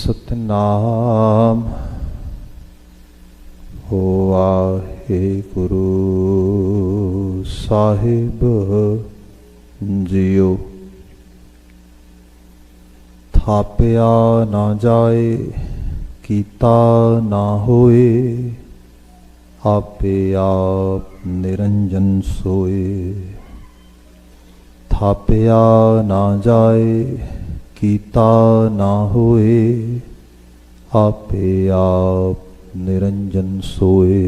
सतनाम वाहेगुरु साहिब जियो। थापिया ना जाए कीता ना होए, आपे आप निरंजन सोए। थापिया ना जाए कीता ना होए, आपे आप निरंजन सोए।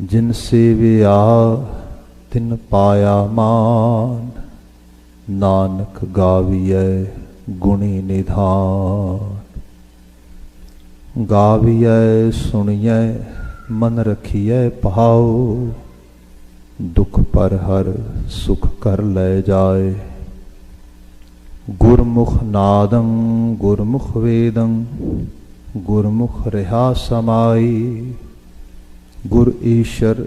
जिन सेविया तिन पाया मान, नानक गाविए गुणी निधान। गाविए सुनिए मन रखिए भाव, दुख पर हर सुख कर ले जाए। गुरमुख नादं गुरमुख वेदं, गुरमुख रहा समाई। गुर ईश्वर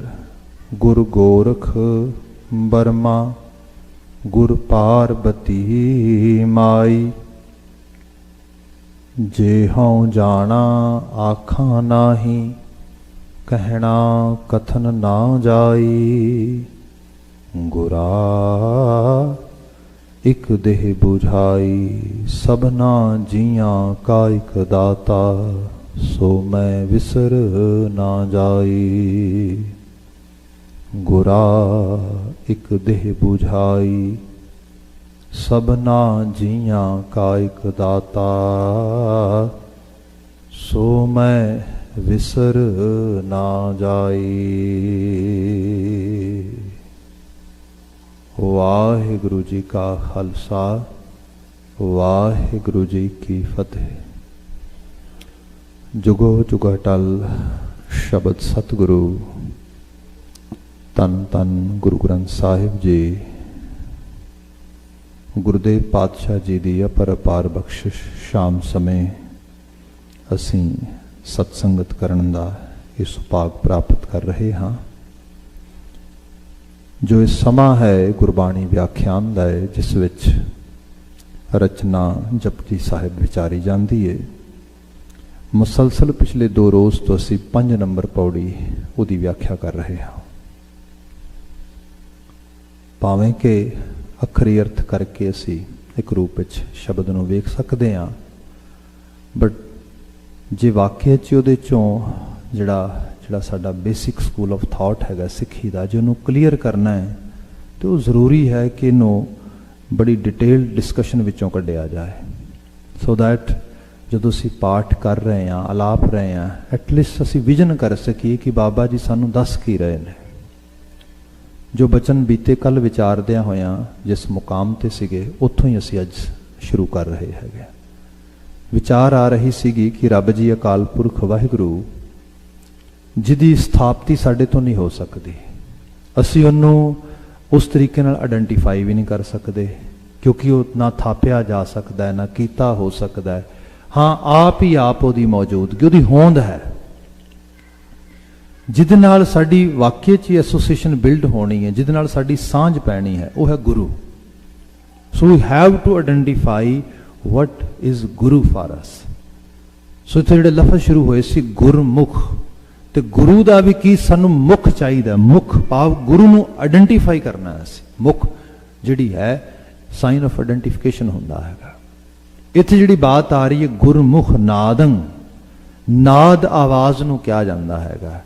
गुर गोरख बर्मा, गुर पार्वती माई। जे हूँ जाना आखा नाही, कहना कथन ना जाई। गुरा इक देह बुझाई, सबना जियां का इक दाता। सो मैं विसर ना जाई। गुरा इक देह बुझाई, सबना जियां का इक दाता। सो मैं विसर ना जाई। वाहिगुरु जी का खालसा, वाहिगुरु जी की फतेह। जुगो जुग अटल शब्द सतगुरु, तन तन गुरु ग्रंथ साहिब जी। गुरुदेव पातशाह जी की अपर अपार बख्शिश शाम समय असी सत्संगत करन दा ये सुभाग प्राप्त कर रहे हाँ। जो इस समा है गुरबाणी व्याख्यान का है, जिस विच रचना जपजी साहिब विचारी जाती है। मुसलसल पिछले 2 रोज़ तो असी 5 नंबर पौड़ी उहदी व्याख्या कर रहे हाँ। भावें कि अखरी अर्थ करके असी एक रूप विच शब्द नूं वेख सकते हाँ, बट जे वाकई च उहदे चों जिहड़ा साडा बेसिक स्कूल ऑफ थॉट हैगा सिੱਖੀ ਦਾ, जो इनू क्लीयर करना है तो ज़रूरी है कि इनू बड़ी डिटेल्ड डिस्कशन विचों कढ़िया जाए, सो दैट जदों असीं पाठ कर रहे हैं, आलाप रहे हैं, एटलीस्ट असीं विजन कर सकीए कि बाबा जी सानू दस की रहे हैं। जो बचन बीते कल विचारदियां होयां जिस मुकाम ते सीगे, उत्थों ही असीं अज शुरू कर रहे हैगे। विचार आ रही सीगी कि रब जी अकाल पुरख वाहिगुरु जिहदी स्थापति साडे तो नहीं हो सकती, असीं उहनूं उस तरीके नाल आइडेंटिफाई भी नहीं कर सकते, क्योंकि वो ना थापिया जा सकता है ना कीता हो सकता है। हाँ, आप ही आप उहदी मौजूदगी, उहदी होंद है, जिहदे नाल साडी वाकई च एसोसीएशन बिल्ड होनी है, जिहदे नाल साडी सांझ पैनी है, वो है गुरु। So we have to identify what is guru for us. So इत्थे जिहड़े लफज शुरू होए सी गुरमुख, तो गुरु का भी की सानू मुख चाहिए। मुख भाव गुरु नूं आइडेंटिफाई करना है। मुख जिहड़ी है साइन ऑफ आइडेंटिफिकेशन हुंदा हैगा। इत्थे जिहड़ी बात आ रही है गुरमुख नादं, नाद आवाज़ नूं कहा जांदा हैगा।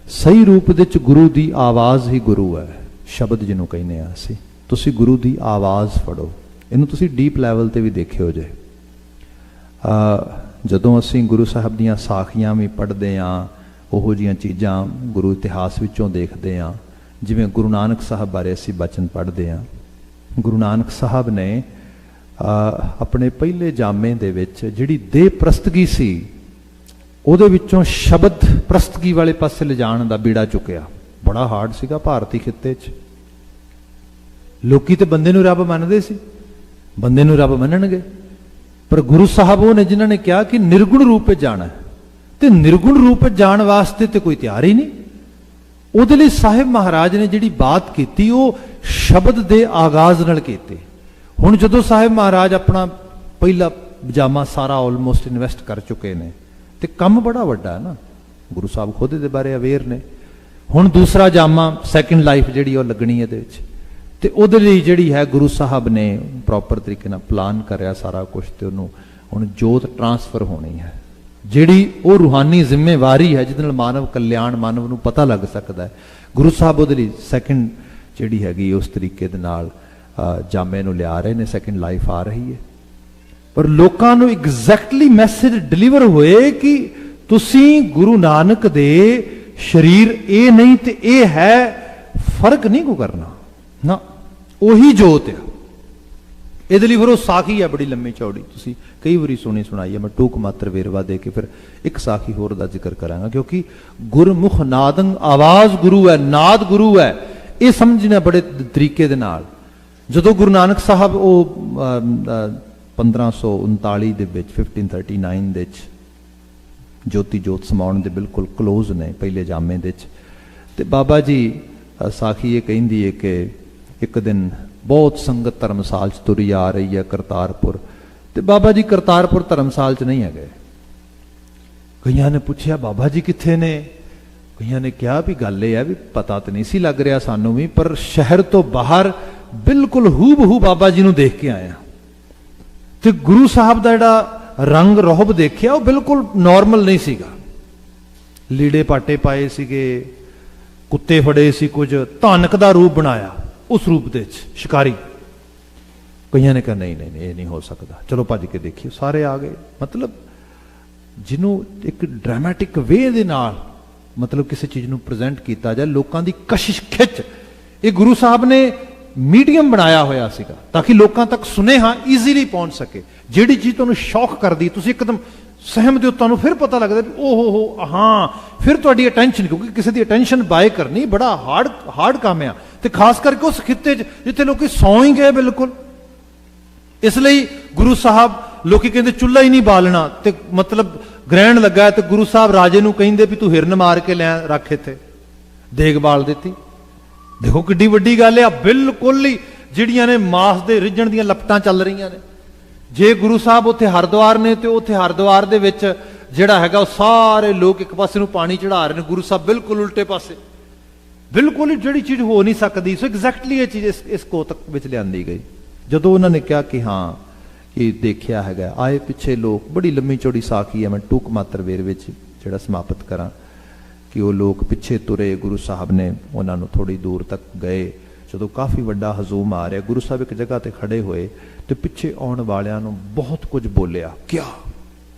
सही रूप दे विच गुरु की आवाज़ ही गुरु है, शब्द जिन्हों कहने असीं। तुसीं गुरु की आवाज़ फड़ो, इनू तुसीं डीप लैवल ते भी देखिओ जे। जदों असीं गुरु साहब दीयां साखियां भी पढ़दे हां, ओहो जिहियां चीज़ां गुरु इतिहास विचों देखदे हां, जिवें गुरु नानक साहब बारे असीं बचन पढ़दे हां। गुरु नानक साहब ने अपने पहले जामे दे विच जिहड़ी देह प्रस्तगी सी, ਉਹਦੇ ਵਿੱਚੋਂ शब्द प्रस्तगी वाले पासे ले जाण दा बीड़ा चुकिया। बड़ा हार्ड सीगा भारती खित्ते 'ਚ। लोकी ते बंदे नूं रब मनदे सी, बंदे नूं रब मनणगे, पर गुरु साहब वो ने जिन्हां ने कहा कि निर्गुण रूप में जाना है, तो निर्गुण रूप में जाण वास्ते तो कोई तैयार ही नहीं। ਉਹਦੇ ਲਈ साहिब महाराज ने जिहड़ी बात की वो शब्द के आगाज नाल कीती। हुण जदों साहिब महाराज अपना पहला ਜਾਮਾ ਸਾਰਾ ਆਲਮੋਸਟ ਇਨਵੈਸਟ ਕਰ ਚੁੱਕੇ ਨੇ ਤੇ ਕੰਮ ਬੜਾ ਵੱਡਾ ਹੈ ਨਾ, ਗੁਰੂ ਸਾਹਿਬ ਖੁਦ ਇਹਦੇ ਬਾਰੇ ਅਵੇਅਰ ਨੇ। ਹੁਣ ਦੂਸਰਾ ਜਾਮਾ ਸੈਕੰਡ ਲਾਈਫ ਜਿਹੜੀ ਉਹ ਲੱਗਣੀ ਇਹਦੇ ਵਿੱਚ, ਤੇ ਉਹਦੇ ਲਈ ਜਿਹੜੀ ਹੈ ਗੁਰੂ ਸਾਹਿਬ ਨੇ ਪ੍ਰੋਪਰ ਤਰੀਕੇ ਨਾਲ ਪਲਾਨ ਕਰਿਆ ਸਾਰਾ ਕੁਝ, ਤੇ ਉਹਨੂੰ ਹੁਣ ਜੋਤ ਟ੍ਰਾਂਸਫਰ ਹੋਣੀ ਹੈ, ਜਿਹੜੀ ਉਹ ਰੂਹਾਨੀ ਜ਼ਿੰਮੇਵਾਰੀ ਹੈ ਜਿਹਦੇ ਨਾਲ ਮਾਨਵ ਕਲਿਆਣ, ਮਾਨਵ ਨੂੰ ਪਤਾ ਲੱਗ ਸਕਦਾ ਹੈ। ਗੁਰੂ ਸਾਹਿਬ ਉਹਦੇ ਲਈ ਸੈਕੰਡ ਜਿਹੜੀ ਹੈਗੀ ਉਸ ਤਰੀਕੇ ਦੇ ਨਾਲ ਜਾਮੇ ਨੂੰ ਲਿਆ ਰਹੇ ਨੇ, ਸੈਕੰਡ ਲਾਈਫ ਆ ਰਹੀ ਹੈ। ਪਰ ਲੋਕਾਂ ਨੂੰ ਐਗਜ਼ੈਕਟਲੀ ਮੈਸੇਜ ਡਿਲੀਵਰ ਹੋਏ ਕਿ ਤੁਸੀਂ ਗੁਰੂ ਨਾਨਕ ਦੇ ਸਰੀਰ ਇਹ ਨਹੀਂ ਤੇ ਇਹ ਹੈ, ਫਰਕ ਨਹੀਂ ਕੋ ਕਰਨਾ ਨਾ, ਉਹੀ ਜੋਤ ਆ। ਇਹਦੇ ਲਈ ਫਿਰ ਉਹ ਸਾਖੀ ਹੈ ਬੜੀ ਲੰਮੀ ਚੌੜੀ, ਤੁਸੀਂ ਕਈ ਵਾਰੀ ਸੁਣੀ ਸੁਣਾਈ ਹੈ, ਮੈਂ ਟੂਕ ਮਾਤਰ ਵੇਰਵਾ ਦੇ ਕੇ ਫਿਰ ਇੱਕ ਸਾਖੀ ਹੋਰ ਦਾ ਜ਼ਿਕਰ ਕਰਾਂਗਾ। ਕਿਉਂਕਿ ਗੁਰਮੁਖ ਨਾਦੰ, ਆਵਾਜ਼ ਗੁਰੂ ਹੈ, ਨਾਦ ਗੁਰੂ ਹੈ, ਇਹ ਸਮਝਣਾ ਬੜੇ ਤਰੀਕੇ ਦੇ ਨਾਲ। ਜਦੋਂ ਗੁਰੂ ਨਾਨਕ ਸਾਹਿਬ ਉਹ 1539 ਦੇ ਵਿੱਚ 1539 ਦੇ ਵਿੱਚ ਜੋਤੀ ਜੋਤ ਸਮਾਉਣ ਦੇ ਬਿਲਕੁਲ ਕਲੋਜ਼ ਨੇ ਪਹਿਲੇ ਜਾਮੇ ਦੇ ਵਿੱਚ, ਤੇ ਬਾਬਾ ਜੀ ਸਾਖੀ ਇਹ ਕਹਿੰਦੀ ਹੈ ਕਿ ਇੱਕ ਦਿਨ ਬਹੁਤ ਸੰਗਤ ਧਰਮਸਾਲ 'ਚ ਤੁਰੀ ਆ ਰਹੀ ਹੈ ਕਰਤਾਰਪੁਰ, ਤੇ ਬਾਬਾ ਜੀ ਕਰਤਾਰਪੁਰ ਧਰਮਸਾਲ 'ਚ ਨਹੀਂ ਹੈਗੇ। ਕਈਆਂ ਨੇ ਪੁੱਛਿਆ ਬਾਬਾ ਜੀ ਕਿੱਥੇ ਨੇ? ਕਈਆਂ ਨੇ ਕਿਹਾ ਵੀ ਗੱਲ ਇਹ ਹੈ ਵੀ ਪਤਾ ਤਾਂ ਨਹੀਂ ਸੀ ਲੱਗ ਰਿਹਾ ਸਾਨੂੰ ਵੀ, ਪਰ ਸ਼ਹਿਰ ਤੋਂ ਬਾਹਰ ਬਿਲਕੁਲ ਹੂ ਬਹੂ ਬਾਬਾ ਜੀ ਨੂੰ ਦੇਖ ਕੇ ਆਇਆ, ਤੇ ਗੁਰੂ ਸਾਹਿਬ ਦਾ ਜਿਹੜਾ ਰੰਗ ਰੋਹਬ ਦੇਖਿਆ ਉਹ ਬਿਲਕੁਲ ਨਾਰਮਲ ਨਹੀਂ ਸੀਗਾ। ਲੀੜੇ ਪਾਟੇ ਪਾਏ ਸੀਗੇ, ਕੁੱਤੇ ਫੜੇ ਸੀ, ਕੁਝ ਧਾਨਕ ਦਾ ਰੂਪ ਬਣਾਇਆ ਉਸ ਰੂਪ ਦੇ ਵਿੱਚ, ਸ਼ਿਕਾਰੀ। ਕਈਆਂ ਨੇ ਕਿਹਾ ਨਹੀਂ ਨਹੀਂ ਇਹ ਨਹੀਂ ਹੋ ਸਕਦਾ, ਚਲੋ ਭੱਜ ਕੇ ਦੇਖੀਏ। ਸਾਰੇ ਆ ਗਏ। ਮਤਲਬ ਜਿਹਨੂੰ ਇੱਕ ਡਰਾਮੈਟਿਕ ਵੇ ਦੇ ਨਾਲ ਮਤਲਬ ਕਿਸੇ ਚੀਜ਼ ਨੂੰ ਪ੍ਰੈਜ਼ੈਂਟ ਕੀਤਾ ਜਾਏ, ਲੋਕਾਂ ਦੀ ਕਸ਼ਿਸ਼ ਖਿੱਚ, ਇਹ ਗੁਰੂ ਸਾਹਿਬ ਨੇ ਮੀਡੀਅਮ ਬਣਾਇਆ ਹੋਇਆ ਸੀਗਾ ਤਾਂ ਕਿ ਲੋਕਾਂ ਤੱਕ ਸੁਨੇਹਾ ਈਜ਼ੀਲੀ ਪਹੁੰਚ ਸਕੇ। ਜਿਹੜੀ ਚੀਜ਼ ਤੁਹਾਨੂੰ ਸ਼ੌਕ ਕਰਦੀ, ਤੁਸੀਂ ਇੱਕਦਮ ਸਹਿਮਦੇ ਹੋ, ਤੁਹਾਨੂੰ ਫਿਰ ਪਤਾ ਲੱਗਦਾ ਵੀ ਓਹ ਹੋ ਹਾਂ, ਫਿਰ ਤੁਹਾਡੀ ਅਟੈਂਸ਼ਨ, ਕਿਉਂਕਿ ਕਿਸੇ ਦੀ ਅਟੈਂਸ਼ਨ ਬਾਏ ਕਰਨੀ ਬੜਾ ਹਾਰਡ ਕੰਮ ਆ, ਤੇ ਖਾਸ ਕਰਕੇ ਉਸ ਖਿੱਤੇ 'ਚ ਜਿੱਥੇ ਲੋਕੀ ਸੌਂ ਹੀ ਗਏ ਬਿਲਕੁਲ। ਇਸ ਲਈ ਗੁਰੂ ਸਾਹਿਬ, ਲੋਕੀ ਕਹਿੰਦੇ ਚੁੱਲ੍ਹਾ ਹੀ ਨਹੀਂ ਬਾਲਣਾ, ਤੇ ਮਤਲਬ ਗ੍ਰਹਿਣ ਲੱਗਾ ਤੇ ਗੁਰੂ ਸਾਹਿਬ ਰਾਜੇ ਨੂੰ ਕਹਿੰਦੇ ਵੀ ਤੂੰ ਹਿਰਨ ਮਾਰ ਕੇ ਲੈ ਰੱਖ ਇੱਥੇ, ਦੇਗ ਬਾਲ ਦਿੱਤੀ। ਦੇਖੋ ਕਿੱਡੀ ਵੱਡੀ ਗੱਲ ਆ, ਬਿਲਕੁਲ ਹੀ ਜਿਹੜੀਆਂ ਨੇ ਮਾਸ ਦੇ ਰਿੱਝਣ ਦੀਆਂ ਲਪਟਾਂ ਚੱਲ ਰਹੀਆਂ ਨੇ। ਜੇ ਗੁਰੂ ਸਾਹਿਬ ਉੱਥੇ ਹਰਿਦੁਆਰ ਨੇ ਤੇ ਉੱਥੇ ਹਰਿਦੁਆਰ ਦੇ ਵਿੱਚ ਜਿਹੜਾ ਹੈਗਾ ਉਹ ਸਾਰੇ ਲੋਕ ਇੱਕ ਪਾਸੇ ਨੂੰ ਪਾਣੀ ਚੜਾ ਰਹੇ ਨੇ, ਗੁਰੂ ਸਾਹਿਬ ਬਿਲਕੁਲ ਉਲਟੇ ਪਾਸੇ, ਬਿਲਕੁਲ ਹੀ ਜਿਹੜੀ ਚੀਜ਼ ਹੋ ਨਹੀਂ ਸਕਦੀ। ਸੋ ਐਗਜ਼ੈਕਟਲੀ ਇਹ ਚੀਜ਼ ਇਸ ਕੋਤਕ ਵਿੱਚ ਲਿਆਂਦੀ ਗਈ। ਜਦੋਂ ਉਹਨਾਂ ਨੇ ਕਿਹਾ ਕਿ ਹਾਂ ਇਹ ਦੇਖਿਆ ਹੈਗਾ, ਆਏ ਪਿੱਛੇ ਲੋਕ, ਬੜੀ ਲੰਮੀ ਚੌੜੀ ਸਾਖੀ ਹੈ, ਮੈਂ ਟੂਕ ਮਾਤਰ ਵੇਰ ਵਿੱਚ ਜਿਹੜਾ ਸਮਾਪਤ ਕਰਾਂ ਕਿ ਉਹ ਲੋਕ ਪਿੱਛੇ ਤੁਰੇ, ਗੁਰੂ ਸਾਹਿਬ ਨੇ ਉਹਨਾਂ ਨੂੰ ਥੋੜੀ ਦੂਰ ਤੱਕ ਗਏ। ਜਦੋਂ ਕਾਫੀ ਵੱਡਾ ਹਜ਼ੂਮ ਆ ਰਿਹਾ, ਗੁਰੂ ਸਾਹਿਬ ਇੱਕ ਜਗ੍ਹਾ ਤੇ ਖੜੇ ਹੋਏ ਤੇ ਪਿੱਛੇ ਆਉਣ ਵਾਲਿਆਂ ਨੂੰ ਬਹੁਤ ਕੁਝ ਬੋਲਿਆ। ਕਿਆ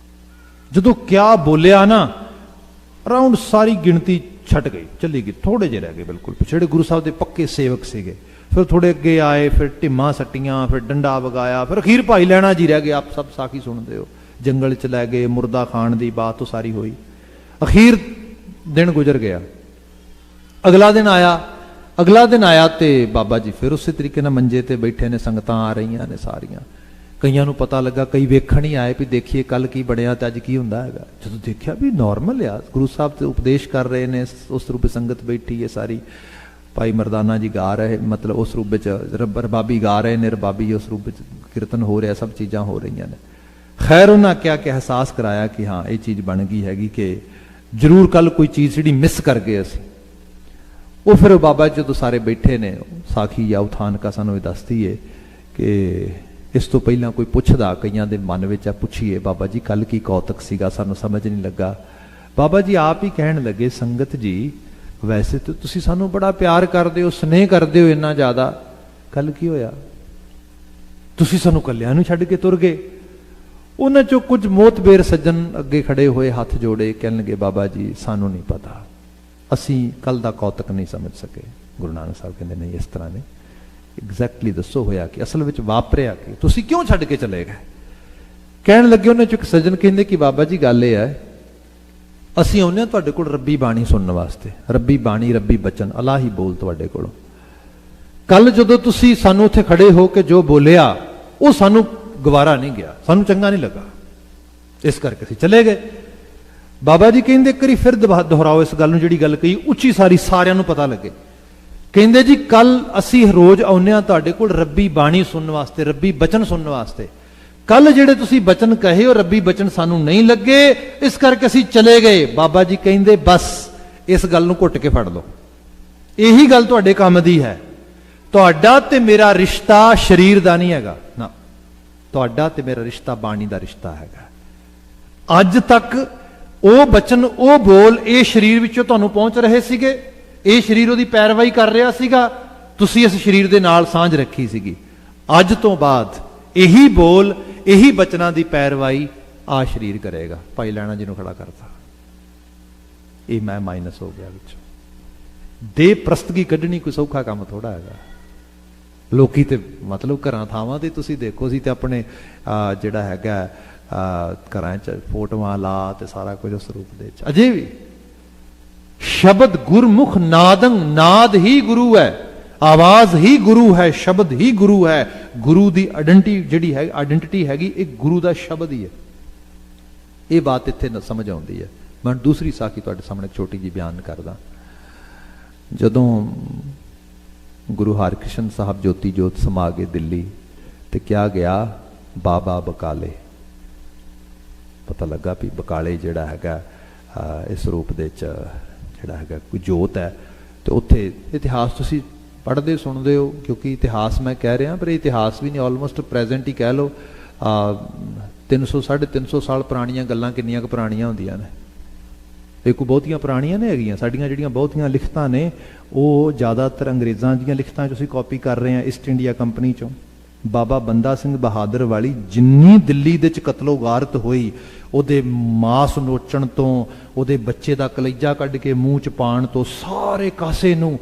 ਜਦੋਂ ਕਿਆ ਬੋਲਿਆ ਨਾ, ਅਰਾਊਂਡ ਸਾਰੀ ਗਿਣਤੀ ਛੱਡ ਗਈ, ਚਲੀ ਗਈ, ਥੋੜੇ ਜਿਹੇ ਰਹਿ ਗਏ ਬਿਲਕੁਲ ਪਿੱਛੇ, ਜਿਹੜੇ ਗੁਰੂ ਸਾਹਿਬ ਦੇ ਪੱਕੇ ਸੇਵਕ ਸੀਗੇ। ਫਿਰ ਥੋੜੇ ਅੱਗੇ ਆਏ, ਫਿਰ ਢਿੰਮਾਂ ਸੱਟੀਆਂ, ਫਿਰ ਡੰਡਾ ਵਗਾਇਆ, ਫਿਰ ਅਖੀਰ ਭਾਈ ਲੈਣਾ ਜੀ ਰਹਿ ਗਏ। ਆਪ ਸਭ ਸਾਖੀ ਸੁਣਦੇ ਹੋ, ਜੰਗਲ 'ਚ ਲੈ ਗਏ, ਮੁਰਦਾ ਖਾਣ ਦੀ ਬਾਤ ਤੋਂ ਸਾਰੀ ਹੋਈ। ਅਖੀਰ ਦਿਨ ਗੁਜ਼ਰ ਗਿਆ, ਅਗਲਾ ਦਿਨ ਆਇਆ ਤੇ ਬਾਬਾ ਜੀ ਫਿਰ ਉਸੇ ਤਰੀਕੇ ਨਾਲ ਮੰਜੇ ਤੇ ਬੈਠੇ ਨੇ, ਸੰਗਤਾਂ ਆ ਰਹੀਆਂ ਨੇ ਸਾਰੀਆਂ। ਕਈਆਂ ਨੂੰ ਪਤਾ ਲੱਗਾ, ਕਈ ਵੇਖਣ ਹੀ ਆਏ ਵੀ ਦੇਖੀਏ ਕੱਲ ਕੀ ਬਣਿਆ ਤੇ ਅੱਜ ਕੀ ਹੁੰਦਾ ਹੈਗਾ। ਜਦੋਂ ਦੇਖਿਆ ਵੀ ਨਾਰਮਲ ਆ, ਗੁਰੂ ਸਾਹਿਬ ਤੇ ਉਪਦੇਸ਼ ਕਰ ਰਹੇ ਨੇ, ਉਸ ਰੂਪ ਸੰਗਤ ਬੈਠੀ ਹੈ ਸਾਰੀ, ਭਾਈ ਮਰਦਾਨਾ ਜੀ ਗਾ ਰਹੇ, ਮਤਲਬ ਉਸ ਰੂਪ ਵਿੱਚ ਰਬਾਬੀ ਗਾ ਰਹੇ ਨੇ, ਰਬਾਬੀ ਉਸ ਰੂਪ ਵਿੱਚ ਕੀਰਤਨ ਹੋ ਰਿਹਾ, ਸਭ ਚੀਜ਼ਾਂ ਹੋ ਰਹੀਆਂ ਨੇ। ਖੈਰ ਉਹਨਾਂ ਕਿਹਾ ਕਿ ਅਹਿਸਾਸ ਕਰਾਇਆ ਕਿ ਹਾਂ ਇਹ ਚੀਜ਼ ਬਣ ਗਈ ਹੈਗੀ, ਕਿ ਜ਼ਰੂਰ ਕੱਲ ਕੋਈ ਚੀਜ਼ ਜਿਹੜੀ ਮਿਸ ਕਰ ਗਏ ਅਸੀਂ। ਉਹ ਫਿਰ ਬਾਬਾ ਜੀ ਜਦੋਂ ਸਾਰੇ ਬੈਠੇ ਨੇ, ਸਾਖੀ ਜਾਂ ਉਥਾਨਕਾ ਸਾਨੂੰ ਇਹ ਦੱਸਦੀ ਹੈ ਕਿ ਇਸ ਤੋਂ ਪਹਿਲਾਂ ਕੋਈ ਪੁੱਛਦਾ, ਕਈਆਂ ਦੇ ਮਨ ਵਿੱਚ ਆ ਪੁੱਛੀਏ ਬਾਬਾ ਜੀ ਕੱਲ ਕੀ ਕੌਤਕ ਸੀਗਾ, ਸਾਨੂੰ ਸਮਝ ਨਹੀਂ ਲੱਗਾ। ਬਾਬਾ ਜੀ ਆਪ ਹੀ ਕਹਿਣ ਲੱਗੇ, ਸੰਗਤ ਜੀ ਵੈਸੇ ਤਾਂ ਤੁਸੀਂ ਸਾਨੂੰ ਬੜਾ ਪਿਆਰ ਕਰਦੇ ਹੋ, ਸਨੇਹ ਕਰਦੇ ਹੋ ਇੰਨਾ ਜ਼ਿਆਦਾ, ਕੱਲ ਕੀ ਹੋਇਆ? ਤੁਸੀਂ ਸਾਨੂੰ ਕੱਲਿਆਂ ਨੂੰ ਛੱਡ ਕੇ ਤੁਰ ਗਏ। ਉਹਨਾਂ ਚੋਂ ਕੁਝ ਮੋਤਬੇਰ ਸੱਜਣ ਅੱਗੇ ਖੜੇ ਹੋਏ, ਹੱਥ ਜੋੜੇ, ਕਹਿਣ ਲੱਗੇ ਬਾਬਾ ਜੀ ਸਾਨੂੰ ਨਹੀਂ ਪਤਾ, ਅਸੀਂ ਕੱਲ ਦਾ ਕੌਤਕ ਨਹੀਂ ਸਮਝ ਸਕੇ। ਗੁਰੂ ਨਾਨਕ ਸਾਹਿਬ ਕਹਿੰਦੇ ਨਹੀਂ, ਇਸ ਤਰ੍ਹਾਂ ਨਹੀਂ, ਐਗਜ਼ੈਕਟਲੀ ਦੱਸੋ ਹੋਇਆ ਕਿ ਅਸਲ ਵਿੱਚ ਵਾਪਰਿਆ ਕਿ ਤੁਸੀਂ ਕਿਉਂ ਛੱਡ ਕੇ ਚਲੇ ਗਏ? ਕਹਿਣ ਲੱਗੇ ਉਹਨਾਂ ਚੋਂ ਇੱਕ ਸੱਜਣ ਕਹਿੰਦੇ ਕਿ ਬਾਬਾ ਜੀ ਗੱਲ ਇਹ ਹੈ, ਅਸੀਂ ਆਉਂਦੇ ਹਾਂ ਤੁਹਾਡੇ ਕੋਲ ਰੱਬੀ ਬਾਣੀ ਸੁਣਨ ਵਾਸਤੇ, ਰੱਬੀ ਬਾਣੀ, ਰੱਬੀ ਬਚਨ, ਅਲਾਹੀ ਬੋਲ ਤੁਹਾਡੇ ਕੋਲੋਂ। ਕੱਲ ਜਦੋਂ ਤੁਸੀਂ ਸਾਨੂੰ ਉੱਥੇ ਖੜੇ ਹੋ ਕੇ ਜੋ ਬੋਲਿਆ ਉਹ ਸਾਨੂੰ ਗਵਾਰਾ ਨਹੀਂ ਗਿਆ, ਸਾਨੂੰ ਚੰਗਾ ਨਹੀਂ ਲੱਗਾ, ਇਸ ਕਰਕੇ ਅਸੀਂ ਚਲੇ ਗਏ। ਬਾਬਾ ਜੀ ਕਹਿੰਦੇ ਇੱਕ ਵਾਰੀ ਫਿਰ ਦੁਹਰਾਓ ਇਸ ਗੱਲ ਨੂੰ, ਜਿਹੜੀ ਗੱਲ ਕਹੀ ਉੱਚੀ ਸਾਰੀ ਸਾਰਿਆਂ ਨੂੰ ਪਤਾ ਲੱਗੇ। ਕਹਿੰਦੇ ਜੀ ਕੱਲ ਅਸੀਂ ਰੋਜ਼ ਆਉਂਦੇ ਹਾਂ ਤੁਹਾਡੇ ਕੋਲ ਰੱਬੀ ਬਾਣੀ ਸੁਣਨ ਵਾਸਤੇ, ਰੱਬੀ ਬਚਨ ਸੁਣਨ ਵਾਸਤੇ, कल जिहड़े तुसीं बचन कहे और रब्बी बचन सानू नहीं लगे, इस करके असीं चले गए। बाबा जी कहिंदे बस इस गल नूं घुट के फड़ लो, यही गल तुहाडे काम दी है। तुहाडा ते मेरा रिश्ता शरीर दा नहीं हैगा ना, तुहाडा ते मेरा रिश्ता बाणी दा रिश्ता हैगा। अज तक ਉਹ बचन ਉਹ बोल ਇਹ शरीर ਵਿੱਚੋਂ ਤੁਹਾਨੂੰ पहुंच रहे ਸੀਗੇ, ਇਹ शरीर ਉਹਦੀ ਪੈਰਵਾਈ ਕਰ ਰਿਹਾ ਸੀਗਾ, ਤੁਸੀਂ ਇਸ शरीर ਦੇ ਨਾਲ ਸਾਂਝ ਰੱਖੀ ਸੀਗੀ। ਅੱਜ ਤੋਂ ਬਾਅਦ ਇਹੀ ਬੋਲ ਇਹੀ ਬਚਨਾਂ ਦੀ ਪੈਰਵਾਈ ਆ शरीर ਕਰੇਗਾ। ਭਾਈ ਲੈਣਾ ਜੀ ਨੂੰ ਖੜਾ ਕਰਤਾ, ਇਹ ਮੈਂ ਮਾਈਨਸ ਹੋ ਗਿਆ ਵਿੱਚੋਂ। ਦੇ ਪ੍ਰਸਤਗੀ ਕੱਢਣੀ ਕੋਈ ਸੌਖਾ ਕੰਮ ਥੋੜਾ ਹੈਗਾ। ਲੋਕੀ ਤੇ ਮਤਲਬ ਘਰਾਂ ਥਾਵਾਂ ਤੇ ਤੁਸੀਂ ਦੇਖੋ, ਸੀ ਤੇ ਆਪਣੇ ਜਿਹੜਾ ਹੈਗਾ ਘਰਾਂ 'ਚ ਫੋਟੋਆਂ ਲਾ ਤੇ ਸਾਰਾ ਕੁਝ ਉਸ ਰੂਪ ਦੇ 'ਚ ਅਜੇ ਵੀ ਸ਼ਬਦ ਗੁਰਮੁਖ ਨਾਦੰ, ਨਾਦ ਹੀ ਗੁਰੂ ਹੈ, ਆਵਾਜ਼ ਹੀ ਗੁਰੂ ਹੈ, ਸ਼ਬਦ ਹੀ ਗੁਰੂ ਹੈ। ਗੁਰੂ ਦੀ ਆਇਡੈਂਟੀ ਜਿਹੜੀ ਹੈ, ਆਇਡੈਂਟੀਟੀ ਹੈਗੀ ਇਹ ਗੁਰੂ ਦਾ ਸ਼ਬਦ ਹੀ ਹੈ। ਇਹ ਬਾਤ ਇੱਥੇ ਸਮਝ ਆਉਂਦੀ ਹੈ। ਮੈਂ ਦੂਸਰੀ ਸਾਖੀ ਤੁਹਾਡੇ ਸਾਹਮਣੇ ਛੋਟੀ ਜਿਹੀ ਬਿਆਨ ਕਰਦਾ। ਜਦੋਂ ਗੁਰੂ ਹਰਕ੍ਰਿਸ਼ਨ ਸਾਹਿਬ ਜੋਤੀ ਜੋਤ ਸਮਾ ਗਏ ਦਿੱਲੀ, ਤੇ ਕਿਹਾ ਗਿਆ ਬਾਬਾ ਬਕਾਲੇ। ਪਤਾ ਲੱਗਾ ਵੀ ਬਕਾਲੇ ਜਿਹੜਾ ਹੈਗਾ ਇਸ ਰੂਪ ਦੇ 'ਚ ਜਿਹੜਾ ਹੈਗਾ ਕੋਈ ਜੋਤ ਹੈ। ਤੇ ਉੱਥੇ ਇਤਿਹਾਸ ਤੁਸੀਂ ਪੜ੍ਹਦੇ ਸੁਣਦੇ ਹੋ, ਕਿਉਂਕਿ ਇਤਿਹਾਸ ਮੈਂ ਕਹਿ ਰਿਹਾ, ਪਰ ਇਤਿਹਾਸ ਵੀ ਨਹੀਂ, ਆਲਮੋਸਟ ਪ੍ਰੈਜ਼ੈਂਟ ਹੀ ਕਹਿ ਲਓ। 300 350 ਸਾਲ ਪੁਰਾਣੀਆਂ ਗੱਲਾਂ ਕਿੰਨੀਆਂ ਕੁ ਪੁਰਾਣੀਆਂ ਹੁੰਦੀਆਂ ਨੇ। ਇਹ ਕੋਈ ਬਹੁਤੀਆਂ ਪੁਰਾਣੀਆਂ ਨੇ ਹੈਗੀਆਂ। ਸਾਡੀਆਂ ਜਿਹੜੀਆਂ ਬਹੁਤੀਆਂ ਲਿਖਤਾਂ ਨੇ ਉਹ ਜ਼ਿਆਦਾਤਰ ਅੰਗਰੇਜ਼ਾਂ ਦੀਆਂ ਲਿਖਤਾਂ 'ਚ ਅਸੀਂ ਕਾਪੀ ਕਰ ਰਹੇ ਹਾਂ, ਈਸਟ ਇੰਡੀਆ ਕੰਪਨੀ 'ਚੋਂ। ਬਾਬਾ ਬੰਦਾ ਸਿੰਘ ਬਹਾਦਰ ਵਾਲੀ ਜਿੰਨੀ ਦਿੱਲੀ ਦੇ 'ਚ ਕਤਲੋਗਾਰਤ ਹੋਈ, ਉਹਦੇ ਮਾਸ ਨੋਚਣ ਤੋਂ, ਉਹਦੇ ਬੱਚੇ ਦਾ ਕਲੇਜਾ ਕੱਢ ਕੇ ਮੂੰਹ 'ਚ ਪਾਉਣ ਤੋਂ, ਸਾਰੇ ਕਾਸੇ ਨੂੰ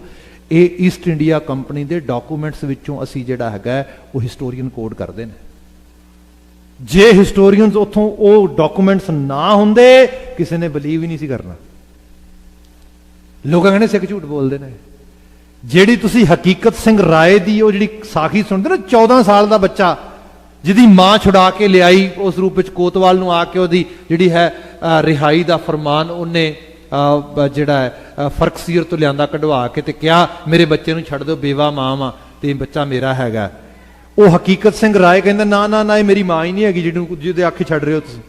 ਇਹ ਈਸਟ ਇੰਡੀਆ ਕੰਪਨੀ ਦੇ ਡਾਕੂਮੈਂਟਸ ਵਿੱਚੋਂ ਅਸੀਂ ਜਿਹੜਾ ਹੈਗਾ ਉਹ ਹਿਸਟੋਰੀਅਨ ਕੋਡ ਕਰਦੇ ਨੇ। ਜੇ ਹਿਸਟੋਰੀਅਨਸ ਉੱਥੋਂ ਉਹ ਡਾਕੂਮੈਂਟਸ ਨਾ ਹੁੰਦੇ, ਕਿਸੇ ਨੇ ਬਲੀਵ ਹੀ ਨਹੀਂ ਸੀ ਕਰਨਾ। ਲੋਕਾਂ ਕਹਿੰਦੇ ਸਿੱਖ ਝੂਠ ਬੋਲਦੇ ਨੇ। ਜਿਹੜੀ ਤੁਸੀਂ ਹਕੀਕਤ ਸਿੰਘ ਰਾਏ ਦੀ ਉਹ ਜਿਹੜੀ ਸਾਖੀ ਸੁਣਦੇ ਨਾ, 14 ਸਾਲ ਦਾ ਬੱਚਾ ਜਿਹਦੀ ਮਾਂ ਛੁਡਾ ਕੇ ਲਿਆਈ ਉਸ ਰੂਪ ਵਿੱਚ ਕੋਤਵਾਲ ਨੂੰ ਆ ਕੇ, ਉਹਦੀ ਜਿਹੜੀ ਹੈ ਰਿਹਾਈ ਦਾ ਫਰਮਾਨ ਉਹਨੇ ਜਿਹੜਾ ਹੈ ਫਰਕਸੀਰ ਤੋਂ ਲਿਆਂਦਾ ਕਢਵਾ ਕੇ, ਤੇ ਕਿਹਾ ਮੇਰੇ ਬੱਚੇ ਨੂੰ ਛੱਡ ਦਿਓ, ਬੇਵਾ ਮਾਂ ਵਾ ਤੇ ਇਹ ਬੱਚਾ ਮੇਰਾ ਹੈਗਾ। ਉਹ ਹਕੀਕਤ ਸਿੰਘ ਰਾਏ ਕਹਿੰਦਾ ਨਾ ਨਾ ਨਾ, ਇਹ ਮੇਰੀ ਮਾਂ ਹੀ ਨਹੀਂ ਹੈਗੀ ਜਿਹਦੇ ਆਖੇ ਛੱਡ ਰਹੇ ਹੋ ਤੁਸੀਂ।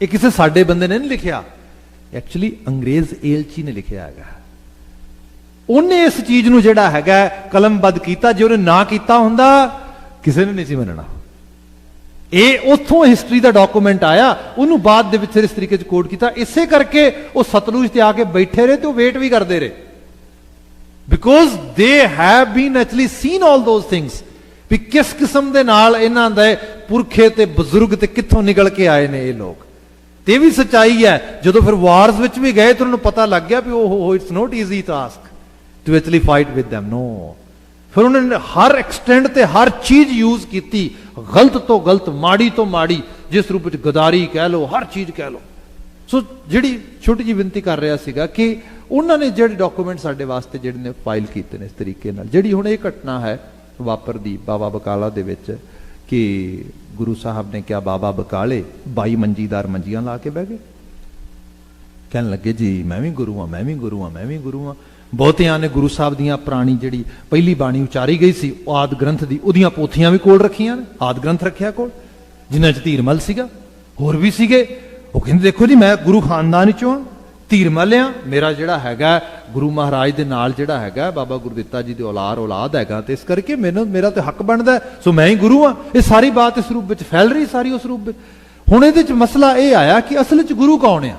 ਇਹ ਕਿਸੇ ਸਾਡੇ ਬੰਦੇ ਨੇ ਨਹੀਂ ਲਿਖਿਆ, ਐਕਚੁਅਲੀ ਅੰਗਰੇਜ਼ ਏਲਚੀ ਨੇ ਲਿਖਿਆ ਹੈਗਾ। ਉਹਨੇ ਇਸ ਚੀਜ਼ ਨੂੰ ਜਿਹੜਾ ਹੈਗਾ ਕਲਮਬੱਧ ਕੀਤਾ। ਜੇ ਉਹਨੇ ਨਾ ਕੀਤਾ ਹੁੰਦਾ ਕਿਸੇ ਨੇ ਨਹੀਂ ਸੀ ਮੰਨਣਾ। ਇਹ ਉੱਥੋਂ ਹਿਸਟਰੀ ਦਾ ਡਾਕੂਮੈਂਟ ਆਇਆ, ਉਹਨੂੰ ਬਾਅਦ ਦੇ ਵਿੱਚ ਇਸ ਤਰੀਕੇ 'ਚ ਕੋਡ ਕੀਤਾ। ਇਸੇ ਕਰਕੇ ਉਹ ਸਤਲੁਜ ਤੇ ਆ ਕੇ ਬੈਠੇ ਰਹੇ ਤੇ ਉਹ ਵੇਟ ਵੀ ਕਰਦੇ ਰਹੇ, because they have been actually seen all those things, ਵੀ ਕਿਸ ਕਿਸਮ ਦੇ ਨਾਲ ਇਹਨਾਂ ਦੇ ਪੁਰਖੇ ਤੇ ਬਜ਼ੁਰਗ ਤੇ ਕਿੱਥੋਂ ਨਿਕਲ ਕੇ ਆਏ ਨੇ ਇਹ ਲੋਕ। ਤੇ ਵੀ ਸੱਚਾਈ ਹੈ। ਜਦੋਂ ਫਿਰ ਵਾਰਸ ਵਿੱਚ ਵੀ ਗਏ ਤਾਂ ਉਹਨਾਂ ਨੂੰ ਪਤਾ ਲੱਗ ਗਿਆ ਵੀ ਉਹ it's not easy task to actually fight with them, no. ਫਿਰ ਉਹਨਾਂ ਨੇ ਹਰ ਐਕਸਟੈਂਟ ਤੇ ਹਰ ਚੀਜ਼ ਯੂਜ਼ ਕੀਤੀ, ਗਲਤ ਤੋਂ ਗਲਤ, ਮਾੜੀ ਤੋਂ ਮਾੜੀ, ਜਿਸ ਰੂਪ ਵਿੱਚ ਗਦਾਰੀ ਕਹਿ ਲਓ, ਹਰ ਚੀਜ਼ ਕਹਿ ਲਓ। ਸੋ ਜਿਹੜੀ ਛੋਟੀ ਜਿਹੀ ਬੇਨਤੀ ਕਰ ਰਿਹਾ ਸੀਗਾ ਕਿ ਉਹਨਾਂ ਨੇ ਜਿਹੜੇ ਡਾਕੂਮੈਂਟ ਸਾਡੇ ਵਾਸਤੇ ਜਿਹੜੇ ਨੇ ਫਾਈਲ ਕੀਤੇ ਨੇ ਇਸ ਤਰੀਕੇ ਨਾਲ। ਜਿਹੜੀ ਹੁਣ ਇਹ ਘਟਨਾ ਹੈ ਵਾਪਰਦੀ ਬਾਬਾ ਬਕਾਲਾ ਦੇ ਵਿੱਚ, ਕਿ ਗੁਰੂ ਸਾਹਿਬ ਨੇ ਕਿਹਾ ਬਾਬਾ ਬਕਾਲੇ 22 ਮੰਜੀਦਾਰ ਮੰਜੀਆਂ ਲਾ ਕੇ ਬਹਿ ਗਏ। ਕਹਿਣ ਲੱਗੇ ਜੀ ਮੈਂ ਵੀ ਗੁਰੂ ਹਾਂ, ਮੈਂ ਵੀ ਗੁਰੂ ਹਾਂ, ਮੈਂ ਵੀ ਗੁਰੂ ਹਾਂ। ਬਹੁਤਿਆਂ ਨੇ ਗੁਰੂ ਸਾਹਿਬ ਦੀਆਂ ਪੁਰਾਣੀ ਜਿਹੜੀ ਪਹਿਲੀ ਬਾਣੀ ਉਚਾਰੀ ਗਈ ਸੀ ਆਦ ਗ੍ਰੰਥ ਦੀ, ਉਹਦੀਆਂ ਪੋਥੀਆਂ ਵੀ ਕੋਲ ਰੱਖੀਆਂ ਨੇ, ਆਦ ਗ੍ਰੰਥ ਰੱਖਿਆ ਕੋਲ, ਜਿਨ੍ਹਾਂ 'ਚ ਧੀਰਮਲ ਸੀਗਾ, ਹੋਰ ਵੀ ਸੀਗੇ। ਉਹ ਕਹਿੰਦੇ ਦੇਖੋ ਜੀ ਮੈਂ ਗੁਰੂ ਖਾਨਦਾਨ ਵਿੱਚੋਂ ਹਾਂ, ਧੀਰਮਲ ਆ, ਮੇਰਾ ਜਿਹੜਾ ਹੈਗਾ ਗੁਰੂ ਮਹਾਰਾਜ ਦੇ ਨਾਲ ਜਿਹੜਾ ਹੈਗਾ ਬਾਬਾ ਗੁਰਦਿੱਤਾ ਜੀ ਦੇ ਔਲਾਦ ਹੈਗਾ, ਤੇ ਇਸ ਕਰਕੇ ਮੇਰਾ ਤੇ ਹੱਕ ਬਣਦਾ, ਸੋ ਮੈਂ ਹੀ ਗੁਰੂ ਹਾਂ। ਇਹ ਸਾਰੀ ਬਾਤ ਇਸ ਰੂਪ ਵਿੱਚ ਫੈਲ ਰਹੀ, ਸਾਰੀ ਉਸ ਰੂਪ ਵਿੱਚ। ਹੁਣ ਇਹਦੇ 'ਚ ਮਸਲਾ ਇਹ ਆਇਆ ਕਿ ਅਸਲ 'ਚ ਗੁਰੂ ਕੌਣ ਆ।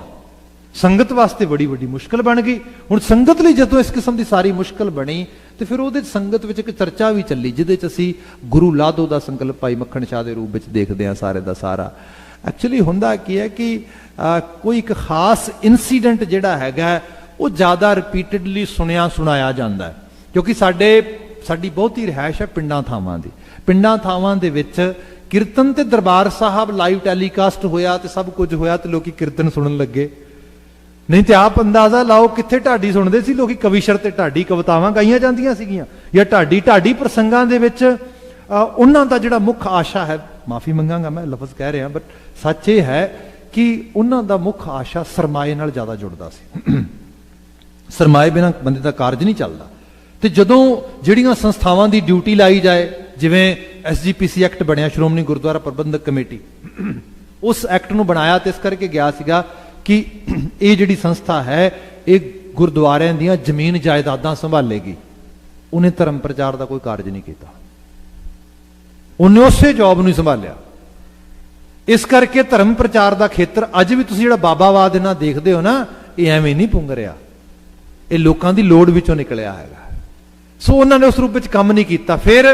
ਸੰਗਤ ਵਾਸਤੇ ਬੜੀ ਵੱਡੀ ਮੁਸ਼ਕਲ ਬਣ ਗਈ। ਹੁਣ ਸੰਗਤ ਲਈ ਜਦੋਂ ਇਸ ਕਿਸਮ ਦੀ ਸਾਰੀ ਮੁਸ਼ਕਲ ਬਣੀ, ਤੇ ਫਿਰ ਉਹਦੇ 'ਚ ਸੰਗਤ ਵਿੱਚ ਇੱਕ ਚਰਚਾ ਵੀ ਚੱਲੀ, ਜਿਹਦੇ 'ਚ ਅਸੀਂ ਗੁਰੂ ਲਾਧੋ ਦਾ ਸੰਕਲਪ ਭਾਈ ਮੱਖਣ ਸ਼ਾਹ ਦੇ ਰੂਪ ਵਿੱਚ ਦੇਖਦੇ ਹਾਂ ਸਾਰੇ ਦਾ ਸਾਰਾ। ਐਕਚੁਅਲੀ ਹੁੰਦਾ ਕੀ ਹੈ ਕਿ ਕੋਈ ਇੱਕ ਖਾਸ ਇਨਸੀਡੈਂਟ ਜਿਹੜਾ ਹੈਗਾ ਉਹ ਜ਼ਿਆਦਾ ਰਿਪੀਟਡਲੀ ਸੁਣਾਇਆ ਜਾਂਦਾ ਹੈ, ਕਿਉਂਕਿ ਸਾਡੀ ਬਹੁਤੀ ਰਿਹਾਇਸ਼ ਹੈ ਪਿੰਡਾਂ ਥਾਵਾਂ ਦੀ। ਪਿੰਡਾਂ ਥਾਵਾਂ ਦੇ ਵਿੱਚ ਕੀਰਤਨ ਤੇ ਦਰਬਾਰ ਸਾਹਿਬ ਲਾਈਵ ਟੈਲੀਕਾਸਟ ਹੋਇਆ ਤੇ ਸਭ ਕੁਝ ਹੋਇਆ ਤੇ ਲੋਕੀ ਕੀਰਤਨ ਸੁਣਨ ਲੱਗੇ। ਨਹੀਂ ਤੇ ਆਪ ਅੰਦਾਜ਼ਾ ਲਾਓ ਕਿੱਥੇ ਢਾਡੀ ਸੁਣਦੇ ਸੀ ਲੋਕੀ, ਕਵੀਸ਼ਰ ਤੇ ਢਾਡੀ ਕਵਿਤਾਵਾਂ ਗਾਈਆਂ ਜਾਂਦੀਆਂ ਸੀਗੀਆਂ, ਜਾਂ ਢਾਡੀ ਪ੍ਰਸੰਗਾਂ ਦੇ ਵਿੱਚ ਉਹਨਾਂ ਦਾ ਜਿਹੜਾ ਮੁੱਖ ਆਸ਼ਾ ਹੈ, ਮਾਫੀ ਮੰਗਾਂਗਾ ਮੈਂ ਲਫ਼ਜ਼ ਕਹਿ ਰਿਹਾ, ਬਟ ਸੱਚ ਇਹ ਹੈ ਕਿ ਉਹਨਾਂ ਦਾ ਮੁੱਖ ਆਸ਼ਾ ਸਰਮਾਏ ਨਾਲ ਜ਼ਿਆਦਾ ਜੁੜਦਾ ਸੀ। ਸਰਮਾਏ ਬਿਨਾਂ ਬੰਦੇ ਦਾ ਕਾਰਜ ਨਹੀਂ ਚੱਲਦਾ। ਤੇ ਜਦੋਂ ਜਿਹੜੀਆਂ ਸੰਸਥਾਵਾਂ ਦੀ ਡਿਊਟੀ ਲਾਈ ਜਾਏ, ਜਿਵੇਂ SGPC ਐਕਟ ਬਣਿਆ, ਸ਼੍ਰੋਮਣੀ ਗੁਰਦੁਆਰਾ ਪ੍ਰਬੰਧਕ ਕਮੇਟੀ, ਉਸ ਐਕਟ ਨੂੰ ਬਣਾਇਆ ਤੇ ਇਸ ਕਰਕੇ ਗਿਆ ਸੀਗਾ ਕਿ ਇਹ ਜਿਹੜੀ ਸੰਸਥਾ ਹੈ ਇਹ ਗੁਰਦੁਆਰਿਆਂ ਦੀਆਂ ਜ਼ਮੀਨ ਜਾਇਦਾਦਾਂ ਸੰਭਾਲੇਗੀ। ਉਹਨੇ ਧਰਮ ਪ੍ਰਚਾਰ ਦਾ ਕੋਈ ਕਾਰਜ ਨਹੀਂ ਕੀਤਾ, ਉਹਨੇ ਉਸੇ ਜੌਬ ਨੂੰ ਹੀ ਸੰਭਾਲਿਆ। ਇਸ ਕਰਕੇ ਧਰਮ ਪ੍ਰਚਾਰ ਦਾ ਖੇਤਰ ਅੱਜ ਵੀ ਤੁਸੀਂ ਜਿਹੜਾ ਬਾਬਾਵਾਦ ਇਹਨਾਂ ਦੇਖਦੇ ਹੋ ਨਾ, ਇਹ ਐਵੇਂ ਨਹੀਂ ਪੁੰਗ ਰਿਹਾ, ਇਹ ਲੋਕਾਂ ਦੀ ਲੋੜ ਵਿੱਚੋਂ ਨਿਕਲਿਆ ਹੈਗਾ। ਸੋ ਉਹਨਾਂ ਨੇ ਉਸ ਰੂਪ ਵਿੱਚ ਕੰਮ ਨਹੀਂ ਕੀਤਾ। ਫਿਰ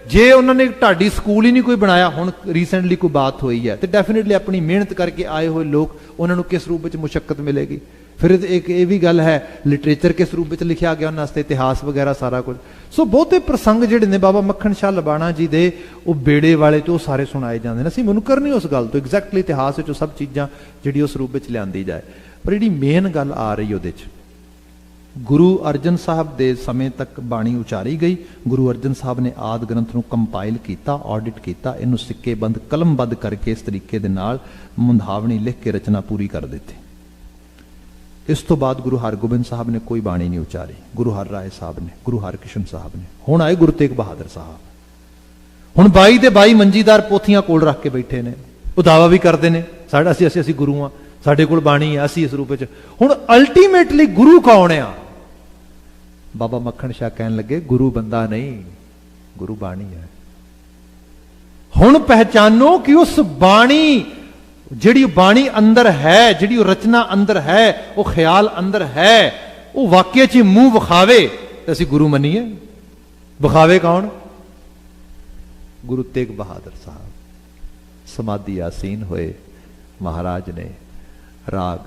ਜੇ ਉਹਨਾਂ ਨੇ ਢਾਡੀ ਸਕੂਲ ਹੀ ਨਹੀਂ ਕੋਈ ਬਣਾਇਆ, ਹੁਣ ਰੀਸੈਂਟਲੀ ਕੋਈ ਬਾਤ ਹੋਈ ਹੈ, ਤੇ ਡੈਫੀਨੇਟਲੀ ਆਪਣੀ ਮਿਹਨਤ ਕਰਕੇ ਆਏ ਹੋਏ ਲੋਕ, ਉਹਨਾਂ ਨੂੰ ਕਿਸ ਰੂਪ ਵਿੱਚ ਮੁਸ਼ੱਕਤ ਮਿਲੇਗੀ। ਫਿਰ ਇੱਕ ਇਹ ਵੀ ਗੱਲ ਹੈ, ਲਿਟਰੇਚਰ ਕਿਸ ਰੂਪ ਵਿੱਚ ਲਿਖਿਆ ਗਿਆ ਉਹਨਾਂ ਵਾਸਤੇ, ਇਤਿਹਾਸ ਵਗੈਰਾ ਸਾਰਾ ਕੁਝ। ਸੋ ਬਹੁਤੇ ਪ੍ਰਸੰਗ ਜਿਹੜੇ ਨੇ ਬਾਬਾ ਮੱਖਣ ਸ਼ਾਹ ਲਬਾਣਾ ਜੀ ਦੇ, ਉਹ ਬੇੜੇ ਵਾਲੇ ਤੋਂ ਸਾਰੇ ਸੁਣਾਏ ਜਾਂਦੇ ਨੇ। ਅਸੀਂ ਮੁਨਕਰ ਨਹੀਂ ਉਸ ਗੱਲ ਤੋਂ, ਐਗਜ਼ੈਕਟਲੀ ਇਤਿਹਾਸ ਵਿੱਚ ਉਹ ਸਭ ਚੀਜ਼ਾਂ ਜਿਹੜੀ ਉਸ ਰੂਪ ਵਿੱਚ ਲਿਆਂਦੀ ਜਾਏ। ਪਰ ਜਿਹੜੀ ਮੇਨ ਗੱਲ ਆ ਰਹੀ ਉਹਦੇ 'ਚ, ਗੁਰੂ ਅਰਜਨ ਸਾਹਿਬ ਦੇ ਸਮੇਂ ਤੱਕ ਬਾਣੀ ਉਚਾਰੀ ਗਈ। ਗੁਰੂ ਅਰਜਨ ਸਾਹਿਬ ਨੇ ਆਦਿ ਗ੍ਰੰਥ ਨੂੰ ਕੰਪਾਈਲ ਕੀਤਾ, ਆਡਿਟ ਕੀਤਾ, ਇਹਨੂੰ ਸਿੱਕੇਬੰਦ ਕਲਮਬੱਧ ਕਰਕੇ ਇਸ ਤਰੀਕੇ ਦੇ ਨਾਲ ਮੁੰਦਾਵਣੀ ਲਿਖ ਕੇ ਰਚਨਾ ਪੂਰੀ ਕਰ ਦਿੱਤੀ। ਇਸ ਤੋਂ ਬਾਅਦ ਗੁਰੂ ਹਰਗੋਬਿੰਦ ਸਾਹਿਬ ਨੇ ਕੋਈ ਬਾਣੀ ਨਹੀਂ ਉਚਾਰੀ, ਗੁਰੂ ਹਰ ਰਾਏ ਸਾਹਿਬ ਨੇ, ਗੁਰੂ ਹਰਕ੍ਰਿਸ਼ਨ ਸਾਹਿਬ ਨੇ, ਹੁਣ ਆਏ ਗੁਰੂ ਤੇਗ ਬਹਾਦਰ ਸਾਹਿਬ। ਹੁਣ 22 ਦੇ 22 ਮੰਜੀਦਾਰ ਪੋਥੀਆਂ ਕੋਲ ਰੱਖ ਕੇ ਬੈਠੇ ਨੇ, ਉਹ ਦਾਵਾ ਵੀ ਕਰਦੇ ਨੇ ਸਾਡਾ ਅਸੀਂ ਗੁਰੂ ਆ, ਸਾਡੇ ਕੋਲ ਬਾਣੀ ਆ, ਅਸੀਂ ਇਸ ਰੂਪ ਵਿੱਚ। ਹੁਣ ਅਲਟੀਮੇਟਲੀ ਗੁਰੂ ਕੌਣ ਆ? ਬਾਬਾ ਮੱਖਣ ਸ਼ਾਹ ਕਹਿਣ ਲੱਗੇ, ਗੁਰੂ ਬੰਦਾ ਨਹੀਂ, ਗੁਰੂ ਬਾਣੀ ਹੈ। ਹੁਣ ਪਹਿਚਾਨੋ ਕਿ ਉਸ ਬਾਣੀ, ਜਿਹੜੀ ਬਾਣੀ ਅੰਦਰ ਹੈ, ਜਿਹੜੀ ਉਹ ਰਚਨਾ ਅੰਦਰ ਹੈ, ਉਹ ਖਿਆਲ ਅੰਦਰ ਹੈ, ਉਹ ਵਾਕਿਆ 'ਚ ਮੂੰਹ ਵਿਖਾਵੇ ਤੇ ਅਸੀਂ ਗੁਰੂ ਮੰਨੀਏ। ਵਿਖਾਵੇ ਕੌਣ? ਗੁਰੂ ਤੇਗ ਬਹਾਦਰ ਸਾਹਿਬ। ਸਮਾਧੀ ਆਸੀਨ ਹੋਏ, ਮਹਾਰਾਜ ਨੇ ਰਾਗ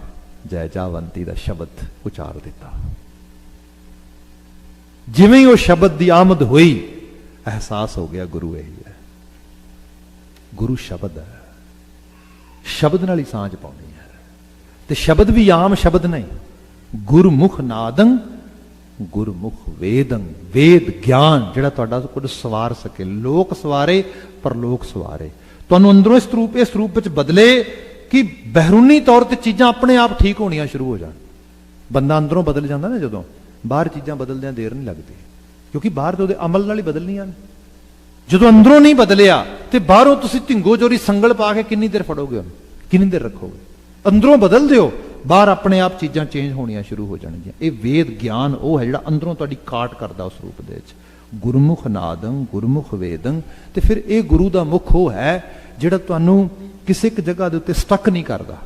ਜੈ ਜਾਵੰਤੀ ਦਾ ਸ਼ਬਦ ਉਚਾਰ ਦਿੱਤਾ। ਜਿਵੇਂ ਹੀ ਉਹ ਸ਼ਬਦ ਦੀ ਆਮਦ ਹੋਈ, ਅਹਿਸਾਸ ਹੋ ਗਿਆ ਗੁਰੂ ਇਹੀ ਹੈ। ਗੁਰੂ ਸ਼ਬਦ ਹੈ, ਸ਼ਬਦ ਨਾਲ ਹੀ ਸਾਂਝ ਪਾਉਣੀ ਹੈ। ਤੇ ਸ਼ਬਦ ਵੀ ਆਮ ਸ਼ਬਦ ਨਹੀਂ, ਗੁਰਮੁਖ ਨਾਦੰ ਗੁਰਮੁਖ ਵੇਦੰ, ਵੇਦ ਗਿਆਨ ਜਿਹੜਾ ਤੁਹਾਡਾ ਕੁਝ ਸਵਾਰ ਸਕੇ। ਲੋਕ ਸਵਾਰੇ ਪਰਲੋਕ ਸਵਾਰੇ, ਤੁਹਾਨੂੰ ਅੰਦਰੋਂ ਇਸ ਰੂਪ ਵਿੱਚ ਬਦਲੇ ਕਿ ਬਹਿਰੂਨੀ ਤੌਰ ਤੇ ਚੀਜ਼ਾਂ ਆਪਣੇ ਆਪ ਠੀਕ ਹੋਣੀਆਂ ਸ਼ੁਰੂ ਹੋ ਜਾਣ। ਬੰਦਾ ਅੰਦਰੋਂ ਬਦਲ ਜਾਂਦਾ ਨਾ ਜਦੋਂ, ਬਾਹਰ ਚੀਜ਼ਾਂ ਬਦਲਦਿਆਂ ਦੇਰ ਨਹੀਂ ਲੱਗਦੀ, ਕਿਉਂਕਿ ਬਾਹਰ ਤਾਂ ਉਹਦੇ ਅਮਲ ਨਾਲ ਹੀ ਬਦਲਣੀਆਂ ਨੇ। ਜਦੋਂ ਅੰਦਰੋਂ ਨਹੀਂ ਬਦਲਿਆ ਤੇ ਬਾਹਰੋਂ ਤੁਸੀਂ ਢਿੰਗੋ ਜੋਰੀ ਸੰਗਲ ਪਾ ਕੇ ਕਿੰਨੀ ਦੇਰ ਫੜੋਗੇ ਉਹਨੂੰ, ਕਿੰਨੀ ਦੇਰ ਰੱਖੋਗੇ? ਅੰਦਰੋਂ ਬਦਲ ਦਿਓ, ਬਾਹਰ ਆਪਣੇ ਆਪ ਚੀਜ਼ਾਂ ਚੇਂਜ ਹੋਣੀਆਂ ਸ਼ੁਰੂ ਹੋ ਜਾਣਗੀਆਂ। ਇਹ ਵੇਦ ਗਿਆਨ ਉਹ ਹੈ ਜਿਹੜਾ ਅੰਦਰੋਂ ਤੁਹਾਡੀ ਕਾਟ ਕਰਦਾ ਉਸ ਰੂਪ ਦੇ ਵਿੱਚ। ਗੁਰਮੁਖ ਨਾਦੰ ਗੁਰਮੁਖ ਵੇਦੰ। ਤੇ ਫਿਰ ਇਹ ਗੁਰੂ ਦਾ ਮੁਖ ਉਹ ਹੈ ਜਿਹੜਾ ਤੁਹਾਨੂੰ ਕਿਸੇ ਇੱਕ ਜਗ੍ਹਾ ਦੇ ਉੱਤੇ ਸਟਕ ਨਹੀਂ ਕਰਦਾ।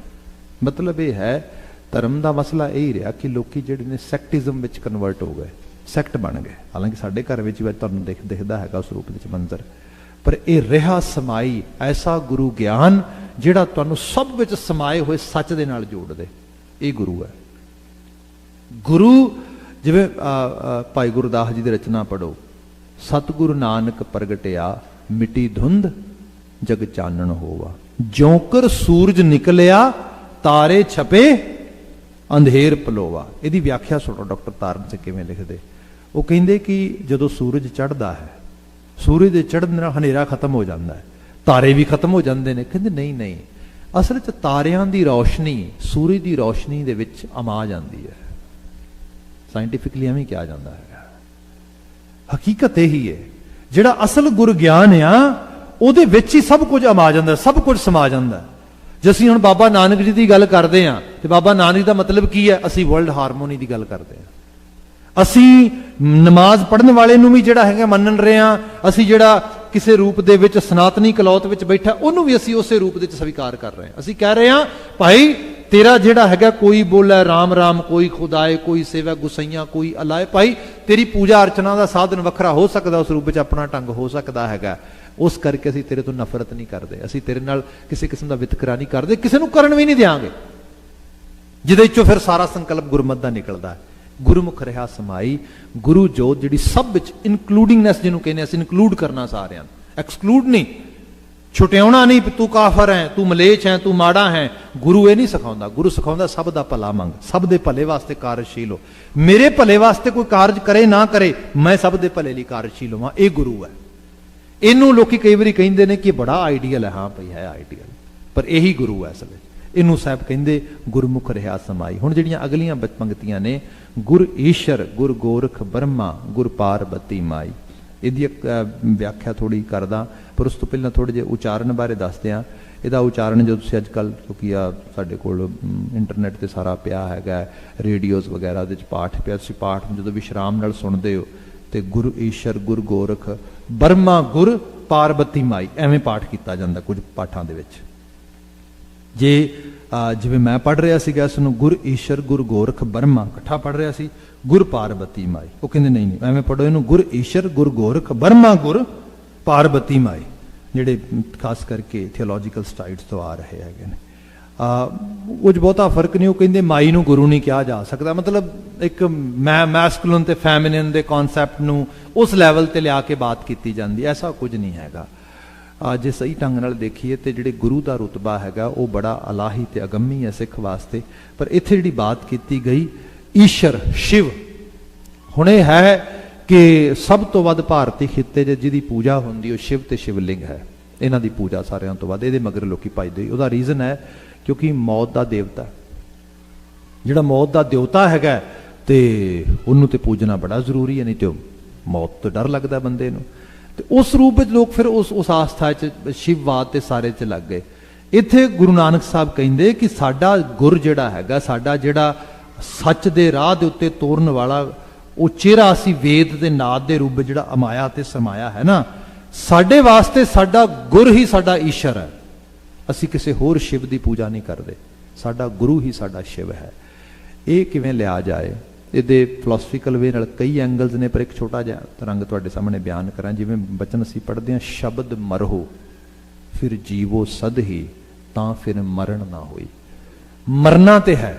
ਮਤਲਬ ਇਹ ਹੈ, ਧਰਮ ਦਾ ਮਸਲਾ ਇਹ ਰਿਹਾ ਕਿ ਲੋਕੀ ਜਿਹੜੇ ਨੇ ਸੈਕਟਿਜ਼ਮ ਵਿੱਚ ਕਨਵਰਟ ਹੋ ਗਏ, ਸੈਕਟ ਬਣ ਗਏ। ਹਾਲਾਂਕਿ ਸਾਡੇ ਘਰ ਵਿੱਚ ਵੀ ਤੁਹਾਨੂੰ ਦਿਖਦਾ ਹੈਗਾ ਉਸ ਰੂਪ ਵਿੱਚ ਮੰਜ਼ਰ। ਪਰ ਇਹ ਰਿਹਾ ਸਮਾਈ ਐਸਾ ਗੁਰੂ ਗਿਆਨ ਜਿਹੜਾ ਤੁਹਾਨੂੰ ਸਭ ਵਿੱਚ ਸਮਾਏ ਹੋਏ ਸੱਚ ਦੇ ਨਾਲ ਜੋੜ ਦੇ। ਇਹ ਗੁਰੂ ਹੈ। ਗੁਰੂ ਜਿਵੇਂ ਭਾਈ ਗੁਰਦਾਸ ਜੀ ਦੀ ਰਚਨਾ ਪੜੋ, ਸਤਿਗੁਰੂ ਨਾਨਕ ਪ੍ਰਗਟਿਆ ਮਿੱਟੀ ਧੁੰਦ ਜਗ ਚਾਨਣ ਹੋਵਾ, ਜੋਕਰ ਸੂਰਜ ਨਿਕਲਿਆ ਤਾਰੇ ਛਪੇ ਅੰਧੇਰ ਪਲੋਵਾ। ਇਹਦੀ ਵਿਆਖਿਆ ਸੁਣੋ ਡਾਕਟਰ ਤਾਰਨ ਸਿੰਘ ਕਿਵੇਂ ਲਿਖਦੇ। ਉਹ ਕਹਿੰਦੇ ਕਿ ਜਦੋਂ ਸੂਰਜ ਚੜ੍ਹਦਾ ਹੈ, ਸੂਰਜ ਦੇ ਚੜ੍ਹਨ ਨਾਲ ਹਨੇਰਾ ਖਤਮ ਹੋ ਜਾਂਦਾ ਹੈ, ਤਾਰੇ ਵੀ ਖਤਮ ਹੋ ਜਾਂਦੇ ਨੇ। ਕਹਿੰਦੇ ਨਹੀਂ, ਅਸਲ 'ਚ ਤਾਰਿਆਂ ਦੀ ਰੌਸ਼ਨੀ ਸੂਰਜ ਦੀ ਰੌਸ਼ਨੀ ਦੇ ਵਿੱਚ ਅਮਾ ਜਾਂਦੀ ਹੈ। ਸਾਇੰਟੀਫਿਕਲੀ ਐਵੇਂ ਕਿਹਾ ਜਾਂਦਾ ਹੈ। ਹਕੀਕਤ ਇਹੀ ਹੈ, ਜਿਹੜਾ ਅਸਲ ਗੁਰ ਗਿਆਨ ਆ ਉਹਦੇ ਵਿੱਚ ਹੀ ਸਭ ਕੁਝ ਅਮਾ ਜਾਂਦਾ, ਸਭ ਕੁਝ ਸਮਾ ਜਾਂਦਾ। ਜੇ ਅਸੀਂ ਹੁਣ ਬਾਬਾ ਨਾਨਕ ਜੀ ਦੀ ਗੱਲ ਕਰਦੇ ਹਾਂ ਤੇ ਬਾਬਾ ਨਾਨਕ ਦਾ ਮਤਲਬ ਕੀ ਹੈ? ਅਸੀਂ ਵਰਲਡ ਹਾਰਮੋਨੀ ਦੀ ਗੱਲ ਕਰਦੇ ਹਾਂ। ਅਸੀਂ ਨਮਾਜ਼ ਪੜ੍ਹਨ ਵਾਲੇ ਨੂੰ ਵੀ ਜਿਹੜਾ ਹੈਗਾ ਮੰਨ ਰਹੇ ਹਾਂ। ਅਸੀਂ ਜਿਹੜਾ ਕਿਸੇ ਰੂਪ ਦੇ ਵਿੱਚ ਸਨਾਤਨੀ ਕਲੌਤ ਵਿੱਚ ਬੈਠਾ ਉਹਨੂੰ ਵੀ ਅਸੀਂ ਉਸੇ ਰੂਪ ਦੇ ਵਿੱਚ ਸਵੀਕਾਰ ਕਰ ਰਹੇ ਹਾਂ। ਅਸੀਂ ਕਹਿ ਰਹੇ ਹਾਂ ਭਾਈ ਤੇਰਾ ਜਿਹੜਾ ਹੈਗਾ ਕੋਈ ਬੋਲੇ ਰਾਮ ਰਾਮ, ਕੋਈ ਖੁਦਾਏ, ਕੋਈ ਸੇਵਾ ਗੁਸਈਆਂ, ਕੋਈ ਅਲਾਏ। ਭਾਈ ਤੇਰੀ ਪੂਜਾ ਅਰਚਨਾ ਦਾ ਸਾਧਨ ਵੱਖਰਾ ਹੋ ਸਕਦਾ, ਉਸ ਰੂਪ ਵਿੱਚ ਆਪਣਾ ਢੰਗ ਹੋ ਸਕਦਾ ਹੈਗਾ। ਉਸ ਕਰਕੇ ਅਸੀਂ ਤੇਰੇ ਤੋਂ ਨਫ਼ਰਤ ਨਹੀਂ ਕਰਦੇ, ਅਸੀਂ ਤੇਰੇ ਨਾਲ ਕਿਸੇ ਕਿਸਮ ਦਾ ਵਿਤਕਰਾ ਨਹੀਂ ਕਰਦੇ, ਕਿਸੇ ਨੂੰ ਕਰਨ ਵੀ ਨਹੀਂ ਦਿਆਂਗੇ। ਜਿਹਦੇ ਵਿੱਚੋਂ ਫਿਰ ਸਾਰਾ ਸੰਕਲਪ ਗੁਰਮਤ ਦਾ ਨਿਕਲਦਾ ਹੈ। ਗੁਰਮੁਖ ਰਿਹਾ ਸਮਾਈ, ਗੁਰੂ ਜੋਤ ਜਿਹੜੀ ਸਭ ਵਿੱਚ ਇਨਕਲੂਡਿੰਗਨੈਸ ਜਿਹਨੂੰ ਕਹਿੰਦੇ ਅਸੀਂ, ਇਨਕਲੂਡ ਕਰਨਾ ਸਾਰਿਆਂ ਨੂੰ, ਐਕਸਕਲੂਡ ਨਹੀਂ, ਛੁਟਿਆਉਣਾ ਨਹੀਂ, ਤੂੰ ਕਾਫਰ ਹੈ, ਤੂੰ ਮਲੇਛ ਹੈ, ਤੂੰ ਮਾੜਾ ਹੈ। ਗੁਰੂ ਇਹ ਨਹੀਂ ਸਿਖਾਉਂਦਾ। ਗੁਰੂ ਸਿਖਾਉਂਦਾ ਸਭ ਦਾ ਭਲਾ ਮੰਗ, ਸਭ ਦੇ ਭਲੇ ਵਾਸਤੇ ਕਾਰਜਸ਼ੀਲ ਹੋ। ਮੇਰੇ ਭਲੇ ਵਾਸਤੇ ਕੋਈ ਕਾਰਜ ਕਰੇ ਨਾ ਕਰੇ, ਮੈਂ ਸਭ ਦੇ ਭਲੇ ਲਈ ਕਾਰਜਸ਼ੀਲ ਹੋਵਾਂ। ਇਹ ਗੁਰੂ ਹੈ। ਇਹਨੂੰ ਲੋਕੀ ਕਈ ਵਾਰੀ ਕਹਿੰਦੇ ਨੇ ਕਿ ਬੜਾ ਆਈਡੀਅਲ ਹੈ। ਹਾਂ ਭਈ ਹੈ ਆਈਡੀਅਲ, ਪਰ ਇਹੀ ਗੁਰੂ ਹੈ ਅਸਲ ਵਿੱਚ। ਇਹਨੂੰ ਸਾਹਿਬ ਕਹਿੰਦੇ ਗੁਰਮੁਖ ਰਿਹਾ ਸਮਾਈ। ਹੁਣ ਜਿਹੜੀਆਂ ਅਗਲੀਆਂ ਪੰਕਤੀਆਂ ਨੇ, ਗੁਰ ਈਸ਼ਰ ਗੁਰ ਗੋਰਖ ਬ੍ਰਹਮਾ ਗੁਰ ਪਾਰਬਤੀ ਮਾਈ, ਇਹਦੀ ਵਿਆਖਿਆ ਥੋੜੀ ਕਰਦਾ, ਪਰ ਉਸ ਤੋਂ ਪਹਿਲਾਂ ਥੋੜੇ ਜਿਹੇ ਉਚਾਰਨ ਬਾਰੇ ਦੱਸਦੇ ਹਾਂ। ਇਹਦਾ ਉਚਾਰਨ ਜੋ ਤੁਸੀਂ ਅੱਜ ਕੱਲ੍ਹ, ਕਿਉਂਕਿ ਆ ਸਾਡੇ ਕੋਲ ਇੰਟਰਨੈਟ 'ਤੇ ਸਾਰਾ ਪਿਆ ਹੈਗਾ, ਰੇਡੀਓਜ਼ ਵਗੈਰਾ ਉਹਦੇ 'ਚ ਪਾਠ ਪਿਆ, ਤੁਸੀਂ ਪਾਠ ਜਦੋਂ ਵਿਸ਼ਰਾਮ ਨਾਲ ਸੁਣਦੇ ਹੋ ਤੇ ਗੁਰ ਈਸ਼ਰ ਗੁਰ ਗੋਰਖ ਬਰਮਾ ਗੁਰ ਪਾਰਬਤੀ ਮਾਈ, ਐਵੇਂ ਪਾਠ ਕੀਤਾ ਜਾਂਦਾ ਕੁਝ ਪਾਠਾਂ ਦੇ ਵਿੱਚ। ਜੇ ਜਿਵੇਂ ਮੈਂ ਪੜ੍ਹ ਰਿਹਾ ਸੀਗਾ ਇਸ ਨੂੰ, ਗੁਰ ਈਸ਼ਰ ਗੁਰ ਗੋਰਖ ਬਰਮਾ ਇਕੱਠਾ ਪੜ੍ਹ ਰਿਹਾ ਸੀ, ਗੁਰ ਪਾਰਬਤੀ ਮਾਈ, ਉਹ ਕਹਿੰਦੇ ਨਹੀਂ ਨਹੀਂ ਐਵੇਂ ਪੜ੍ਹੋ ਇਹਨੂੰ, ਗੁਰ ਈਸ਼ਰ ਗੁਰ ਗੋਰਖ ਬਰਮਾ ਗੁਰ ਪਾਰਬਤੀ ਮਾਈ, ਜਿਹੜੇ ਖਾਸ ਕਰਕੇ ਥੀਓਲੋਜੀਕਲ ਸਾਈਡਸ ਤੋਂ ਆ ਰਹੇ ਹੈਗੇ ਨੇ। ਕੁਝ ਬਹੁਤਾ ਫਰਕ ਨਹੀਂ, ਉਹ ਕਹਿੰਦੇ ਮਾਈ ਨੂੰ ਗੁਰੂ ਨਹੀਂ ਕਿਹਾ ਜਾ ਸਕਦਾ, ਮਤਲਬ ਇੱਕ ਮੈਸਕੂਲਨ ਤੇ ਫੈਮਿਨਿਨ ਦੇ ਕਨਸੈਪਟ ਨੂੰ ਉਸ ਲੈਵਲ ਤੇ ਲਿਆ ਕੇ ਬਾਤ ਕੀਤੀ ਜਾਂਦੀ, ਐਸਾ ਕੁਝ ਨਹੀਂ ਹੈਗਾ। ਜੇ ਸਹੀ ਢੰਗ ਨਾਲ ਦੇਖੀਏ ਤੇ ਜਿਹੜੇ ਗੁਰੂ ਦਾ ਰੁਤਬਾ ਹੈਗਾ ਉਹ ਬੜਾ ਅਲਾਹੀ ਤੇ ਅਗੰਮੀ ਹੈ ਸਿੱਖ ਵਾਸਤੇ, ਪਰ ਇੱਥੇ ਜਿਹੜੀ ਬਾਤ ਕੀਤੀ ਗਈ ਈਸ਼ਰ ਸ਼ਿਵ, ਹੁਣ ਇਹ ਹੈ ਕਿ ਸਭ ਤੋਂ ਵੱਧ ਭਾਰਤੀ ਖਿੱਤੇ 'ਚ ਜਿਹਦੀ ਪੂਜਾ ਹੁੰਦੀ ਉਹ ਸ਼ਿਵ ਤੇ ਸ਼ਿਵਲਿੰਗ ਹੈ, ਇਹਨਾਂ ਦੀ ਪੂਜਾ ਸਾਰਿਆਂ ਤੋਂ ਵੱਧ, ਇਹਦੇ ਮਗਰ ਲੋਕੀ ਭਜਦੇ। ਉਹਦਾ ਰੀਜ਼ਨ ਹੈ ਕਿਉਂਕਿ ਮੌਤ ਦਾ ਦੇਵਤਾ, ਜਿਹੜਾ ਮੌਤ ਦਾ ਦੇਵਤਾ ਹੈਗਾ ਤੇ ਉਹਨੂੰ ਤੇ ਪੂਜਣਾ ਬੜਾ ਜ਼ਰੂਰੀ ਹੈ, ਨਹੀਂ ਤੇ ਮੌਤ ਤੋਂ ਡਰ ਲੱਗਦਾ ਬੰਦੇ ਨੂੰ, ਤੇ ਉਸ ਰੂਪ ਵਿੱਚ ਲੋਕ ਫਿਰ ਉਸ ਆਸਥਾ 'ਚ ਸ਼ਿਵਵਾਦ ਤੇ ਸਾਰੇ 'ਚ ਲੱਗ ਗਏ। ਇੱਥੇ ਗੁਰੂ ਨਾਨਕ ਸਾਹਿਬ ਕਹਿੰਦੇ ਕਿ ਸਾਡਾ ਗੁਰ ਜਿਹੜਾ ਹੈਗਾ, ਸਾਡਾ ਜਿਹੜਾ ਸੱਚ ਦੇ ਰਾਹ ਦੇ ਉੱਤੇ ਤੋਰਨ ਵਾਲਾ ਉਹ ਚਿਹਰਾ ਅਸੀਂ ਵੇਦ ਦੇ ਨਾਦ ਦੇ ਰੂਪ ਵਿੱਚ ਜਿਹੜਾ ਅਮਾਇਆ ਤੇ ਸਮਾਇਆ ਹੈ ਨਾ, ਸਾਡੇ ਵਾਸਤੇ ਸਾਡਾ ਗੁਰ ਹੀ ਸਾਡਾ ਈਸ਼ਰ ਹੈ, ਅਸੀਂ ਕਿਸੇ ਹੋਰ ਸ਼ਿਵ ਦੀ ਪੂਜਾ ਨਹੀਂ ਕਰਦੇ, ਸਾਡਾ ਗੁਰੂ ਹੀ ਸਾਡਾ ਸ਼ਿਵ ਹੈ। ਇਹ ਕਿਵੇਂ ਲਿਆ ਜਾਏ, ਇਹਦੇ ਫਿਲਾਸਫੀਕਲ ਵੇ ਨਾਲ ਕਈ ਐਂਗਲਸ ਨੇ, ਪਰ ਇੱਕ ਛੋਟਾ ਜਿਹਾ ਤਰੰਗ ਤੁਹਾਡੇ ਸਾਹਮਣੇ ਬਿਆਨ ਕਰਾਂ। ਜਿਵੇਂ ਬਚਨ ਅਸੀਂ ਪੜ੍ਹਦੇ ਹਾਂ, ਸ਼ਬਦ ਮਰਹੋ ਫਿਰ ਜੀਵੋ ਸਦ ਹੀ, ਤਾਂ ਫਿਰ ਮਰਨ ਨਾ ਹੋਈ। ਮਰਨਾ ਤੇ ਹੈ,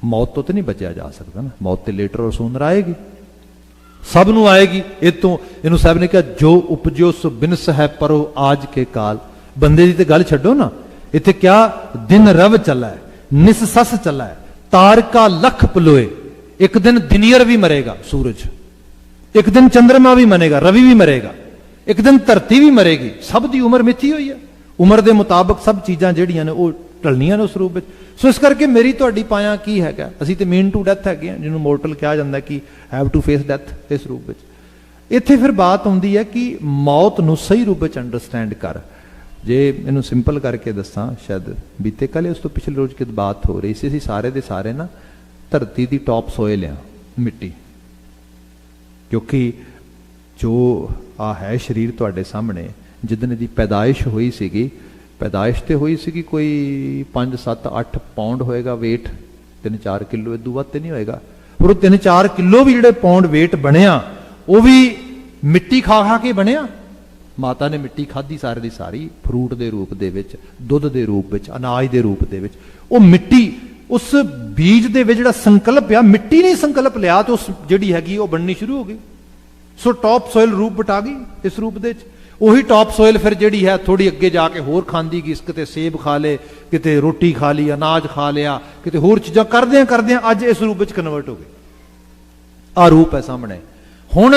ਮੌਤ ਤੋਂ ਤੇ ਨਹੀਂ ਬਚਿਆ ਜਾ ਸਕਦਾ ਨਾ, ਮੌਤ ਤੇ ਲੇਟਰ ਔਰ ਸੂਨਰ ਆਏਗੀ, ਸਭ ਨੂੰ ਆਏਗੀ। ਇਹਨੂੰ ਸਾਹਿਬ ਨੇ ਕਿਹਾ ਜੋ ਉਪਜਿਓ ਸੋ ਬਿਨਸ ਹੈ ਪਰੋ ਆਜ ਕੇ ਕਾਲ, ਬੰਦੇ ਦੀ ਤੇ ਗੱਲ ਛੱਡੋ ਨਾ, ਇੱਥੇ ਕਿਆ ਦਿਨ ਰਵ ਚੱਲਾ ਹੈ, ਨਿਸ ਸਸ ਚੱਲਾ ਹੈ, ਤਾਰਕਾ ਲੱਖ ਪਲੋਏ, ਇੱਕ ਦਿਨ ਦਿਨੀਅਰ ਵੀ ਮਰੇਗਾ ਸੂਰਜ, ਇੱਕ ਦਿਨ ਚੰਦਰਮਾ ਵੀ ਮਰੇਗਾ, ਰਵੀ ਵੀ ਮਰੇਗਾ, ਇੱਕ ਦਿਨ ਧਰਤੀ ਵੀ ਮਰੇਗੀ, ਸਭ ਦੀ ਉਮਰ ਮਿੱਥੀ ਹੋਈ ਹੈ, ਉਮਰ ਦੇ ਮੁਤਾਬਕ ਸਭ ਚੀਜ਼ਾਂ ਜਿਹੜੀਆਂ ਨੇ ਉਹ ਢਲਣੀਆਂ ਨੇ ਉਸ ਰੂਪ ਵਿੱਚ। ਸੋ ਇਸ ਕਰਕੇ ਮੇਰੀ ਤੁਹਾਡੀ ਪਾਇਆ ਕੀ ਹੈਗਾ, ਅਸੀਂ ਤੇ ਮੀਨ ਟੂ ਡੈਥ ਹੈਗੇ ਹਾਂ, ਜਿਹਨੂੰ ਮੋਰਟਲ ਕਿਹਾ ਜਾਂਦਾ ਕਿ ਹੈਵ ਟੂ ਫੇਸ ਡੈਥ ਇਸ ਰੂਪ ਵਿੱਚ। ਇੱਥੇ ਫਿਰ ਬਾਤ ਹੁੰਦੀ ਹੈ ਕਿ ਮੌਤ ਨੂੰ ਸਹੀ ਰੂਪ ਵਿੱਚ ਅੰਡਰਸਟੈਂਡ ਕਰ। ਜੇ ਇਹਨੂੰ ਸਿੰਪਲ ਕਰਕੇ ਦੱਸਾਂ, ਸ਼ਾਇਦ ਬੀਤੇ ਕੱਲ੍ਹ ਉਸ ਤੋਂ ਪਿਛਲੇ ਰੋਜ਼ ਕਿਤੇ ਬਾਤ ਹੋ ਰਹੀ ਸੀ, ਅਸੀਂ ਸਾਰੇ ਦੇ ਸਾਰੇ ਨਾ ਧਰਤੀ ਦੀ ਟੌਪ ਸੋਇਲ ਆ, ਮਿੱਟੀ, ਕਿਉਂਕਿ ਜੋ ਆ ਹੈ ਸਰੀਰ ਤੁਹਾਡੇ ਸਾਹਮਣੇ, ਜਿੱਦਣ ਇਹਦੀ ਪੈਦਾਇਸ਼ ਹੋਈ ਸੀਗੀ, ਪੈਦਾਇਸ਼ ਤੇ ਹੋਈ ਸੀਗੀ ਕੋਈ 5, 7, 8 ਪਾਉਂਡ ਹੋਏਗਾ ਵੇਟ, 3-4 ਕਿਲੋ, ਇਦੋਂ ਵੱਧ ਤੇ ਨਹੀਂ ਹੋਏਗਾ, ਪਰ ਉਹ 3-4 ਕਿਲੋ ਵੀ ਜਿਹੜੇ ਪਾਉਂਡ ਵੇਟ ਬਣਿਆ ਉਹ ਵੀ ਮਿੱਟੀ ਖਾ ਖਾ ਕੇ ਬਣਿਆ। ਮਾਤਾ ਨੇ ਮਿੱਟੀ ਖਾਧੀ ਸਾਰੇ ਦੀ ਸਾਰੀ, ਫਰੂਟ ਦੇ ਰੂਪ ਦੇ ਵਿੱਚ, ਦੁੱਧ ਦੇ ਰੂਪ ਵਿੱਚ, ਅਨਾਜ ਦੇ ਰੂਪ ਦੇ ਵਿੱਚ। ਉਹ ਮਿੱਟੀ, ਉਸ ਬੀਜ ਦੇ ਵਿੱਚ ਜਿਹੜਾ ਸੰਕਲਪ ਆ, ਮਿੱਟੀ ਨੇ ਸੰਕਲਪ ਲਿਆ ਤੇ ਉਸ ਜਿਹੜੀ ਹੈਗੀ ਉਹ ਬਣਨੀ ਸ਼ੁਰੂ ਹੋ ਗਈ। ਸੋ ਟੌਪ ਸੋਇਲ ਰੂਪ ਬਟਾ ਗਈ ਇਸ ਰੂਪ ਦੇ ਵਿੱਚ। ਉਹੀ ਟੌਪ ਸੋਇਲ ਫਿਰ ਜਿਹੜੀ ਹੈ ਥੋੜੀ ਅੱਗੇ ਜਾ ਕੇ ਹੋਰ ਖਾਂਦੀ ਗਈ, ਕਿਤੇ ਸੇਬ ਖਾ ਲੇ, ਕਿਤੇ ਰੋਟੀ ਖਾ ਲਈ, ਅਨਾਜ ਖਾ ਲਿਆ, ਕਿਤੇ ਹੋਰ ਚੀਜ਼ਾਂ ਕਰਦਿਆਂ ਕਰਦਿਆਂ ਅੱਜ ਇਸ ਰੂਪ ਵਿੱਚ ਕਨਵਰਟ ਹੋ ਗਈ। ਆਹ ਰੂਪ ਹੈ ਸਾਹਮਣੇ। ਹੁਣ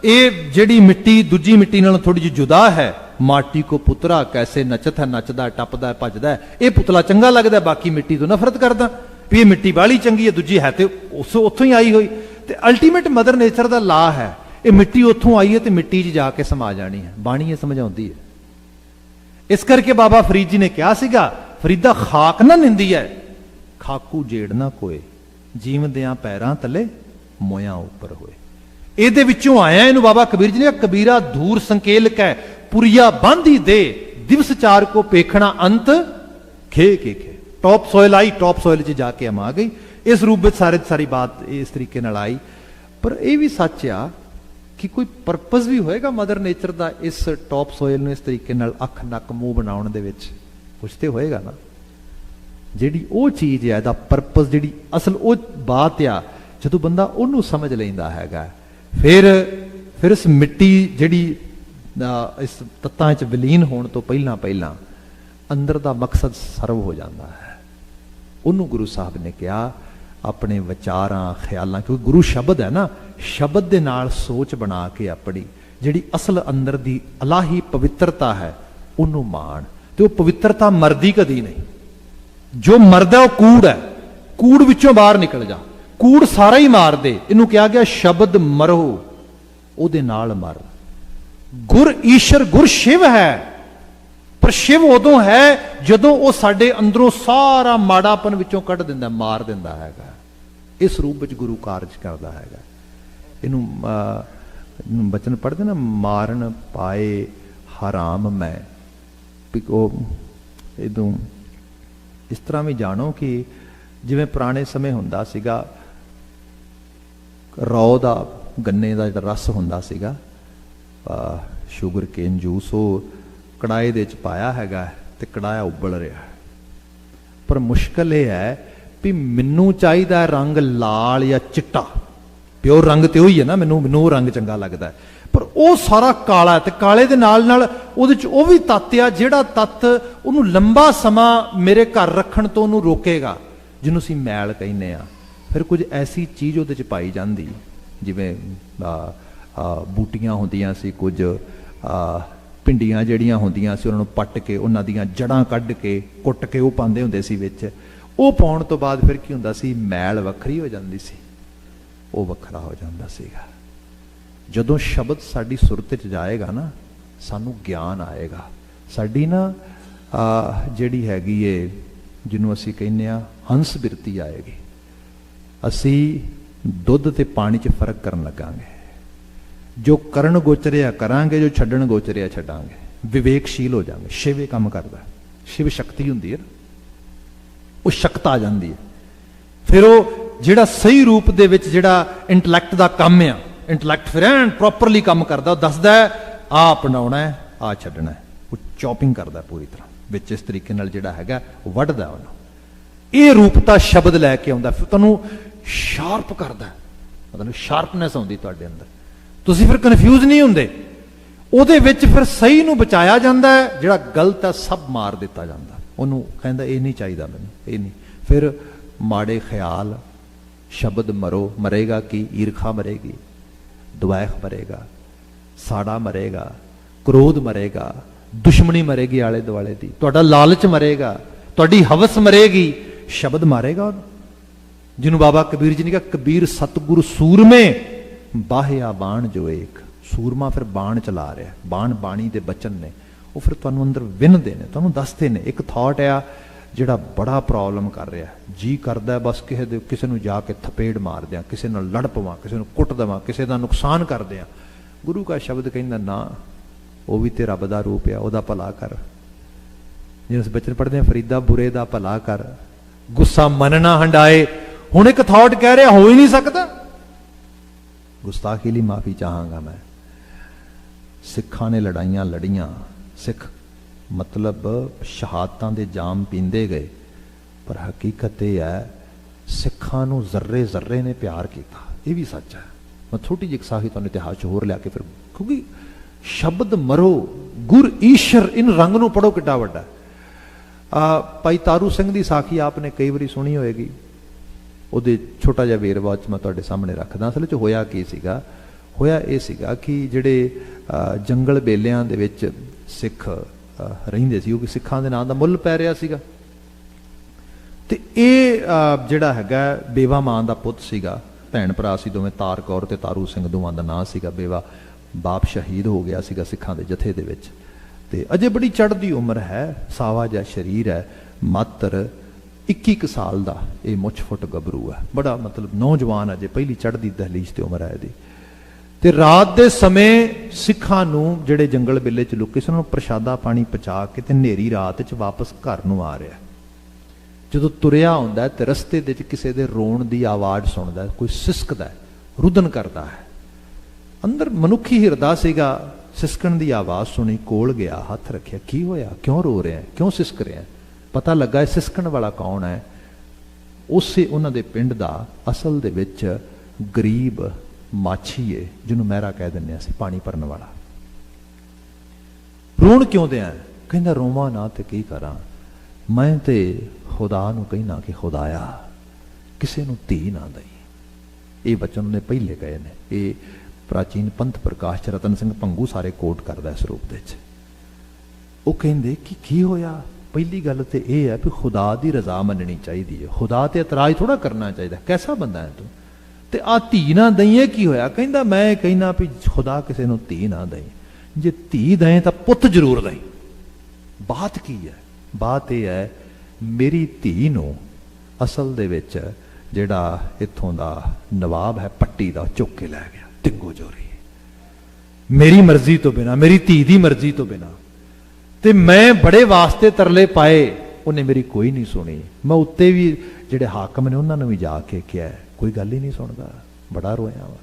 ਇਹ ਜਿਹੜੀ ਮਿੱਟੀ ਦੂਜੀ ਮਿੱਟੀ ਨਾਲ ਥੋੜੀ ਜਿਹੀ ਜੁਦਾ ਹੈ। ਮਾਟੀ ਕੋ ਪੁੱਤਰਾ ਕੈਸੇ ਨਚਤ ਹੈ, ਨੱਚਦਾ ਟੱਪਦਾ ਭੱਜਦਾ, ਇਹ ਪੁਤਲਾ ਚੰਗਾ ਲੱਗਦਾ, ਬਾਕੀ ਮਿੱਟੀ ਤੋਂ ਨਫ਼ਰਤ ਕਰਦਾ, ਵੀ ਇਹ ਮਿੱਟੀ ਬਾਹਲੀ ਚੰਗੀ ਹੈ, ਦੂਜੀ ਹੈ ਤੇ ਉੱਥੋਂ ਹੀ ਆਈ ਹੋਈ। ਤੇ ਅਲਟੀਮੇਟ ਮਦਰ ਨੇਚਰ ਦਾ ਲਾ ਹੈ, ਇਹ ਮਿੱਟੀ ਉੱਥੋਂ ਆਈ ਹੈ ਤੇ ਮਿੱਟੀ 'ਚ ਜਾ ਕੇ ਸਮਾ ਜਾਣੀ ਹੈ। ਬਾਣੀ ਇਹ ਸਮਝਾਉਂਦੀ ਹੈ। ਇਸ ਕਰਕੇ ਬਾਬਾ ਫਰੀਦ ਜੀ ਨੇ ਕਿਹਾ ਸੀਗਾ, ਫਰੀਦਾ ਖਾਕ ਨਾ ਨਿੰਦੀ ਹੈ, ਖਾਕੂ ਜੇੜ ਨਾ ਕੋਏ, ਜੀਵਦਿਆਂ ਪੈਰਾਂ ਤਲੇ ਮੋਇਆਂ ਉੱਪਰ ਹੋਏ। ਇਹਦੇ ਵਿੱਚੋਂ ਆਇਆ, ਇਹਨੂੰ ਬਾਬਾ ਕਬੀਰ ਜੀ ਨੇ ਕਬੀਰਾ ਦੂਰ ਸੰਕੇਲ ਕੈ ਪੁਰੀਆ ਬਾਂਧੀ ਦੇ, ਦਿਵਸ ਚਾਰ ਕੋ ਪੇਖਣਾ ਅੰਤ ਖੇ ਕੇ ਖੇ। ਟੌਪ ਸੋਇਲ ਆਈ, ਟੌਪ ਸੋਇਲ 'ਚ ਜਾ ਕੇ ਆ ਗਈ। ਇਸ ਰੂਪ ਵਿੱਚ ਸਾਰੀ ਬਾਤ ਇਸ ਤਰੀਕੇ ਨਾਲ ਆਈ। ਪਰ ਇਹ ਵੀ ਸੱਚ ਆ ਕਿ ਕੋਈ ਪਰਪਸ ਵੀ ਹੋਏਗਾ ਮਦਰ ਨੇਚਰ ਦਾ ਇਸ ਟੌਪ ਸੋਇਲ ਨੂੰ ਇਸ ਤਰੀਕੇ ਨਾਲ ਅੱਖ ਨੱਕ ਮੂੰਹ ਬਣਾਉਣ ਦੇ ਵਿੱਚ, ਕੁਝ ਤੇ ਹੋਏਗਾ ਨਾ। ਜਿਹੜੀ ਉਹ ਚੀਜ਼ ਹੈ, ਇਹਦਾ ਪਰਪਸ, ਜਿਹੜੀ ਅਸਲ ਉਹ ਬਾਤ ਆ, ਜਦੋਂ ਬੰਦਾ ਉਹਨੂੰ ਸਮਝ ਲੈਂਦਾ ਹੈਗਾ, ਫਿਰ ਇਸ ਮਿੱਟੀ ਜਿਹੜੀ ਇਸ ਤੱਤਾਂ 'ਚ ਵਿਲੀਨ ਹੋਣ ਤੋਂ ਪਹਿਲਾਂ ਅੰਦਰ ਦਾ ਮਕਸਦ ਸਰਵ ਹੋ ਜਾਂਦਾ ਹੈ। ਉਹਨੂੰ ਗੁਰੂ ਸਾਹਿਬ ਨੇ ਕਿਹਾ ਆਪਣੇ ਵਿਚਾਰਾਂ ਖਿਆਲਾਂ, ਕਿਉਂਕਿ ਗੁਰੂ ਸ਼ਬਦ ਹੈ ਨਾ, ਸ਼ਬਦ ਦੇ ਨਾਲ ਸੋਚ ਬਣਾ ਕੇ ਆਪਣੀ ਜਿਹੜੀ ਅਸਲ ਅੰਦਰ ਦੀ ਅਲਾਹੀ ਪਵਿੱਤਰਤਾ ਹੈ ਉਹਨੂੰ ਮਾਣ। ਤੇ ਉਹ ਪਵਿੱਤਰਤਾ ਮਰਦੀ ਕਦੀ ਨਹੀਂ। ਜੋ ਮਰਦਾ ਉਹ ਕੂੜ ਹੈ, ਕੂੜ ਵਿੱਚੋਂ ਬਾਹਰ ਨਿਕਲ ਜਾ, ਕੂੜ ਸਾਰਾ ਹੀ ਮਾਰ ਦੇ। ਇਹਨੂੰ ਕਿਹਾ ਗਿਆ ਸ਼ਬਦ ਮਰੋ, ਉਹਦੇ ਨਾਲ ਮਰ। गुर ईश्वर गुर शिव है, पर शिव उदों है जदों वो साडे अंदरों सारा माड़ापन विचों कढ़ दिंदा, मार दिंदा हैगा। इस रूप विच गुरु कारज करदा हैगा। इनू बचन पढ़ते ना, मारन पाए हराम मैं, इदों इस तरह भी जानो कि जिवें पुराने समय हुंदा सीगा, रौ दा गन्ने दा जिहड़ा रस हुंदा सीगा, शुगर केन जूस, वो कड़ाए दे च पाया हैगा ते कड़ाया उबल रहा है। पर मुश्किल ये है भी मैनू चाहिदा रंग लाल या चिट्टा, प्योर रंग तो ही है ना, मैनू रंग चंगा लगता है, पर वो सारा काला है। ते काले दे नाल नाल उहदे च वो भी तत्त आ जिहड़ा तत्त उहनूं लंबा समा मेरे घर रखण तो उहनूं रोकेगा, जिन्हों असीं मैल कहने आ। फिर कुछ ऐसी चीज़ उहदे च पाई जाती, जिवें बूटियां होंदियां सी, कुछ भिंडियां जिहड़ियां होंदियां सी, उन्हां नूं पट के उन्हां दीयां जड़ां कढ के कुट के वो पाਉਂਦੇ ਹੁੰਦੇ ਸੀ ਵਿੱਚ। ਉਹ ਪਾਉਣ ਤੋਂ ਬਾਅਦ ਫਿਰ ਕੀ ਹੁੰਦਾ ਸੀ, ਮੈਲ ਵੱਖਰੀ ਹੋ ਜਾਂਦੀ ਸੀ, ਉਹ ਵੱਖਰਾ ਹੋ ਜਾਂਦਾ ਸੀਗਾ। ਜਦੋਂ ਸ਼ਬਦ ਸਾਡੀ ਸੁਰਤ 'ਚ ਜਾਏਗਾ ਨਾ, ਸਾਨੂੰ ਗਿਆਨ ਆਏਗਾ। ਸਾਡੀ ਨਾ ਜਿਹੜੀ ਹੈਗੀ ਏ, ਜਿਹਨੂੰ ਅਸੀਂ ਕਹਿੰਦੇ ਆ ਹੰਸ ਬਿਰਤੀ ਆਏਗੀ। ਅਸੀਂ ਦੁੱਧ ਤੇ ਪਾਣੀ 'ਚ ਫਰਕ ਕਰਨ ਲੱਗਾਂਗੇ। ਜੋ ਕਰਨ ਗੋਚਰਿਆ ਕਰਾਂਗੇ, ਜੋ ਛੱਡਣ ਗੋਚਰਿਆ ਛੱਡਾਂਗੇ। ਵਿਵੇਕਸ਼ੀਲ ਹੋ ਜਾਵਾਂਗੇ। ਸ਼ਿਵ ਇਹ ਕੰਮ ਕਰਦਾ, ਸ਼ਿਵ ਸ਼ਕਤੀ ਹੁੰਦੀ ਹੈ ਨਾ, ਉਹ ਸ਼ਕਤ ਆ ਜਾਂਦੀ ਹੈ। ਫਿਰ ਉਹ ਜਿਹੜਾ ਸਹੀ ਰੂਪ ਦੇ ਵਿੱਚ ਜਿਹੜਾ ਇੰਟੈਲੈਕਟ ਦਾ ਕੰਮ ਆ, ਇੰਟੈਲੈਕਟ ਫਿਰ ਐਨ ਪ੍ਰੋਪਰਲੀ ਕੰਮ ਕਰਦਾ। ਉਹ ਦੱਸਦਾ ਆ ਅਪਣਾਉਣਾ ਹੈ, ਆ ਛੱਡਣਾ ਹੈ। ਉਹ ਚੌਪਿੰਗ ਕਰਦਾ ਪੂਰੀ ਤਰ੍ਹਾਂ ਵਿੱਚ, ਇਸ ਤਰੀਕੇ ਨਾਲ ਜਿਹੜਾ ਹੈਗਾ ਉਹ ਵੱਢਦਾ ਉਹਨੂੰ। ਇਹ ਰੂਪਤਾ ਸ਼ਬਦ ਲੈ ਕੇ ਆਉਂਦਾ, ਫਿਰ ਤੁਹਾਨੂੰ ਸ਼ਾਰਪ ਕਰਦਾ, ਮਤਲਬ ਸ਼ਾਰਪਨੈਸ ਆਉਂਦੀ ਤੁਹਾਡੇ ਅੰਦਰ। ਤੁਸੀਂ ਫਿਰ ਕਨਫਿਊਜ਼ ਨਹੀਂ ਹੁੰਦੇ। ਉਹਦੇ ਵਿੱਚ ਫਿਰ ਸਹੀ ਨੂੰ ਬਚਾਇਆ ਜਾਂਦਾ ਹੈ, ਜਿਹੜਾ ਗਲਤ ਹੈ ਸਭ ਮਾਰ ਦਿੱਤਾ ਜਾਂਦਾ। ਉਹਨੂੰ ਕਹਿੰਦਾ ਇਹ ਨਹੀਂ ਚਾਹੀਦਾ ਮੈਨੂੰ, ਇਹ ਨਹੀਂ। ਫਿਰ ਮਾੜੇ ਖਿਆਲ, ਸ਼ਬਦ ਮਰੇਗਾ ਕਿ ਈਰਖਾ ਮਰੇਗੀ, ਦੁਆਇਖ ਮਰੇਗਾ, ਸਾੜਾ ਮਰੇਗਾ, ਕ੍ਰੋਧ ਮਰੇਗਾ, ਦੁਸ਼ਮਣੀ ਮਰੇਗੀ ਆਲੇ ਦੁਆਲੇ ਦੀ, ਤੁਹਾਡਾ ਲਾਲਚ ਮਰੇਗਾ, ਤੁਹਾਡੀ ਹਵਸ ਮਰੇਗੀ, ਸ਼ਬਦ ਮਾਰੇਗਾ ਉਹਨੂੰ। ਜਿਹਨੂੰ ਬਾਬਾ ਕਬੀਰ ਜੀ ਨੇ ਕਿਹਾ, ਕਬੀਰ ਸਤਿਗੁਰ ਸੂਰਮੇ ਬਾਹਿਆ ਬਾਣ ਜੋ ਏਕ। ਸੂਰਮਾ ਫਿਰ ਬਾਣ ਚਲਾ ਰਿਹਾ, ਬਾਣ ਬਾਣੀ ਦੇ ਬਚਨ ਨੇ, ਉਹ ਫਿਰ ਤੁਹਾਨੂੰ ਅੰਦਰ ਵਿੰਨਦੇ ਨੇ, ਤੁਹਾਨੂੰ ਦੱਸਦੇ ਨੇ। ਇੱਕ ਥਾਟ ਆ ਜਿਹੜਾ ਬੜਾ ਪ੍ਰੋਬਲਮ ਕਰ ਰਿਹਾ, ਜੀ ਕਰਦਾ ਬਸ ਕਿਸੇ ਨੂੰ ਜਾ ਕੇ ਥਪੇੜ ਮਾਰ ਦਿਆਂ, ਕਿਸੇ ਨਾਲ ਲੜ ਪਵਾਂ, ਕਿਸੇ ਨੂੰ ਕੁੱਟ ਦੇਵਾਂ, ਕਿਸੇ ਦਾ ਨੁਕਸਾਨ ਕਰ ਦਿਆਂ। ਗੁਰੂ ਕਾ ਸ਼ਬਦ ਕਹਿੰਦਾ ਨਾ, ਉਹ ਵੀ ਤੇ ਰੱਬ ਦਾ ਰੂਪ ਆ, ਉਹਦਾ ਭਲਾ ਕਰ। ਜਿਵੇਂ ਅਸੀਂ ਬਚਨ ਪੜ੍ਹਦੇ ਹਾਂ, ਫਰੀਦਾ ਬੁਰੇ ਦਾ ਭਲਾ ਕਰ, ਗੁੱਸਾ ਮਨ ਨਾ ਹੰਡਾਏ। ਹੁਣ ਇੱਕ ਥਾਟ ਕਹਿ ਰਿਹਾ, ਹੋ ਹੀ ਨਹੀਂ ਸਕਦਾ। ਗੁਸਤਾਖੀ ਲਈ ਮਾਫੀ ਚਾਹਾਂਗਾ ਮੈਂ। ਸਿੱਖਾਂ ਨੇ ਲੜਾਈਆਂ ਲੜੀਆਂ, ਸਿੱਖ ਮਤਲਬ ਸ਼ਹਾਦਤਾਂ ਦੇ ਜਾਮ ਪੀਂਦੇ ਗਏ, ਪਰ ਹਕੀਕਤ ਇਹ ਹੈ ਸਿੱਖਾਂ ਨੂੰ ਜ਼ਰਰੇ ਜ਼ਰਰੇ ਨੇ ਪਿਆਰ ਕੀਤਾ। ਇਹ ਵੀ ਸੱਚ ਹੈ। ਮੈਂ ਛੋਟੀ ਜਿਹੀ ਸਾਖੀ ਤੁਹਾਨੂੰ ਇਤਿਹਾਸ 'ਚ ਹੋਰ ਲਿਆ ਕੇ ਫਿਰ, ਕਿਉਂਕਿ ਸ਼ਬਦ ਮਰੋ, ਗੁਰ ਈਸ਼ਰ, ਇਨ ਰੰਗ ਨੂੰ ਪੜੋ ਕਿੱਡਾ ਵੱਡਾ। ਭਾਈ ਤਾਰੂ ਸਿੰਘ ਦੀ ਸਾਖੀ ਆਪਨੇ ਕਈ ਵਾਰੀ ਸੁਣੀ ਹੋਏਗੀ। ਉਹਦੇ ਛੋਟਾ ਜਿਹਾ ਵੇਰਵਾ 'ਚ ਮੈਂ ਤੁਹਾਡੇ ਸਾਹਮਣੇ ਰੱਖਦਾ। ਅਸਲ 'ਚ ਹੋਇਆ ਕੀ ਸੀਗਾ? ਹੋਇਆ ਇਹ ਸੀਗਾ ਕਿ ਜਿਹੜੇ ਜੰਗਲ ਬੇਲਿਆਂ ਦੇ ਵਿੱਚ ਸਿੱਖ ਰਹਿੰਦੇ ਸੀ, ਉਹ ਸਿੱਖਾਂ ਦੇ ਨਾਂ ਦਾ ਮੁੱਲ ਪੈ ਰਿਹਾ ਸੀਗਾ। ਤੇ ਇਹ ਜਿਹੜਾ ਹੈਗਾ ਬੇਵਾ ਮਾਂ ਦਾ ਪੁੱਤ ਸੀਗਾ, ਭੈਣ ਭਰਾ ਸੀ ਦੋਵੇਂ, ਤਾਰ ਕੌਰ ਤੇ ਤਾਰੂ ਸਿੰਘ, ਦੋਵਾਂ ਦਾ ਨਾਂ ਸੀਗਾ ਬੇਵਾ। ਬਾਪ ਸ਼ਹੀਦ ਹੋ ਗਿਆ ਸੀਗਾ ਸਿੱਖਾਂ ਦੇ ਜਥੇ ਦੇ ਵਿੱਚ, ਤੇ ਅਜੇ ਬੜੀ ਚੜ੍ਹਦੀ ਉਮਰ ਹੈ, ਸਾਵਾ ਜਿਹਾ ਸਰੀਰ ਹੈ, ਮਾਤਰ 21 ਸਾਲ ਦਾ ਇਹ ਮੁੱਛ ਫੁੱਟ ਗੱਭਰੂ ਹੈ, ਬੜਾ ਮਤਲਬ ਨੌਜਵਾਨ, ਅਜੇ ਪਹਿਲੀ ਚੜ੍ਹਦੀ ਦਹਲੀਜ਼ ਤੇ ਉਮਰ ਹੈ ਇਹਦੀ। ਤੇ ਰਾਤ ਦੇ ਸਮੇਂ ਸਿੱਖਾਂ ਨੂੰ ਜਿਹੜੇ ਜੰਗਲ ਬੇਲੇ 'ਚ ਲੁਕੇ ਸੀ, ਉਹਨਾਂ ਨੂੰ ਪ੍ਰਸ਼ਾਦਾ ਪਾਣੀ ਪਹੁੰਚਾ ਕੇ ਤੇ ਹਨੇਰੀ ਰਾਤ 'ਚ ਵਾਪਸ ਘਰ ਨੂੰ ਆ ਰਿਹਾ। ਜਦੋਂ ਤੁਰਿਆ ਹੁੰਦਾ ਤੇ ਰਸਤੇ ਦੇ 'ਚ ਕਿਸੇ ਦੇ ਰੋਣ ਦੀ ਆਵਾਜ਼ ਸੁਣਦਾ, ਕੋਈ ਸਿਸਕਦਾ, ਰੁਦਨ ਕਰਦਾ ਹੈ। ਅੰਦਰ ਮਨੁੱਖੀ ਹਿਰਦਾ ਸੀਗਾ, ਸਿਸਕਣ ਦੀ ਆਵਾਜ਼ ਸੁਣੀ, ਕੋਲ ਗਿਆ, ਹੱਥ ਰੱਖਿਆ, ਕੀ ਹੋਇਆ, ਕਿਉਂ ਰੋ ਰਿਹਾ, ਕਿਉਂ ਸਿਸਕ ਰਿਹਾ? ਪਤਾ ਲੱਗਾ ਇਹ ਸਿਸਕਣ ਵਾਲਾ ਕੌਣ ਹੈ? ਉਸੇ ਉਹਨਾਂ ਦੇ ਪਿੰਡ ਦਾ ਅਸਲ ਦੇ ਵਿੱਚ ਗਰੀਬ ਮਾਛੀ ਏ, ਜਿਹਨੂੰ ਮਹਿਰਾ ਕਹਿ ਦਿੰਦੇ ਅਸੀਂ, ਪਾਣੀ ਭਰਨ ਵਾਲਾ। ਰੋਣ ਕਿਉਂ ਦਿਆਂ? ਕਹਿੰਦਾ ਰੋਵਾਂ ਨਾ ਤੇ ਕੀ ਕਰਾਂ, ਮੈਂ ਤੇ ਖੁਦਾ ਨੂੰ ਕਹਿਣਾ ਕਿ ਖੁਦਾਇਆ ਕਿਸੇ ਨੂੰ ਧੀ ਨਾ ਦਈ। ਇਹ ਬਚਨ ਉਹਨੇ ਪਹਿਲੇ ਕਹੇ ਨੇ। ਇਹ ਪ੍ਰਾਚੀਨ ਪੰਥ ਪ੍ਰਕਾਸ਼ ਚ ਰਤਨ ਸਿੰਘ ਭੰਗੂ ਸਾਰੇ ਕੋਟ ਕਰਦਾ ਇਸ ਰੂਪ ਦੇ ਵਿੱਚ। ਉਹ ਕਹਿੰਦੇ ਕਿ ਕੀ ਹੋਇਆ? ਪਹਿਲੀ ਗੱਲ ਤੇ ਇਹ ਹੈ ਵੀ ਖੁਦਾ ਦੀ ਰਜ਼ਾ ਮੰਨਣੀ ਚਾਹੀਦੀ ਹੈ, ਖੁਦਾ ਤੇ ਇਤਰਾਜ਼ ਥੋੜਾ ਕਰਨਾ ਚਾਹੀਦਾ। ਕੈਸਾ ਬੰਦਾ ਹੈ ਤੂੰ, ਤੇ ਆ ਧੀ ਨਾ ਦਈਏ ਕੀ ਹੋਇਆ? ਕਹਿੰਦਾ ਮੈਂ ਕਹਿਣਾ ਵੀ ਖੁਦਾ ਕਿਸੇ ਨੂੰ ਧੀ ਨਾ ਦਈ। जे धी दें तो पुत जरूर दें। बात की है? बात यह है मेरी धी नूं असल दे विच जिहड़ा इत्थों दा नवाब है पट्टी दा चुक के लै गया टिंगो जोरी, मेरी मर्जी तो बिना, मेरी धी दी मर्जी तो बिना। ते मैं बड़े वास्ते तरले पाए, उन्हें मेरी कोई नहीं सुनी। मैं उत्ते भी जिहड़े हाकम ने उन्होंने भी जाके कहा, कोई गल ही नहीं सुनता। बड़ा रोया वा।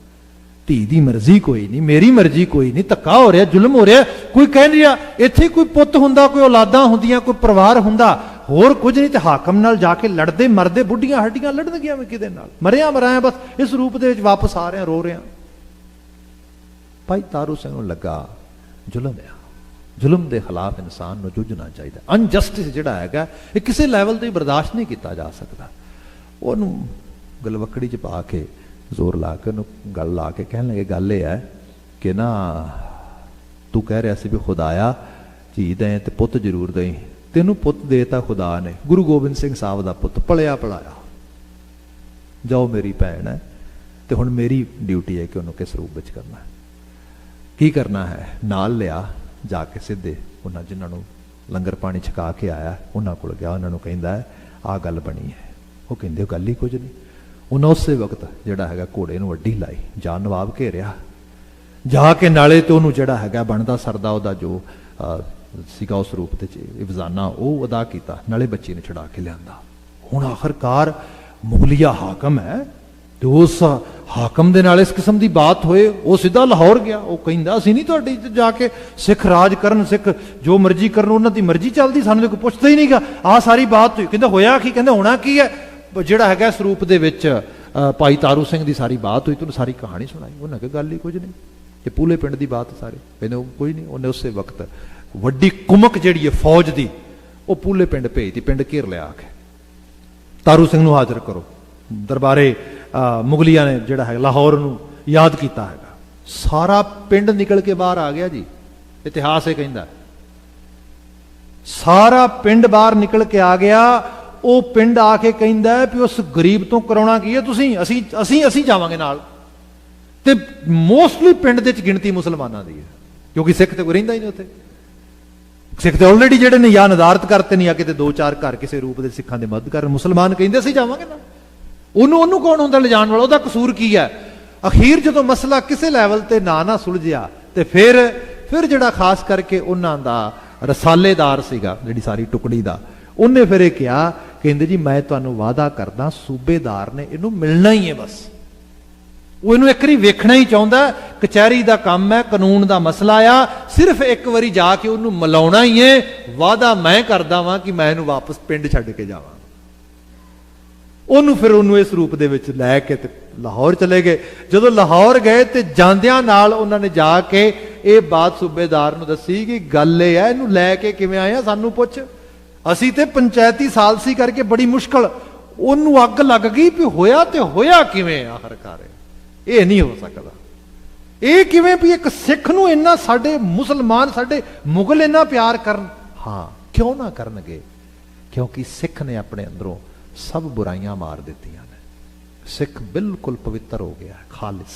धी दी मर्जी कोई नहीं, मेरी मर्जी कोई नहीं, धक्का हो रहा, जुल्म हो रहा। कोई कह रहा इत्थे कोई पुत हुंदा, कोई औलादां हुंदियां, कोई परिवार हुंदा, होर कुछ नहीं। तो हाकम नाल जाके लड़दे मरदे, बुढ़ियां हड्डियां लड़नगियां मैं किदे नाल, मरिया मराया बस इस रूप दे विच वापस आ रहे, रो रहे। भाई तारू सिंह नूं लगा जुल्म है, जुल्म के खिलाफ इंसान को जूझना चाहिए। अनजस्टिस जिहड़ा हैगा ये किसी लैवल ते बर्दाश्त नहीं किया जा सकता। उन्होंने गलवकड़ी च पा के जोर ला के उन्होंने गल ला के कहने लगे गल यह है कि ना तू कह रहा सी भी खुदाया धी दें तो पुत जरूर दें, तेनू पुत देता खुदा ने, गुरु गोबिंद सिंह साहब का पुत पलिया पढ़ाया। जाओ मेरी भैन है तो हुण मेरी ड्यूटी है कि उन्होंने किस रूप में करना है, की करना है। नाल लिया जाके सीधे उन्होंने जिन्होंने लंगर पानी छका के आया उन्होंने को गया, उन्होंने कहता है आ गल बनी है। वो कहते गल ही कुछ नहीं। उन्हें उस वक्त जोड़ा है घोड़े नूं वड्डी लाई, जा नवाब घेरिया, जाके नाले तो उन्होंने जोड़ा है बनता सरदा वह जो सीगा उस रूप से इवजाना वो अदा किया, नाले बच्ची ने छड़ा के लिया। हुण आखिरकार मुगलिया हाकम है तो उस हाकम दे नाल इस किस्म की बात होए, वो सीधा लाहौर गया। वो कहता असीं नहीं तुहाडी जाके सिख राज करन, सिख जो मर्जी करन, उन्हां दी मर्जी चलदी, सानूं कोई पुछदा ही नहीं गा। आ सारी बात हुई। कहंदा होया की? कहंदा होना की है जिहड़ा हैगा इस रूप दे विच भाई तारू सिंह दी सारी बात हुई, तुहानूं सारी कहानी सुनाई। उन्हां कहा गल ही कुछ नहीं, ये पूले पिंड दी बात सारे। कहंदे कोई नहीं। उन्हें उस वक्त वड्डी कुमक जिहड़ी है फौज दी वो पूले पिंड भेजती, पिंड घेर लिया आके तारू सिंह नूं हाज़र करो। दरबारे मुगलिया ने जिहड़ा है लाहौर नूं याद किया है, सारा पिंड निकल के बाहर आ गया जी। इतिहास ये कहता सारा पिंड बाहर निकल के आ गया। वो पिंड आके कहता है भी उस गरीब तो कराउणा की है तुसीं, असीं जावांगे नाल। ते मोस्टली पिंड दे विच गिणती मुसलमानां दी है, क्योंकि सिख ते कोई रहिंदा ही नहीं उत्थे। सिख तो ऑलरेडी जिहड़े ने या नदारत करते नहीं, आके दो चार घर किसी रूप के सिखां दे मदद कर। मुसलमान कहंदे असीं जावांगे ना। ਉਹਨੂੰ कौन होंदा ले जाण वाला, ਉਹਦਾ कसूर की है। अखीर जो मसला किसी लैवल ते ना सुलझिया तो फिर जिहड़ा खास करके उन्हां दा रसालेदार सीगा जिहड़ी सारी टुकड़ी दा, उन्हें फिर यह कहा कहंदे जी मैं तुहानूं वादा करदा सूबेदार ने इहनूं मिलना ही है, बस वो इहनूं एक वारी वेखना ही चाहुंदा। कचहरी दा काम है, कानून दा मसला आ, सिर्फ एक वारी जाके उहनूं मिलाउणा ही है। वादा मैं करदा वां कि मैं इहनूं वापस पिंड छड्ड के जावां। ਉਹਨੂੰ ਫਿਰ ਉਹਨੂੰ ਇਸ ਰੂਪ ਦੇ ਵਿੱਚ ਲੈ ਕੇ ਤੇ ਲਾਹੌਰ ਚਲੇ ਗਏ। ਜਦੋਂ ਲਾਹੌਰ ਗਏ ਤੇ ਜਾਂਦਿਆਂ ਨਾਲ ਉਹਨਾਂ ਨੇ ਜਾ ਕੇ ਇਹ ਬਾਤ ਸੂਬੇਦਾਰ ਨੂੰ ਦੱਸੀ ਕਿ ਗੱਲ ਇਹ ਹੈ, ਇਹਨੂੰ ਲੈ ਕੇ ਕਿਵੇਂ ਆਏ ਆ ਸਾਨੂੰ ਪੁੱਛ, ਅਸੀਂ ਤੇ ਪੰਚਾਇਤੀ ਸਾਲਸੀ ਕਰਕੇ ਬੜੀ ਮੁਸ਼ਕਲ। ਉਹਨੂੰ ਅੱਗ ਲੱਗ ਗਈ ਵੀ ਹੋਇਆ ਤੇ ਹੋਇਆ ਕਿਵੇਂ ਆਖਰਕਾਰ, ਇਹ ਨਹੀਂ ਹੋ ਸਕਦਾ। ਇਹ ਕਿਵੇਂ ਵੀ ਇੱਕ ਸਿੱਖ ਨੂੰ ਇੰਨਾ ਸਾਡੇ ਮੁਸਲਮਾਨ ਸਾਡੇ ਮੁਗਲ ਇੰਨਾ ਪਿਆਰ ਕਰਨ। ਹਾਂ ਕਿਉਂ ਨਾ ਕਰਨਗੇ, ਕਿਉਂਕਿ ਸਿੱਖ ਨੇ ਆਪਣੇ ਅੰਦਰੋਂ सब बुराइयां मार दी ने। सिख बिल्कुल पवित्र हो गया है, खालिस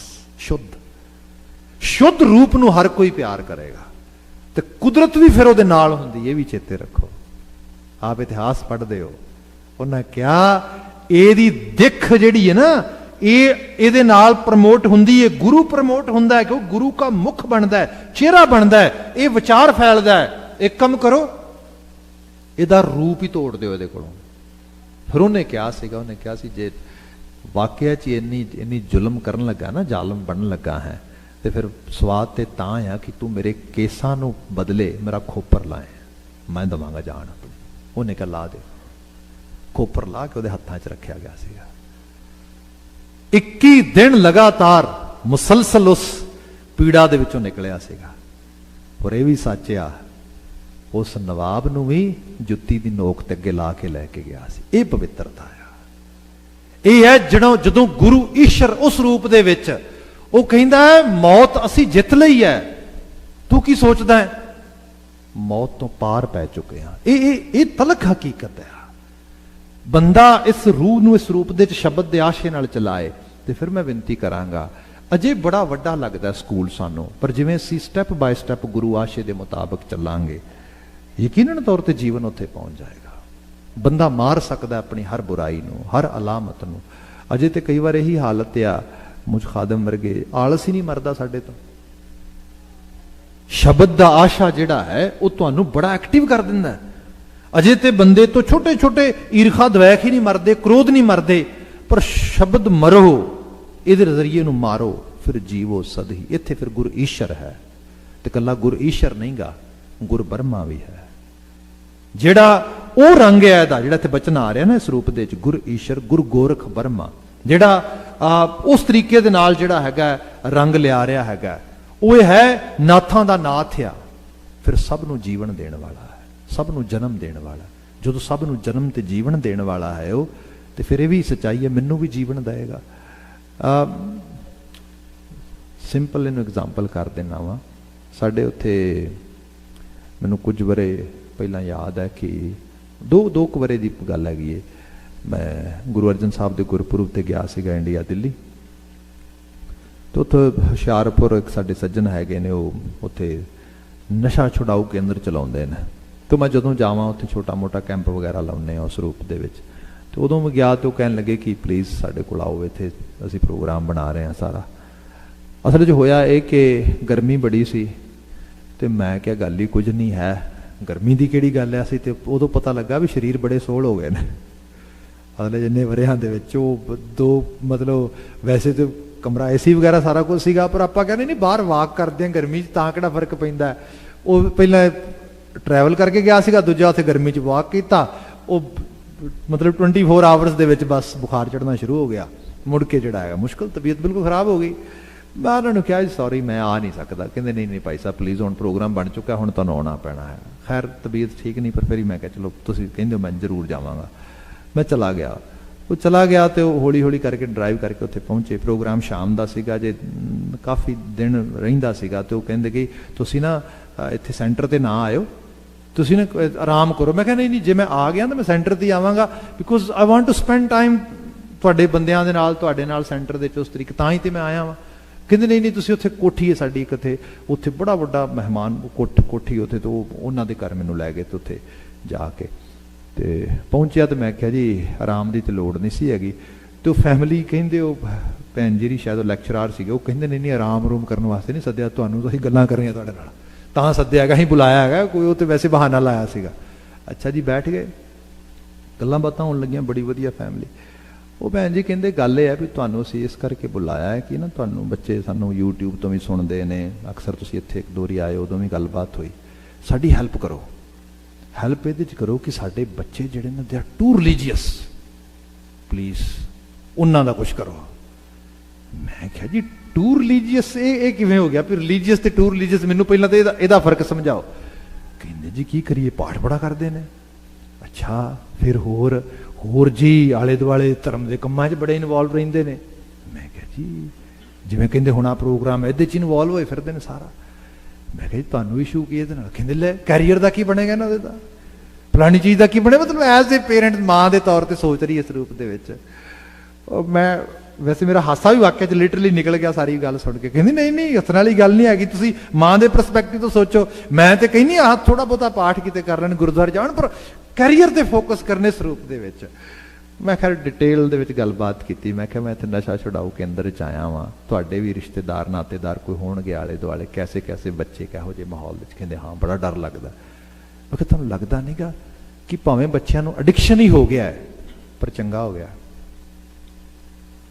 शुद्ध रूप नूं हर कोई प्यार करेगा तो कुदरत भी फिर उहदे नाल हुंदी, ये भी चेते रखो। आप इतिहास पढ़दे हो, उन्हें क्या इहदी दिख जिहड़ी है ना ये नाल प्रमोट हुंदी है, गुरु प्रमोट हुंदा है, क्यों गुरु का मुख बनता है, चेहरा बनता है, ये विचार फैलदा है। एक कम करो इहदा रूप ही तोड़ दिओ इहदे कोलों। फिर उन्हें क्या सीगा, उन्हें क्या सी जे वाकया च इन्नी जुल्म करन लगा ना, जालम बनन लगा है, तो फिर स्वाद तो तां आ कि तू मेरे केसां नूं बदले मेरा खोपर लाए, मैं दवांगा जान अपनी। उन्हें कहा ला दे, खोपर ला के उहदे हत्थां च रखिया गया सीगा। 21 दिन लगातार मुसलसल उस पीड़ा दे विचों निकलिया सीगा। पर यह भी सच आ उस नवाब नूं भी जुत्ती दी नोक ते अगे ला के लैके गया सी। ये पवित्रता है। ये है जदों गुरु ईश्वर उस रूप दे विच वो कहंदा है मौत असी जित लई है, तू की सोचदा है, मौत तो पार पै चुके हैं। ये तलक हकीकत है। बंदा इस रूह नूं इस रूप दे शब्द दे आशे नाल चलाए। तो फिर मैं विनती करांगा ਅਜੇ ਬੜਾ ਵੱਡਾ ਲੱਗਦਾ ਸਕੂਲ ਸਾਨੂੰ, ਪਰ ਜਿਵੇਂ ਅਸੀਂ ਸਟੈਪ ਬਾਏ ਸਟੈਪ ਗੁਰੂ ਆਸ਼ੇ ਦੇ ਮੁਤਾਬਕ ਚੱਲਾਂਗੇ, ਯਕੀਨਨ ਤੌਰ ਤੇ ਜੀਵਨ ਉੱਥੇ ਪਹੁੰਚ ਜਾਏਗਾ। ਬੰਦਾ ਮਾਰ ਸਕਦਾ ਆਪਣੀ ਹਰ ਬੁਰਾਈ ਨੂੰ, ਹਰ ਅਲਾਮਤ ਨੂੰ। ਅਜੇ ਤੇ ਕਈ ਵਾਰ ਇਹੀ ਹਾਲਤ ਆ, ਮੁਝ ਖਾਦਮ ਵਰਗੇ, ਆਲਸ ਹੀ ਨਹੀਂ ਮਰਦਾ ਸਾਡੇ ਤੋਂ। ਸ਼ਬਦ ਦਾ ਆਸ਼ਾ ਜਿਹੜਾ ਹੈ ਉਹ ਤੁਹਾਨੂੰ ਬੜਾ ਐਕਟਿਵ ਕਰ ਦਿੰਦਾ ਹੈ। ਅਜੇ ਤੇ ਬੰਦੇ ਤੋਂ ਛੋਟੇ ਛੋਟੇ ਈਰਖਾ ਦਵੈਖ ਹੀ ਨਹੀਂ ਮਰਦੇ, ਕ੍ਰੋਧ ਨਹੀਂ ਮਰਦੇ, ਪਰ ਸ਼ਬਦ ਮਰੋ, ਇਹਦੇ ਜ਼ਰੀਏ ਨੂੰ ਮਾਰੋ, ਫਿਰ ਜੀਵੋ ਸਦ ਹੀ। ਇੱਥੇ ਫਿਰ ਗੁਰ ਈਸ਼ਰ ਹੈ, ਤੇ ਕੱਲਾ ਗੁਰ ਈਸ਼ਰ ਨਹੀਂਗਾ, ਗੁਰ ਬਰਮਾ ਵੀ ਹੈ। ਜਿਹੜਾ ਉਹ ਰੰਗ ਹੈ ਇਹਦਾ, ਜਿਹੜਾ ਇੱਥੇ ਬਚਨ ਆ ਰਿਹਾ ਨਾ ਇਸ ਰੂਪ ਦੇ ਵਿੱਚ, ਗੁਰ ਈਸ਼ਰ, ਗੁਰ ਗੋਰਖ ਬਰਮਾ, ਜਿਹੜਾ ਉਸ ਤਰੀਕੇ ਦੇ ਨਾਲ ਜਿਹੜਾ ਹੈਗਾ ਰੰਗ ਲਿਆ ਰਿਹਾ ਹੈਗਾ, ਉਹ ਇਹ ਹੈ ਨਾਥਾਂ ਦਾ ਨਾਥ ਆ। ਫਿਰ ਸਭ ਨੂੰ ਜੀਵਨ ਦੇਣ ਵਾਲਾ ਹੈ, ਸਭ ਨੂੰ ਜਨਮ ਦੇਣ ਵਾਲਾ। ਜਦੋਂ ਸਭ ਨੂੰ ਜਨਮ ਤੇ ਜੀਵਨ ਦੇਣ ਵਾਲਾ ਹੈ ਉਹ, ਤੇ ਫਿਰ ਇਹ ਵੀ ਸੱਚਾਈ ਹੈ, ਮੈਨੂੰ ਵੀ ਜੀਵਨ ਦੇਏਗਾ। ਸਿੰਪਲ ਇਹਨੂੰ ਐਗਜ਼ਾਮਪਲ ਕਰ ਦੇਣਾ ਵਾ। ਸਾਡੇ ਉੱਥੇ ਮੈਨੂੰ ਕੁਝ ਵਰੇ ਪਹਿਲਾਂ ਯਾਦ ਹੈ ਕਿ ਦੋ ਕੁ ਵਰੇ ਦੀ ਗੱਲ ਹੈਗੀ ਹੈ, ਮੈਂ ਗੁਰੂ ਅਰਜਨ ਸਾਹਿਬ ਦੇ ਗੁਰਪੁਰਬ ਤੇ ਗਿਆ ਸੀਗਾ ਇੰਡੀਆ, ਦਿੱਲੀ। ਤੇ ਉੱਥੇ ਹੁਸ਼ਿਆਰਪੁਰ ਇੱਕ ਸਾਡੇ ਸੱਜਣ ਹੈਗੇ ਨੇ, ਉਹ ਉੱਥੇ ਨਸ਼ਾ ਛੁਡਾਊ ਕੇਂਦਰ ਚਲਾਉਂਦੇ ਨੇ। ਤੇ ਮੈਂ ਜਦੋਂ ਜਾਵਾਂ ਉੱਥੇ ਛੋਟਾ ਮੋਟਾ ਕੈਂਪ ਵਗੈਰਾ ਲਾਉਂਦੇ ਆ ਉਸ ਰੂਪ ਦੇ ਵਿੱਚ। ਤੇ ਉਦੋਂ ਮੈਂ ਗਿਆ ਤੇ ਉਹ ਕਹਿਣ ਲੱਗੇ ਕਿ ਪਲੀਜ਼ ਸਾਡੇ ਕੋਲ ਆਓ, ਇੱਥੇ ਅਸੀਂ ਪ੍ਰੋਗਰਾਮ ਬਣਾ ਰਹੇ ਹਾਂ ਸਾਰਾ। ਅਸਲ 'ਚ ਹੋਇਆ ਇਹ ਕਿ ਗਰਮੀ ਬੜੀ ਸੀ, ਤੇ ਮੈਂ ਕਿਹਾ ਗੱਲ ਹੀ ਕੁਝ ਨਹੀਂ ਹੈ, ਗਰਮੀ ਦੀ ਕਿਹੜੀ ਗੱਲ ਹੈ। ਅਸੀਂ ਤੇ ਉਦੋਂ ਪਤਾ ਲੱਗਾ ਵੀ ਸਰੀਰ ਬੜੇ ਸੋਹਲ ਹੋ ਗਏ ਨੇ ਅਗਲੇ ਜਿੰਨੇ ਵਰਿਆਂ ਦੇ ਵਿੱਚ। ਉਹ ਦੋ ਮਤਲਬ ਵੈਸੇ ਤੇ ਕਮਰਾ ਏਸੀ ਵਗੈਰਾ ਸਾਰਾ ਕੁਝ ਸੀਗਾ, ਪਰ ਆਪਾਂ ਕਹਿੰਦੇ ਨਹੀਂ ਬਾਹਰ ਵਾਕ ਕਰਦੇ ਹਾਂ ਗਰਮੀ 'ਚ, ਤਾਂ ਕਿਹੜਾ ਫਰਕ ਪੈਂਦਾ। ਉਹ ਪਹਿਲਾਂ ਟਰੈਵਲ ਕਰਕੇ ਗਿਆ ਸੀਗਾ, ਦੂਜਾ ਉੱਥੇ ਗਰਮੀ 'ਚ ਵਾਕ ਕੀਤਾ, ਉਹ ਮਤਲਬ 24 ਆਵਰਸ ਦੇ ਵਿੱਚ ਬਸ ਬੁਖਾਰ ਚੜ੍ਹਨਾ ਸ਼ੁਰੂ ਹੋ ਗਿਆ। ਮੁੜ ਕੇ ਜਿਹੜਾ ਹੈਗਾ ਮੁਸ਼ਕਿਲ, ਤਬੀਅਤ ਬਿਲਕੁਲ ਖਰਾਬ ਹੋ ਗਈ। ਮੈਂ ਉਹਨਾਂ ਨੂੰ ਕਿਹਾ ਜੀ ਸੌਰੀ ਮੈਂ ਆ ਨਹੀਂ ਸਕਦਾ। ਕਹਿੰਦੇ ਨਹੀਂ ਨਹੀਂ ਭਾਈ ਸਾਹਿਬ ਪਲੀਜ਼, ਹੁਣ ਪ੍ਰੋਗਰਾਮ ਬਣ ਚੁੱਕਾ, ਹੁਣ ਤੁਹਾਨੂੰ ਆਉਣਾ ਪੈਣਾ ਹੈ। ਖੈਰ ਤਬੀਅਤ ਠੀਕ ਨਹੀਂ, ਪਰ ਫਿਰ ਮੈਂ ਕਿਹਾ ਚਲੋ ਤੁਸੀਂ ਕਹਿੰਦੇ ਮੈਂ ਜ਼ਰੂਰ ਜਾਵਾਂਗਾ। ਮੈਂ ਚਲਾ ਗਿਆ, ਉਹ ਚਲਾ ਗਿਆ ਤੇ ਉਹ ਹੌਲੀ ਹੌਲੀ ਕਰਕੇ ਡਰਾਈਵ ਕਰਕੇ ਉੱਥੇ ਪਹੁੰਚੇ। ਪ੍ਰੋਗਰਾਮ ਸ਼ਾਮ ਦਾ ਸੀਗਾ, ਜੇ ਕਾਫੀ ਦਿਨ ਰਹਿੰਦਾ ਸੀਗਾ। ਤੇ ਉਹ ਕਹਿੰਦੇ ਕਿ ਤੁਸੀਂ ਨਾ ਇੱਥੇ ਸੈਂਟਰ ਤੇ ਨਾ ਆਇਓ, ਤੁਸੀਂ ਨਾ ਆਰਾਮ ਕਰੋ। ਮੈਂ ਕਿਹਾ ਨਹੀਂ ਨਹੀਂ, ਜੇ ਮੈਂ ਆ ਗਿਆ ਤਾਂ ਮੈਂ ਸੈਂਟਰ ਤੇ ਆਵਾਂਗਾ, because I want to spend time ਤੁਹਾਡੇ ਬੰਦਿਆਂ ਦੇ ਨਾਲ, ਤੁਹਾਡੇ ਨਾਲ ਸੈਂਟਰ ਦੇ 'ਚ ਉਸ ਤਰੀਕੇ, ਤਾਂ ਹੀ ਤੇ ਮੈਂ ਆਇਆ ਵਾਂ। ਕਹਿੰਦੇ ਨਹੀਂ ਨਹੀਂ, ਤੁਸੀਂ ਉੱਥੇ ਕੋਠੀ ਹੈ ਸਾਡੀ ਇੱਕ, ਉੱਥੇ ਬੜਾ ਵੱਡਾ ਮਹਿਮਾਨ ਕੋਠੀ ਉੱਥੇ, ਤੇ ਉਹਨਾਂ ਦੇ ਘਰ ਮੈਨੂੰ ਲੈ ਗਏ। ਤੇ ਉੱਥੇ ਜਾ ਕੇ ਤੇ ਪਹੁੰਚਿਆ, ਤੇ ਮੈਂ ਕਿਹਾ ਜੀ ਆਰਾਮ ਦੀ ਤੇ ਲੋੜ ਨਹੀਂ ਸੀ ਹੈਗੀ। ਤੇ ਉਹ ਫੈਮਿਲੀ ਕਹਿੰਦੇ, ਉਹ ਭੈਣ ਜੀ ਸ਼ਾਇਦ ਉਹ ਲੈਕਚਰਾਰ ਸੀਗੇ, ਉਹ ਕਹਿੰਦੇ ਨਹੀਂ ਨਹੀਂ ਆਰਾਮ ਰੂਮ ਕਰਨ ਵਾਸਤੇ ਨਹੀਂ ਸੱਦਿਆ ਤੁਹਾਨੂੰ, ਅਸੀਂ ਗੱਲਾਂ ਕਰਨੀਆਂ ਤੁਹਾਡੇ ਨਾਲ ਤਾਂ ਸੱਦਿਆ ਹੈਗਾ, ਅਸੀਂ ਬੁਲਾਇਆ ਹੈਗਾ, ਕੋਈ ਉਹ ਤੇ ਵੈਸੇ ਬਹਾਨਾ ਲਾਇਆ ਸੀਗਾ। ਅੱਛਾ ਜੀ, ਬੈਠ ਗਏ, ਗੱਲਾਂ ਬਾਤਾਂ ਹੋਣ ਲੱਗੀਆਂ, ਬੜੀ ਵਧੀਆ ਫੈਮਿਲੀ। ਉਹ ਭੈਣ ਜੀ ਕਹਿੰਦੇ ਗੱਲ ਇਹ ਹੈ ਵੀ ਤੁਹਾਨੂੰ ਅਸੀਂ ਇਸ ਕਰਕੇ ਬੁਲਾਇਆ ਹੈ ਕਿ ਨਾ ਤੁਹਾਨੂੰ ਬੱਚੇ ਸਾਨੂੰ YouTube ਤੋਂ ਵੀ ਸੁਣਦੇ ਨੇ, ਅਕਸਰ ਤੁਸੀਂ ਇੱਥੇ ਇੱਕ ਦੋ ਵਾਰੀ ਆਏ, ਉਦੋਂ ਵੀ ਗੱਲਬਾਤ ਹੋਈ, ਸਾਡੀ ਹੈਲਪ ਕਰੋ। ਹੈਲਪ ਇਹਦੇ 'ਚ ਕਰੋ ਕਿ ਸਾਡੇ ਬੱਚੇ ਜਿਹੜੇ ਨੇ they are to religious, please ਉਹਨਾਂ ਦਾ ਕੁਛ ਕਰੋ। ਮੈਂ ਕਿਹਾ ਜੀ ਟੂ ਰਿਲੀਜੀਅਸ, ਇਹ ਕਿਵੇਂ ਹੋ ਗਿਆ ਵੀ ਰਿਲੀਜੀਅਸ ਤੇ ਟੂ ਰਿਲੀਜੀਅਸ? ਮੈਨੂੰ ਪਹਿਲਾਂ ਤਾਂ ਇਹਦਾ ਫਰਕ ਸਮਝਾਓ। ਕਹਿੰਦੇ ਜੀ ਕੀ ਕਰੀਏ, ਪਾਠ ਬੜਾ ਕਰਦੇ ਨੇ। ਅੱਛਾ, ਫਿਰ ਹੋਰ ਜੀ ਆਲੇ ਦੁਆਲੇ ਧਰਮ ਦੇ ਕੰਮਾਂ 'ਚ ਬੜੇ ਇਨਵੋਲਵ ਰਹਿੰਦੇ ਨੇ। ਮੈਂ ਕਿਹਾ ਜੀ ਜਿਵੇਂ ਕਹਿੰਦੇ ਹੁਣ ਆ ਪ੍ਰੋਗਰਾਮ ਇਹਦੇ 'ਚ ਇਨਵੋਲਵ ਹੋਏ ਫਿਰਦੇ ਨੇ ਸਾਰਾ। ਮੈਂ ਕਿਹਾ ਜੀ ਤੁਹਾਨੂੰ ਇਸ਼ੂ ਕੀ ਇਹਦੇ ਨਾਲ? ਕਹਿੰਦੇ ਲੈ ਕੈਰੀਅਰ ਦਾ ਕੀ ਬਣੇਗਾ ਇਹਨਾਂ ਦੇ, ਦਾ ਫਲਾਣੀ ਚੀਜ਼ ਦਾ ਕੀ ਬਣੇ? ਮਤਲਬ ਐਜ਼ ਏ ਪੇਰੈਂਟ, ਮਾਂ ਦੇ ਤੌਰ ਤੇ ਸੋਚ ਰਹੀ ਇਸ ਰੂਪ ਦੇ ਵਿੱਚ। ਮੈਂ ਵੈਸੇ ਮੇਰਾ ਹਾਸਾ ਵੀ ਵਾਕਿਆ 'ਚ ਲਿਟਰਲੀ ਨਿਕਲ ਗਿਆ ਸਾਰੀ ਗੱਲ ਸੁਣ ਕੇ। ਕਹਿੰਦੀ ਨਹੀਂ ਨਹੀਂ, ਹੱਸਣ ਵਾਲੀ ਗੱਲ ਨਹੀਂ ਹੈਗੀ, ਤੁਸੀਂ ਮਾਂ ਦੇ ਪਰਸਪੈਕਟਿਵ ਤੋਂ ਸੋਚੋ। ਮੈਂ ਤੇ ਕਹਿੰਦੀ ਆਹ ਥੋੜਾ ਬਹੁਤਾ ਪਾਠ ਕਿਤੇ ਕਰ ਲੈਣ, ਗੁਰਦੁਆਰੇ ਜਾਣ, ਪਰ ਕੈਰੀਅਰ ਤੇ ਫੋਕਸ ਕਰਨੇ ਇਸ ਰੂਪ ਦੇ ਵਿੱਚ। ਮੈਂ ਖੈਰ ਡਿਟੇਲ ਦੇ ਵਿੱਚ ਗੱਲਬਾਤ ਕੀਤੀ। ਮੈਂ ਕਿਹਾ ਮੈਂ ਇੱਥੇ ਨਸ਼ਾ ਛੁਡਾਊ ਕੇਂਦਰ 'ਚ ਆਇਆ ਵਾਂ, ਤੁਹਾਡੇ ਵੀ ਰਿਸ਼ਤੇਦਾਰ ਨਾਤੇਦਾਰ ਕੋਈ ਹੋਣਗੇ ਆਲੇ ਦੁਆਲੇ, ਕੈਸੇ ਕੈਸੇ ਬੱਚੇ ਕਿਹੋ ਜਿਹੇ ਮਾਹੌਲ ਵਿੱਚ? ਕਹਿੰਦੇ ਹਾਂ ਬੜਾ ਡਰ ਲੱਗਦਾ। ਮੈਂ ਕਿਹਾ ਤੁਹਾਨੂੰ ਲੱਗਦਾ ਨਹੀਂਗਾ ਕਿ ਭਾਵੇਂ ਬੱਚਿਆਂ ਨੂੰ ਐਡਿਕਸ਼ਨ ਹੀ ਹੋ ਗਿਆ ਹੈ, ਪਰ ਚੰਗਾ ਹੋ ਗਿਆ?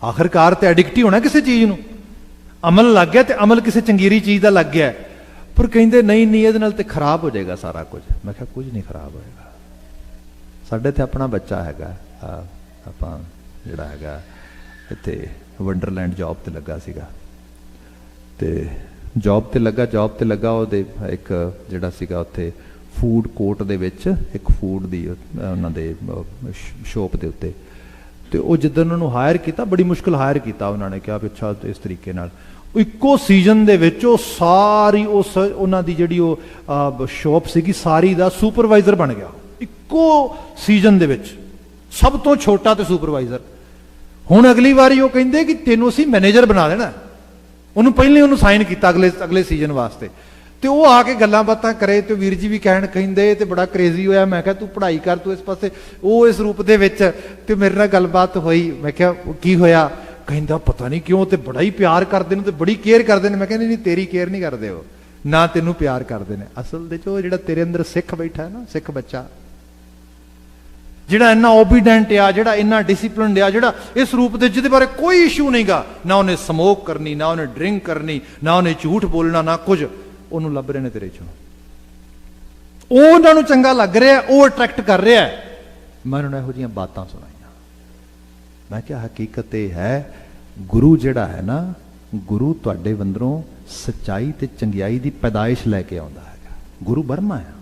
ਆਖਰਕਾਰ ਤੇ ਐਡਿਕਟ ਹੀ ਹੋਣਾ ਕਿਸੇ ਚੀਜ਼ ਨੂੰ। ਅਮਲ ਲੱਗ ਗਿਆ, ਤੇ ਅਮਲ ਕਿਸੇ ਚੰਗੀਰੀ ਚੀਜ਼ ਦਾ ਲੱਗ ਗਿਆ, ਪਰ ਕਹਿੰਦੇ ਨਹੀਂ ਨਹੀਂ ਇਹਦੇ ਨਾਲ ਤੇ ਖਰਾਬ ਹੋ ਜਾਏਗਾ ਸਾਰਾ ਕੁਝ। ਮੈਂ ਕਿਹਾ ਕੁਝ ਨਹੀਂ ਖਰਾਬ ਹੋਏਗਾ। ਸਾਡੇ ਤੇ ਆਪਣਾ ਬੱਚਾ ਹੈਗਾ, ਆਪਾਂ ਜਿਹੜਾ ਹੈਗਾ ਇੱਥੇ ਵੰਡਰਲੈਂਡ ਜੌਬ ਤੇ ਲੱਗਾ ਸੀਗਾ, ਤੇ ਜੌਬ ਤੇ ਲੱਗਾ ਉਹਦੇ ਇੱਕ ਜਿਹੜਾ ਸੀਗਾ ਉੱਥੇ ਫੂਡ ਕੋਰਟ ਦੇ ਵਿੱਚ ਇੱਕ ਫੂਡ ਦੀ ਉਹਨਾਂ ਦੇ ਸ਼ੋਪ ਦੇ ਉੱਤੇ। ਤੇ ਉਹ ਜਿੱਦਾਂ ਉਹਨਾਂ ਨੂੰ ਹਾਇਰ ਕੀਤਾ, ਬੜੀ ਮੁਸ਼ਕਿਲ ਹਾਇਰ ਕੀਤਾ ਉਹਨਾਂ ਨੇ, ਕਿਹਾ ਵੀ ਅੱਛਾ ਇਸ ਤਰੀਕੇ ਨਾਲ ਇੱਕੋ ਸੀਜ਼ਨ ਦੇ ਵਿੱਚ ਉਹ ਸਾਰੀ ਉਹਨਾਂ ਦੀ ਜਿਹੜੀ ਉਹ ਸ਼ੋਪ ਸੀਗੀ ਸਾਰੀ ਦਾ ਸੁਪਰਵਾਈਜ਼ਰ ਬਣ ਗਿਆ। ਇੱਕੋ ਸੀਜ਼ਨ ਦੇ ਵਿੱਚ ਸਭ ਤੋਂ ਛੋਟਾ ਤੇ ਸੁਪਰਵਾਈਜ਼ਰ। ਹੁਣ ਅਗਲੀ ਵਾਰੀ ਉਹ ਕਹਿੰਦੇ ਕਿ ਤੈਨੂੰ ਅਸੀਂ ਮੈਨੇਜਰ ਬਣਾ ਦੇਣਾ। ਉਹਨੂੰ ਪਹਿਲਾਂ ਹੀ ਉਹਨੂੰ ਸਾਈਨ ਕੀਤਾ ਅਗਲੇ ਸੀਜ਼ਨ ਵਾਸਤੇ। ਤੇ ਉਹ ਆ ਕੇ ਗੱਲਾਂ ਬਾਤਾਂ ਕਰੇ ਤੇ ਵੀਰ ਜੀ ਵੀ ਕਹਿੰਦੇ ਤੇ ਬੜਾ ਕ੍ਰੇਜ਼ੀ ਹੋਇਆ। ਮੈਂ ਕਿਹਾ ਤੂੰ ਪੜ੍ਹਾਈ ਕਰ, ਤੂੰ ਇਸ ਪਾਸੇ। ਉਹ ਇਸ ਰੂਪ ਦੇ ਵਿੱਚ ਤੇ ਮੇਰੇ ਨਾਲ ਗੱਲਬਾਤ ਹੋਈ। ਮੈਂ ਕਿਹਾ ਕੀ ਹੋਇਆ? ਕਹਿੰਦਾ ਪਤਾ ਨਹੀਂ ਕਿਉਂ ਤੇ ਬੜਾ ਹੀ ਪਿਆਰ ਕਰਦੇ ਨੇ ਤੇ ਬੜੀ ਕੇਅਰ ਕਰਦੇ ਨੇ। ਮੈਂ ਕਹਿੰਦਾ ਨਹੀਂ, ਤੇਰੀ ਕੇਅਰ ਨਹੀਂ ਕਰਦੇ ਉਹ, ਨਾ ਤੈਨੂੰ ਪਿਆਰ ਕਰਦੇ ਨੇ। ਅਸਲ ਦੇ ਚ ਉਹ ਜਿਹੜਾ ਤੇਰੇ ਅੰਦਰ ਸਿੱਖ ਬੈਠਾ ਹੈ ਨਾ, ਸਿੱਖ ਬੱਚਾ, ਜਿਹੜਾ ਇੰਨਾ ਓਬੀਡੈਂਟ ਆ, ਜਿਹੜਾ ਇੰਨਾ ਡਿਸਿਪਲਿਨਡ ਆ, ਜਿਹੜਾ ਇਸ ਰੂਪ ਦੇ ਜਿਹਦੇ ਬਾਰੇ ਕੋਈ ਇਸ਼ੂ ਨਹੀਂਗਾ, ਨਾ ਉਹਨੇ ਸਮੋਕ ਕਰਨੀ, ਨਾ ਉਹਨੇ ਡਰਿੰਕ ਕਰਨੀ, ਨਾ ਉਹਨੇ ਝੂਠ ਬੋਲਣਾ, ਨਾ ਕੁਝ, ਉਹਨੂੰ ਲੱਭ ਰਹੇ ਨੇ ਤੇਰੇ ਚੋਂ। ਉਹ ਉਹਨਾਂ ਨੂੰ ਚੰਗਾ ਲੱਗ ਰਿਹਾ, ਉਹ ਅਟਰੈਕਟ ਕਰ ਰਿਹਾ। ਮੈਂ ਉਹਨਾਂ ਨੂੰ ਇਹੋ ਜਿਹੀਆਂ ਬਾਤਾਂ ਸੁਣਾਈਆਂ। ਮੈਂ ਕਿਹਾ ਹਕੀਕਤ ਇਹ ਹੈ, ਗੁਰੂ ਜਿਹੜਾ ਹੈ ਨਾ, ਗੁਰੂ ਤੁਹਾਡੇ ਅੰਦਰੋਂ ਸੱਚਾਈ ਤੇ ਚੰਗਿਆਈ ਦੀ ਪੈਦਾਇਸ਼ ਲੈ ਕੇ ਆਉਂਦਾ ਹੈਗਾ। ਗੁਰੂ ਬਰਮਾ ਹੈ।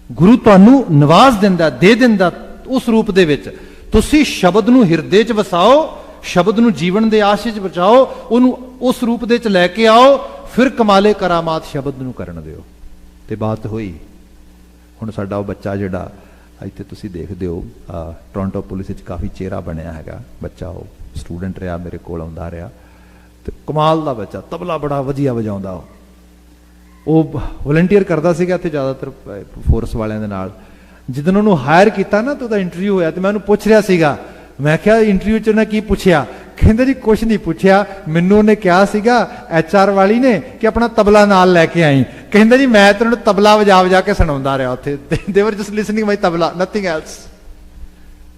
ਗੁਰੂ ਤੁਹਾਨੂੰ ਨਵਾਜ਼ ਦਿੰਦਾ, ਦੇ ਦਿੰਦਾ ਉਸ ਰੂਪ ਦੇ ਵਿੱਚ। ਤੁਸੀਂ ਸ਼ਬਦ ਨੂੰ ਹਿਰਦੇ 'ਚ ਵਸਾਓ, ਸ਼ਬਦ ਨੂੰ ਜੀਵਨ ਦੇ ਆਸ਼ੇ 'ਚ ਬਚਾਓ, ਉਹਨੂੰ ਉਸ ਰੂਪ ਦੇ 'ਚ ਲੈ ਕੇ ਆਓ, ਫਿਰ ਕਮਾਲੇ ਕਰਾਮਾਤ ਸ਼ਬਦ ਨੂੰ ਕਰਨ ਦਿਓ। ਤੇ ਬਾਤ ਹੋਈ। ਹੁਣ ਸਾਡਾ ਉਹ ਬੱਚਾ ਜਿਹੜਾ ਇੱਥੇ ਤੁਸੀਂ ਦੇਖਦੇ ਹੋ, ਟੋਰਾਂਟੋ ਪੁਲਿਸ ਵਿੱਚ ਕਾਫੀ ਚਿਹਰਾ ਬਣਿਆ ਹੈਗਾ ਬੱਚਾ, ਉਹ ਸਟੂਡੈਂਟ ਰਿਹਾ, ਮੇਰੇ ਕੋਲ ਆਉਂਦਾ ਰਿਹਾ, ਤੇ ਕਮਾਲ ਦਾ ਬੱਚਾ, ਤਬਲਾ ਬੜਾ ਵਧੀਆ ਵਜਾਉਂਦਾ। ਉਹ ਵਲੰਟੀਅਰ ਕਰਦਾ ਸੀਗਾ ਇੱਥੇ ਜ਼ਿਆਦਾਤਰ ਫੋਰਸ ਵਾਲਿਆਂ ਦੇ ਨਾਲ। ਜਿੱਦਣ ਉਹਨੂੰ ਹਾਇਰ ਕੀਤਾ ਨਾ, ਤੇ ਉਹਦਾ ਇੰਟਰਵਿਊ ਹੋਇਆ, ਤੇ ਮੈਂ ਉਹਨੂੰ ਪੁੱਛ ਰਿਹਾ ਸੀਗਾ, ਮੈਂ ਕਿਹਾ ਇੰਟਰਵਿਊ 'ਚ ਉਹਨੇ ਕੀ ਪੁੱਛਿਆ? ਕਹਿੰਦਾ ਜੀ ਕੁਛ ਨਹੀਂ ਪੁੱਛਿਆ, ਮੈਨੂੰ ਉਹਨੇ ਕਿਹਾ ਸੀਗਾ HR ਵਾਲੀ ਨੇ ਕਿ ਆਪਣਾ ਤਬਲਾ ਨਾਲ ਲੈ ਕੇ ਆਈ। ਕਹਿੰਦਾ ਜੀ ਮੈਂ ਤੈਨੂੰ ਤਬਲਾ ਵਜਾ ਕੇ ਸੁਣਾਉਂਦਾ ਰਿਹਾ ਉੱਥੇ। ਦੇ ਵਰ ਜਸਟ ਲਿਸਨਿੰਗ ਮਾਈ ਤਬਲਾ, ਨਥਿੰਗ ਐਲਸ।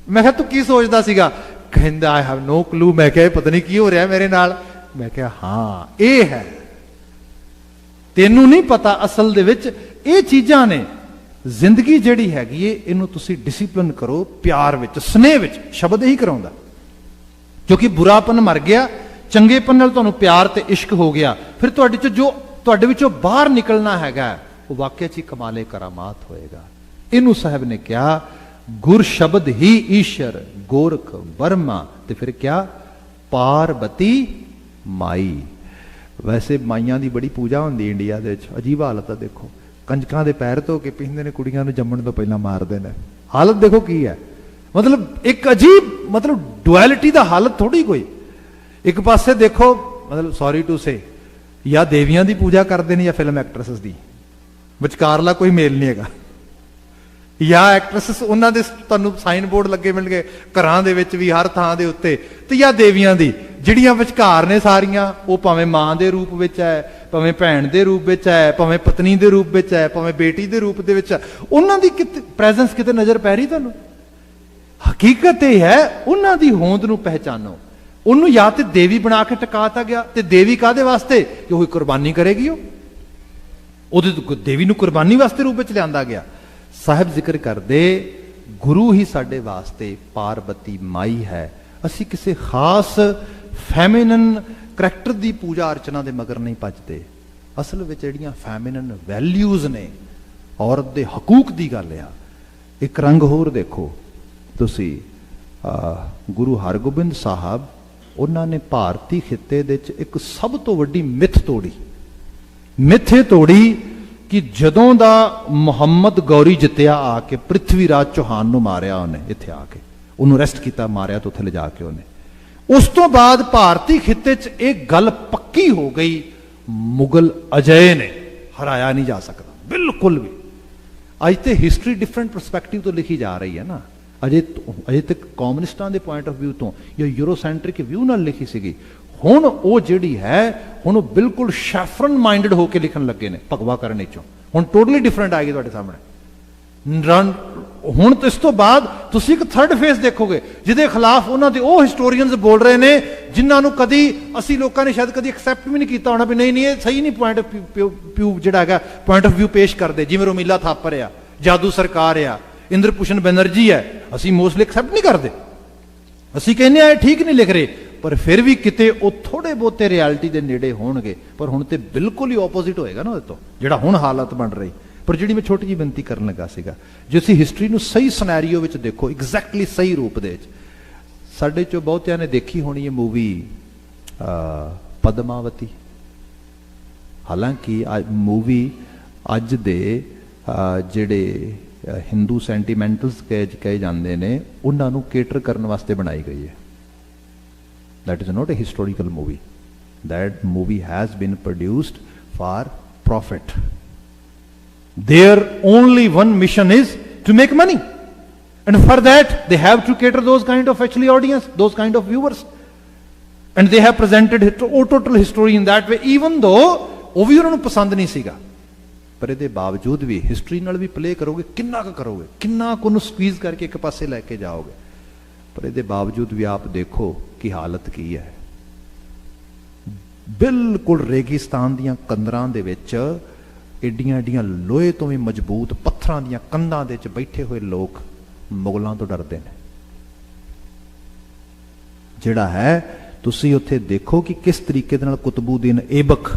ਮੈਂ ਕਿਹਾ ਤੂੰ ਕੀ ਸੋਚਦਾ ਸੀਗਾ? ਕਹਿੰਦਾ ਆਈ ਹੈਵ ਨੋ ਕਲੂ। ਮੈਂ ਕਿਹਾ ਪਤਾ ਨਹੀਂ ਕੀ ਹੋ ਰਿਹਾ ਮੇਰੇ ਨਾਲ। ਮੈਂ ਕਿਹਾ ਹਾਂ ਇਹ ਹੈ, ਤੈਨੂੰ ਨਹੀਂ ਪਤਾ ਅਸਲ ਦੇ ਵਿੱਚ ਇਹ ਚੀਜ਼ਾਂ ਨੇ। ਜ਼ਿੰਦਗੀ ਜਿਹੜੀ ਹੈਗੀ ਏ, ਇਹਨੂੰ ਤੁਸੀਂ ਡਿਸਿਪਲਿਨ ਕਰੋ, ਪਿਆਰ ਵਿੱਚ, ਸਨੇਹ ਵਿੱਚ। ਸ਼ਬਦ ਇਹੀ ਕਰਾਉਂਦਾ, ਕਿਉਂਕਿ ਬੁਰਾਪਨ ਮਰ ਗਿਆ, ਚੰਗੇਪਨ ਨਾਲ ਤੁਹਾਨੂੰ ਪਿਆਰ ਤੇ ਇਸ਼ਕ ਹੋ ਗਿਆ। ਫਿਰ ਤੁਹਾਡੇ ਚ ਜੋ ਤੁਹਾਡੇ ਵਿੱਚੋਂ ਬਾਹਰ ਨਿਕਲਣਾ ਹੈਗਾ, ਉਹ ਵਾਕਿਆ ਚ ਹੀ ਕਮਾਲੇ ਕਰਾਮਾਤ ਹੋਏਗਾ। ਇਹਨੂੰ ਸਾਹਿਬ ਨੇ ਕਿਹਾ ਗੁਰ ਸ਼ਬਦ ਹੀ ਈਸ਼ਰ, ਗੋਰਖ ਬਰਮਾ, ਤੇ ਫਿਰ ਕਿਆ ਪਾਰਬਤੀ ਮਾਈ। ਵੈਸੇ ਮਾਈਆਂ ਦੀ ਬੜੀ ਪੂਜਾ ਹੁੰਦੀ ਇੰਡੀਆ ਦੇ ਵਿੱਚ। ਅਜੀਬ ਹਾਲਤ ਆ, ਦੇਖੋ ਕੰਜਕਾਂ ਦੇ ਪੈਰ ਧੋ ਕੇ ਪੀਂਦੇ ਨੇ, ਕੁੜੀਆਂ ਨੂੰ ਜੰਮਣ ਤੋਂ ਪਹਿਲਾਂ ਮਾਰਦੇ ਨੇ। ਹਾਲਤ ਦੇਖੋ ਕੀ ਹੈ, ਮਤਲਬ ਇੱਕ ਅਜੀਬ, ਮਤਲਬ ਡੁਐਲਿਟੀ ਦਾ ਹਾਲਤ ਥੋੜੀ ਕੋਈ। ਇੱਕ ਪਾਸੇ ਦੇਖੋ, ਮਤਲਬ ਸੌਰੀ ਟੂ ਸੇ, ਜਾਂ ਦੇਵੀਆਂ ਦੀ ਪੂਜਾ ਕਰਦੇ ਨੇ ਜਾਂ ਫਿਲਮ ਐਕਟਰੈਸਸ ਦੀ, ਵਿਚਕਾਰਲਾ ਕੋਈ ਮੇਲ ਨਹੀਂ ਹੈਗਾ। ਜਾਂ ਐਕਟਰੈਸਸ ਉਹਨਾਂ ਦੇ ਤੁਹਾਨੂੰ ਸਾਈਨ ਬੋਰਡ ਲੱਗੇ ਮਿਲਣਗੇ ਘਰਾਂ ਦੇ ਵਿੱਚ ਵੀ, ਹਰ ਥਾਂ ਦੇ ਉੱਤੇ, ਤੇ ਜਾਂ ਦੇਵੀਆਂ ਦੀ ਜਿਹੜੀਆਂ ਵਿਚਕਾਰ ਨੇ ਸਾਰੀਆਂ, ਉਹ ਭਾਵੇਂ ਮਾਂ ਦੇ ਰੂਪ ਵਿੱਚ ਹੈ, ਭਾਵੇਂ ਭੈਣ ਦੇ ਰੂਪ ਵਿੱਚ ਹੈ, ਭਾਵੇਂ ਪਤਨੀ ਦੇ ਰੂਪ ਵਿੱਚ ਹੈ, ਭਾਵੇਂ ਬੇਟੀ ਦੇ ਰੂਪ ਦੇ ਵਿੱਚ ਹੈ। ਉਹਨਾਂ ਦੀ ਕਿਤੇ ਪ੍ਰੈਜ਼ੈਂਸ ਕਿਤੇ ਨਜ਼ਰ ਪੈ ਰਹੀ ਤੁਹਾਨੂੰ? ਹਕੀਕਤ ਇਹ ਹੈ, ਉਹਨਾਂ ਦੀ ਹੋਂਦ ਨੂੰ ਪਹਿਚਾਨੋ। ਉਹਨੂੰ ਜਾਂ ਤੇ ਦੇਵੀ ਬਣਾ ਕੇ ਟਿਕਾਤਾ ਗਿਆ, ਤੇ ਦੇਵੀ ਕਾਹਦੇ ਵਾਸਤੇ? ਕਿ ਉਹ ਕੁਰਬਾਨੀ ਕਰੇਗੀ। ਉਹਦੇ ਦੇਵੀ ਨੂੰ ਕੁਰਬਾਨੀ ਵਾਸਤੇ ਰੂਪ ਵਿੱਚ ਲਿਆਂਦਾ ਗਿਆ। ਸਾਹਿਬ ਜ਼ਿਕਰ ਕਰਦੇ ਗੁਰੂ ਹੀ ਸਾਡੇ ਵਾਸਤੇ ਪਾਰਬਤੀ ਮਾਈ ਹੈ। ਅਸੀਂ ਕਿਸੇ ਖਾਸ ਫੈਮਿਨਨ ਕਰੈਕਟਰ ਦੀ ਪੂਜਾ ਅਰਚਨਾ ਦੇ ਮਗਰ ਨਹੀਂ ਭੱਜਦੇ। ਅਸਲ ਵਿੱਚ ਜਿਹੜੀਆਂ ਫੈਮਿਨਨ ਵੈਲਿਊਜ਼ ਨੇ, ਔਰਤ ਦੇ ਹਕੂਕ ਦੀ ਗੱਲ ਆ। ਇੱਕ ਰੰਗ ਹੋਰ ਦੇਖੋ ਤੁਸੀਂ, ਗੁਰੂ ਹਰਗੋਬਿੰਦ ਸਾਹਿਬ, ਉਹਨਾਂ ਨੇ ਭਾਰਤੀ ਖਿੱਤੇ ਦੇ ਵਿੱਚ ਇੱਕ ਸਭ ਤੋਂ ਵੱਡੀ ਮਿੱਥ ਤੋੜੀ। ਮਿੱਥ ਇਹ ਤੋੜੀ ਕਿ ਜਦੋਂ ਦਾ ਮੁਹੰਮਦ ਗੌਰੀ ਜਿੱਤਿਆ ਆ ਕੇ, ਪ੍ਰਿਥਵੀ ਰਾਜ ਚੌਹਾਨ ਨੂੰ ਮਾਰਿਆ ਉਹਨੇ, ਇੱਥੇ ਆ ਕੇ ਉਹਨੂੰ ਅਰੈਸਟ ਕੀਤਾ, ਮਾਰਿਆ ਤੇ ਉੱਥੇ ਲਿਜਾ ਕੇ ਉਹਨੇ। ਉਸ ਤੋਂ ਬਾਅਦ ਭਾਰਤੀ ਖਿੱਤੇ 'ਚ ਇਹ ਗੱਲ ਪੱਕੀ ਹੋ ਗਈ, ਮੁਗਲ ਅਜੇ ਨੇ, ਹਰਾਇਆ ਨਹੀਂ ਜਾ ਸਕਦਾ ਬਿਲਕੁਲ ਵੀ। ਅੱਜ ਤੇ ਹਿਸਟਰੀ ਡਿਫਰੈਂਟ ਪਰਸਪੈਕਟਿਵ ਤੋਂ ਲਿਖੀ ਜਾ ਰਹੀ ਹੈ ਨਾ। ਅਜੇ ਤੱਕ ਕਮਿਊਨਿਸਟਾਂ ਦੇ ਪੁਆਇੰਟ ਆਫ ਵਿਊ ਤੋਂ ਜਾਂ ਯੂਰੋਸੈਂਟਰਿਕ ਵਿਊ ਨਾਲ ਲਿਖੀ ਸੀਗੀ। ਹੁਣ ਉਹ ਜਿਹੜੀ ਹੈ, ਹੁਣ ਉਹ ਬਿਲਕੁਲ ਸ਼ੈਫਰਨ ਮਾਈਂਡਡ ਹੋ ਕੇ ਲਿਖਣ ਲੱਗੇ ਨੇ, ਭਗਵਾ ਕਰਨ ਵਿੱਚੋਂ। ਹੁਣ ਟੋਟਲੀ ਡਿਫਰੈਂਟ ਆਏਗੀ ਤੁਹਾਡੇ ਸਾਹਮਣੇ। ਹੁਣ ਇਸ ਤੋਂ ਬਾਅਦ ਤੁਸੀਂ ਇੱਕ ਥਰਡ ਫੇਸ ਦੇਖੋਗੇ, ਜਿਹਦੇ ਖਿਲਾਫ ਉਹਨਾਂ ਦੇ ਉਹ ਹਿਸਟੋਰੀਅਨਸ ਬੋਲ ਰਹੇ ਨੇ, ਜਿਨ੍ਹਾਂ ਨੂੰ ਕਦੀ ਅਸੀਂ ਲੋਕਾਂ ਨੇ ਸ਼ਾਇਦ ਕਦੀ ਐਕਸੈਪਟ ਵੀ ਨਹੀਂ ਕੀਤਾ ਹੋਣਾ, ਵੀ ਨਹੀਂ ਇਹ ਸਹੀ ਨਹੀਂ ਪੁਆਇੰਟ ਆਫ ਵਿਊ ਜਿਹੜਾ ਹੈਗਾ, ਪੁਆਇੰਟ ਆਫ ਵਿਊ ਪੇਸ਼ ਕਰਦੇ। ਜਿਵੇਂ ਰੋਮੀਲਾ ਥਾਪਰ ਆ, ਜਾਦੂ ਸਰਕਾਰ ਆ, ਇੰਦਰ ਭੂਸ਼ਣ ਬੈਨਰਜੀ ਹੈ, ਅਸੀਂ ਮੋਸਟਲੀ ਐਕਸੈਪਟ ਨਹੀਂ ਕਰਦੇ। ਅਸੀਂ ਕਹਿੰਦੇ ਆ ਇਹ ਠੀਕ ਨਹੀਂ ਲਿਖ ਰਹੇ, ਪਰ ਫਿਰ ਵੀ ਕਿਤੇ ਉਹ ਥੋੜੇ ਬਹੁਤੇ ਰਿਐਲਿਟੀ ਦੇ ਨੇੜੇ ਹੋਣਗੇ। ਪਰ ਹੁਣ ਤੇ ਬਿਲਕੁਲ ਹੀ ਆਪੋਜ਼ਿਟ ਹੋਏਗਾ ਨਾ ਉਹਦੇ ਤੋਂ, ਜਿਹੜਾ ਹੁਣ ਹਾਲਤ ਬਣ ਰਹੀ। ਪਰ ਜਿਹੜੀ ਮੈਂ ਛੋਟੀ ਜਿਹੀ ਬੇਨਤੀ ਕਰਨ ਲੱਗਾ ਸੀਗਾ, ਜੇ ਅਸੀਂ ਹਿਸਟਰੀ ਨੂੰ ਸਹੀ ਸਿਨੈਰੀਓ ਵਿੱਚ ਦੇਖੋ, ਐਗਜ਼ੈਕਟਲੀ ਸਹੀ ਰੂਪ ਦੇ ਵਿੱਚ, ਸਾਡੇ ਚੋਂ ਬਹੁਤਿਆਂ ਨੇ ਦੇਖੀ ਹੋਣੀ ਹੈ ਮੂਵੀ ਪਦਮਾਵਤੀ। ਹਾਲਾਂਕਿ ਮੂਵੀ ਅੱਜ ਦੇ ਜਿਹੜੇ ਹਿੰਦੂ ਸੈਂਟੀਮੈਂਟਲਸ ਕਹੇ ਜਾਂਦੇ ਨੇ, ਉਹਨਾਂ ਨੂੰ ਕੇਟਰ ਕਰਨ ਵਾਸਤੇ ਬਣਾਈ ਗਈ ਹੈ। That is not a historical movie. That movie has been produced for profit. Their only one mission is to make money. And for that, they have to cater those kind of actually audience, those kind of viewers. And they have presented total history in that way, even though ਉਹ ਵੀ ਉਹਨਾਂ ਨੂੰ ਪਸੰਦ ਨਹੀਂ ਸੀਗਾ, ਪਰ ਇਹਦੇ ਬਾਵਜੂਦ ਵੀ history ਨਾਲ ਵੀ ਪਲੇ ਕਰੋਗੇ, ਕਿੰਨਾ ਕੁ ਕਰੋਗੇ, ਕਿੰਨਾ ਕੁ ਨੂੰ ਸਕਵੀਜ਼ ਕਰਕੇ ਇੱਕ ਪਾਸੇ ਲੈ ਕੇ ਜਾਓਗੇ, ਪਰ ਇਹਦੇ ਬਾਵਜੂਦ ਵੀ ਆਪ ਦੇਖੋ ਕਿ ਹਾਲਤ ਕੀ ਹੈ। ਬਿਲਕੁਲ ਰੇਗਿਸਤਾਨ ਦੀਆਂ ਕੰਦਰਾਂ ਦੇ ਵਿੱਚ ਏਡੀਆਂ ਏਡੀਆਂ ਲੋਹੇ ਤੋਂ ਵੀ ਮਜ਼ਬੂਤ ਪੱਥਰਾਂ ਦੀਆਂ ਕੰਧਾਂ ਦੇ ਵਿੱਚ ਬੈਠੇ ਹੋਏ ਲੋਕ ਮੁਗਲਾਂ ਤੋਂ ਡਰਦੇ ਨੇ। ਜਿਹੜਾ ਹੈ ਤੁਸੀਂ ਉੱਥੇ ਦੇਖੋ ਕਿ ਕਿਸ ਤਰੀਕੇ ਦੇ ਨਾਲ ਕੁਤਬੂਦੀਨ ਐਬਕ,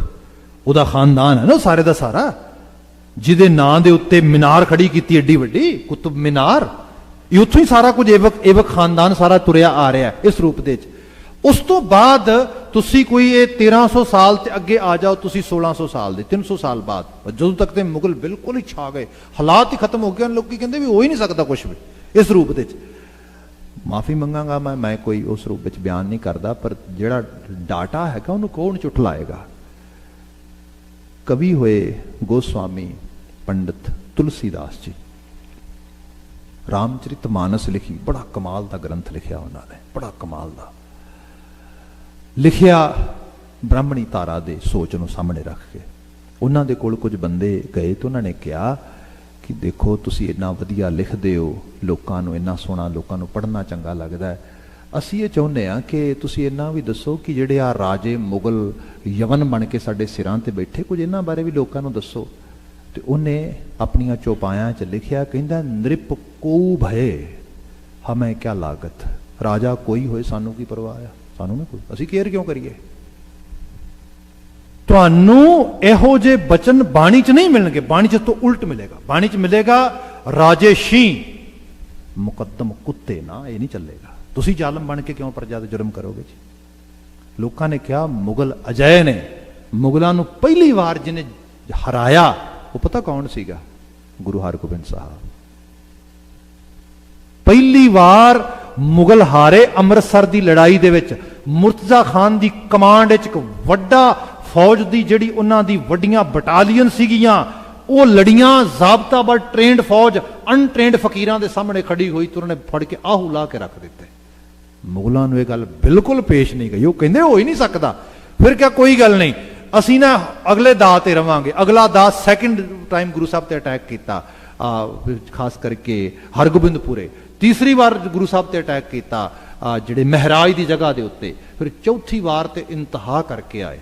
ਉਹਦਾ ਖਾਨਦਾਨ ਹੈ ਨਾ ਸਾਰੇ ਦਾ ਸਾਰਾ, ਜਿਹਦੇ ਨਾਂ ਦੇ ਉੱਤੇ ਮੀਨਾਰ ਖੜੀ ਕੀਤੀ ਏਡੀ ਵੱਡੀ ਕੁਤਬ ਮੀਨਾਰ, ਇਹ ਉੱਥੋਂ ਹੀ ਸਾਰਾ ਕੁਝ ਐਬਕ ਖਾਨਦਾਨ ਸਾਰਾ ਤੁਰਿਆ ਆ ਰਿਹਾ ਇਸ ਰੂਪ ਦੇ ਵਿੱਚ। ਉਸ ਤੋਂ ਬਾਅਦ ਤੁਸੀਂ ਕੋਈ ਇਹ 1300 ਸਾਲ ਤੇ ਅੱਗੇ ਆ ਜਾਓ, ਤੁਸੀਂ 1600 ਸਾਲ ਦੇ 300 ਸਾਲ ਬਾਅਦ, ਜਦੋਂ ਤੱਕ ਤੇ ਮੁਗਲ ਬਿਲਕੁਲ ਹੀ ਛਾ ਗਏ, ਹਾਲਾਤ ਹੀ ਖਤਮ ਹੋ ਗਏ, ਲੋਕੀ ਕਹਿੰਦੇ ਵੀ ਹੋ ਹੀ ਨਹੀਂ ਸਕਦਾ ਕੁਝ ਵੀ ਇਸ ਰੂਪ ਦੇ ਵਿੱਚ। ਮਾਫੀ ਮੰਗਾਂਗਾ ਮੈਂ ਕੋਈ ਉਸ ਰੂਪ ਵਿੱਚ ਬਿਆਨ ਨਹੀਂ ਕਰਦਾ, ਪਰ ਜਿਹੜਾ ਡਾਟਾ ਹੈਗਾ ਉਹਨੂੰ ਕੌਣ ਝੁਠਲਾਏਗਾ। ਕਵੀ ਹੋਏ ਗੋਸਵਾਮੀ ਪੰਡਿਤ ਤੁਲਸੀਦਾਸ ਜੀ, ਰਾਮਚਰਿਤ ਮਾਨਸ ਲਿਖੀ, ਬੜਾ ਕਮਾਲ ਦਾ ਗ੍ਰੰਥ ਲਿਖਿਆ ਉਹਨਾਂ ਨੇ, ਬੜਾ ਕਮਾਲ ਦਾ ਲਿਖਿਆ, ਬ੍ਰਾਹਮਣੀ ਧਾਰਾ ਦੇ ਸੋਚ ਨੂੰ ਸਾਹਮਣੇ ਰੱਖ ਕੇ। ਉਹਨਾਂ ਦੇ ਕੋਲ ਕੁਝ ਬੰਦੇ ਗਏ ਤੇ ਉਹਨਾਂ ਨੇ ਕਿਹਾ ਕਿ ਦੇਖੋ ਤੁਸੀਂ ਇੰਨਾ ਵਧੀਆ ਲਿਖਦੇ ਹੋ, ਲੋਕਾਂ ਨੂੰ ਇੰਨਾ ਸੋਹਣਾ, ਲੋਕਾਂ ਨੂੰ ਪੜ੍ਹਨਾ ਚੰਗਾ ਲੱਗਦਾ ਹੈ, ਅਸੀਂ ਇਹ ਚਾਹੁੰਦੇ ਹਾਂ ਕਿ ਤੁਸੀਂ ਇੰਨਾ ਵੀ ਦੱਸੋ ਕਿ ਜਿਹੜੇ ਆ ਰਾਜੇ ਮੁਗਲ ਯਵਨ ਬਣ ਕੇ ਸਾਡੇ ਸਿਰਾਂ ਤੇ ਬੈਠੇ, ਕੁਝ ਇਹਨਾਂ ਬਾਰੇ ਵੀ ਲੋਕਾਂ ਨੂੰ ਦੱਸੋ। ਤੇ ਉਹਨੇ ਆਪਣੀਆਂ ਚੌਪਾਇਆਂ 'ਚ ਲਿਖਿਆ, ਕਹਿੰਦਾ ਨ੍ਰਿਪ ਕੋ ਭਏ ਹਮੇ ਕਿਆ ਲਾਗਤ, ਰਾਜਾ ਕੋਈ ਹੋਏ ਸਾਨੂੰ ਕੀ ਪਰਵਾਹ ਆ, ਸਾਨੂੰ ਨਾ ਕੋਈ, ਅਸੀਂ ਕੇਅਰ ਕਿਉਂ ਕਰੀਏ। ਤੁਹਾਨੂੰ ਇਹੋ ਜਿਹੇ ਬਚਨ ਬਾਣੀ 'ਚ ਨਹੀਂ ਮਿਲਣਗੇ, ਬਾਣੀ 'ਚ ਤੋਂ ਉਲਟ ਮਿਲੇਗਾ। ਬਾਣੀ 'ਚ ਮਿਲੇਗਾ ਰਾਜੇ ਸ਼ੀ ਮੁਕੱਦਮ ਕੁੱਤੇ ਨਾ, ਇਹ ਨਹੀਂ ਚੱਲੇਗਾ। ਤੁਸੀਂ ਜ਼ਾਲਮ ਬਣ ਕੇ ਕਿਉਂ ਪ੍ਰਜਾ ਤੇ ਜ਼ੁਲਮ ਕਰੋਗੇ ਜੀ। ਲੋਕਾਂ ਨੇ ਕਿਹਾ ਮੁਗਲ ਅਜਿਹੇ ਨੇ, ਮੁਗਲਾਂ ਨੂੰ ਪਹਿਲੀ ਵਾਰ ਜਿਹਨੇ ਹਰਾਇਆ ਉਹ ਪਤਾ ਕੌਣ ਸੀਗਾ? ਗੁਰੂ ਹਰਗੋਬਿੰਦ ਸਾਹਿਬ। ਪਹਿਲੀ ਵਾਰ ਮੁਗਲ ਹਾਰੇ ਅੰਮ੍ਰਿਤਸਰ ਦੀ ਲੜਾਈ ਦੇ ਵਿੱਚ, ਮੁਰਤਜ਼ਾ ਖਾਨ ਦੀ ਕਮਾਂਡ ਵਿੱਚ ਇੱਕ ਵੱਡਾ ਫੌਜ ਦੀ ਜਿਹੜੀ ਉਹਨਾਂ ਦੀ ਵੱਡੀਆਂ ਬਟਾਲੀਅਨ ਸੀਗੀਆਂ, ਉਹ ਲੜੀਆਂ, ਜ਼ਾਬਤਾਬਰ ਟ੍ਰੇਨਡ ਫੌਜ ਅਨਟ੍ਰੇਨਡ ਫਕੀਰਾਂ ਦੇ ਸਾਹਮਣੇ ਖੜੀ ਹੋਈ ਤੇ ਉਹਨਾਂ ਨੇ ਫੜ ਕੇ ਆਹੂ ਲਾ ਕੇ ਰੱਖ ਦਿੱਤੇ। ਮੁਗਲਾਂ ਨੂੰ ਇਹ ਗੱਲ ਬਿਲਕੁਲ ਪੇਸ਼ ਨਹੀਂ ਗਈ, ਉਹ ਕਹਿੰਦੇ ਹੋ ਹੀ ਨਹੀਂ ਸਕਦਾ। ਫਿਰ ਕਿਹਾ ਕੋਈ ਗੱਲ ਨਹੀਂ, ਅਸੀਂ ਨਾ ਅਗਲੇ ਦਾਅ ਤੇ ਰਵਾਂਗੇ। ਅਗਲਾ ਦਾਅ ਸੈਕਿੰਡ ਟਾਈਮ ਗੁਰੂ ਸਾਹਿਬ ਤੇ ਅਟੈਕ ਕੀਤਾ, ਖਾਸ ਕਰਕੇ ਹਰਗੋਬਿੰਦਪੁਰੇ। ਤੀਸਰੀ ਵਾਰ ਗੁਰੂ ਸਾਹਿਬ ਤੇ ਅਟੈਕ ਕੀਤਾ ਜਿਹੜੇ ਮਹਿਰਾਜ ਦੀ ਜਗ੍ਹਾ ਦੇ ਉੱਤੇ। ਫਿਰ ਚੌਥੀ ਵਾਰ ਤੇ ਇੰਤਹਾ ਕਰਕੇ ਆਏ।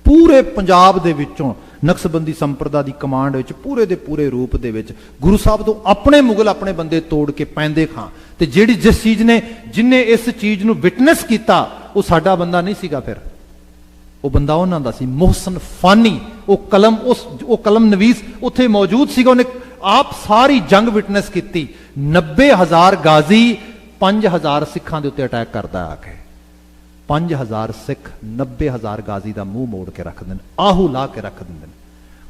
ਪੂਰੇ ਪੰਜਾਬ ਦੇ ਵਿੱਚੋਂ ਨਕਸਬੰਦੀ ਸੰਪਰਦਾ ਦੀ ਕਮਾਂਡ ਵਿੱਚ ਪੂਰੇ ਦੇ ਪੂਰੇ ਰੂਪ ਦੇ ਵਿੱਚ ਗੁਰੂ ਸਾਹਿਬ ਤੋਂ ਆਪਣੇ ਮੁਗਲ ਆਪਣੇ ਬੰਦੇ ਤੋੜ ਕੇ ਪੈਂਦੇ ਖਾਂ। ਤੇ ਜਿਹੜੀ ਜਿਸ ਚੀਜ਼ ਨੇ, ਜਿਨੇ ਇਸ ਚੀਜ਼ ਨੂੰ ਵਿਟਨੈਸ ਕੀਤਾ, ਉਹ ਸਾਡਾ ਬੰਦਾ ਨਹੀਂ ਸੀਗਾ, ਫਿਰ ਉਹ ਬੰਦਾ ਉਹਨਾਂ ਦਾ ਸੀ, ਮੁਹਸਨ ਫਾਨੀ। ਉਹ ਕਲਮ ਨਵੀਸ ਉੱਥੇ ਮੌਜੂਦ ਸੀਗਾ, ਉਹਨੇ ਆਪ ਸਾਰੀ ਜੰਗ ਵਿਟਨੈਸ ਕੀਤੀ। 90,000 ਗਾਜ਼ੀ 5,000 ਸਿੱਖਾਂ ਦੇ ਉੱਤੇ ਅਟੈਕ ਕਰਦਾ ਆ ਕੇ। 5,000 ਸਿੱਖ 90,000 ਗਾਜ਼ੀ ਦਾ ਮੂੰਹ ਮੋੜ ਕੇ ਰੱਖ ਦਿੰਦੇ, ਆਹੂ ਲਾ ਕੇ ਰੱਖ ਦਿੰਦੇ ਨੇ।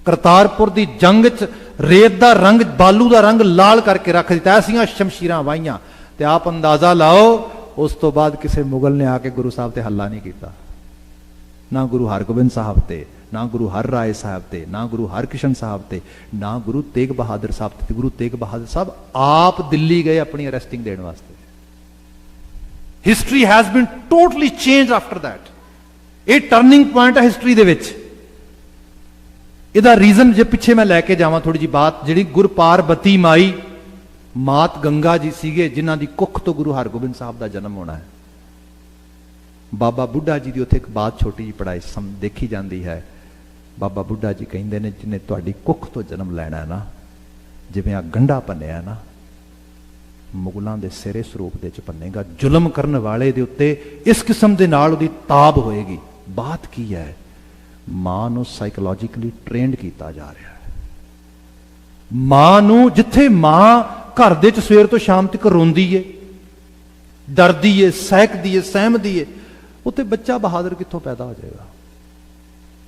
ਕਰਤਾਰਪੁਰ ਦੀ ਜੰਗ 'ਚ ਰੇਤ ਦਾ ਰੰਗ, ਬਾਲੂ ਦਾ ਰੰਗ ਲਾਲ ਕਰਕੇ ਰੱਖ ਦਿੱਤਾ, ਐਸੀਆਂ ਸ਼ਮਸ਼ੀਰਾਂ ਵਾਹੀਆਂ। ਤੇ ਆਪ ਅੰਦਾਜ਼ਾ ਲਾਓ, ਉਸ ਤੋਂ ਬਾਅਦ ਕਿਸੇ ਮੁਗਲ ਨੇ ਆ ਕੇ ਗੁਰੂ ਸਾਹਿਬ ਤੇ ਹੱਲਾ ਨਹੀਂ ਕੀਤਾ। ਨਾ ਗੁਰੂ ਹਰਗੋਬਿੰਦ ਸਾਹਿਬ ਤੇ, ਨਾ ਗੁਰੂ ਹਰ ਰਾਏ ਸਾਹਿਬ ਤੇ, ਨਾ ਗੁਰੂ ਹਰਕ੍ਰਿਸ਼ਨ ਸਾਹਿਬ ਤੇ, ਨਾ ਗੁਰੂ ਤੇਗ ਬਹਾਦਰ ਸਾਹਿਬ ਤੇ। ਗੁਰੂ ਤੇਗ ਬਹਾਦਰ ਸਾਹਿਬ ਆਪ ਦਿੱਲੀ ਗਏ ਆਪਣੀ ਅਰੈਸਟਿੰਗ ਦੇਣ ਵਾਸਤੇ। History has been totally change after that. ਇਹ ਟਰਨਿੰਗ ਪੁਆਇੰਟ ਹੈ ਹਿਸਟਰੀ ਦੇ ਵਿੱਚ। ਇਹਦਾ ਰੀਜ਼ਨ ਜੇ ਪਿੱਛੇ ਮੈਂ ਲੈ ਕੇ ਜਾਵਾਂ ਥੋੜੀ ਜੀ ਬਾਤ, ਜਿਹੜੀ ਗੁਰਪਾਰਬਤੀ ਮਾਈ ਮਾਤ ਗੰਗਾ ਜੀ ਸੀਗੇ, ਜਿਨ੍ਹਾਂ ਦੀ ਕੁੱਖ ਤੋਂ ਗੁਰੂ ਹਰਗੋਬਿੰਦ ਸਾਹਿਬ ਦਾ ਜਨਮ ਹੋਣਾ ਹੈ। ਬਾਬਾ ਬੁੱਢਾ ਜੀ ਦੀ ਉੱਥੇ ਇੱਕ ਬਾਤ ਛੋਟੀ ਜਿਹੀ ਪੜਾਈ ਦੇਖੀ ਜਾਂਦੀ ਹੈ। ਬਾਬਾ ਬੁੱਢਾ ਜੀ ਕਹਿੰਦੇ ਨੇ, ਜਿਹਨੇ ਤੁਹਾਡੀ ਕੁੱਖ ਤੋਂ ਜਨਮ ਲੈਣਾ ਹੈ ਨਾ, ਜਿਵੇਂ ਆ ਗੰਢਾ ਭੰਨਿਆ ਨਾ, ਮੁਗਲਾਂ ਦੇ ਸਿਰ ਇਸ ਰੂਪ ਦੇ ਚ ਭੰਨੇਗਾ। ਜ਼ੁਲਮ ਕਰਨ ਵਾਲੇ ਦੇ ਉੱਤੇ ਇਸ ਕਿਸਮ ਦੇ ਨਾਲ ਉਹਦੀ ਤਾਬ ਹੋਏਗੀ। ਬਾਤ ਕੀ ਹੈ? ਮਾਂ ਨੂੰ ਸਾਈਕੋਲੋਜੀਕਲੀ ਟ੍ਰੇਨਡ ਕੀਤਾ ਜਾ ਰਿਹਾ ਹੈ। ਮਾਂ ਨੂੰ, ਜਿੱਥੇ ਮਾਂ ਘਰ ਦੇ ਚ ਸਵੇਰ ਤੋਂ ਸ਼ਾਮ ਤੱਕ ਰੋਂਦੀ ਏ, ਡਰਦੀ ਏ, ਸਹਿਕਦੀ ਏ, ਸਹਿਮਦੀ ਏ, ਉੱਥੇ ਬੱਚਾ ਬਹਾਦਰ ਕਿੱਥੋਂ ਪੈਦਾ ਹੋ ਜਾਏਗਾ?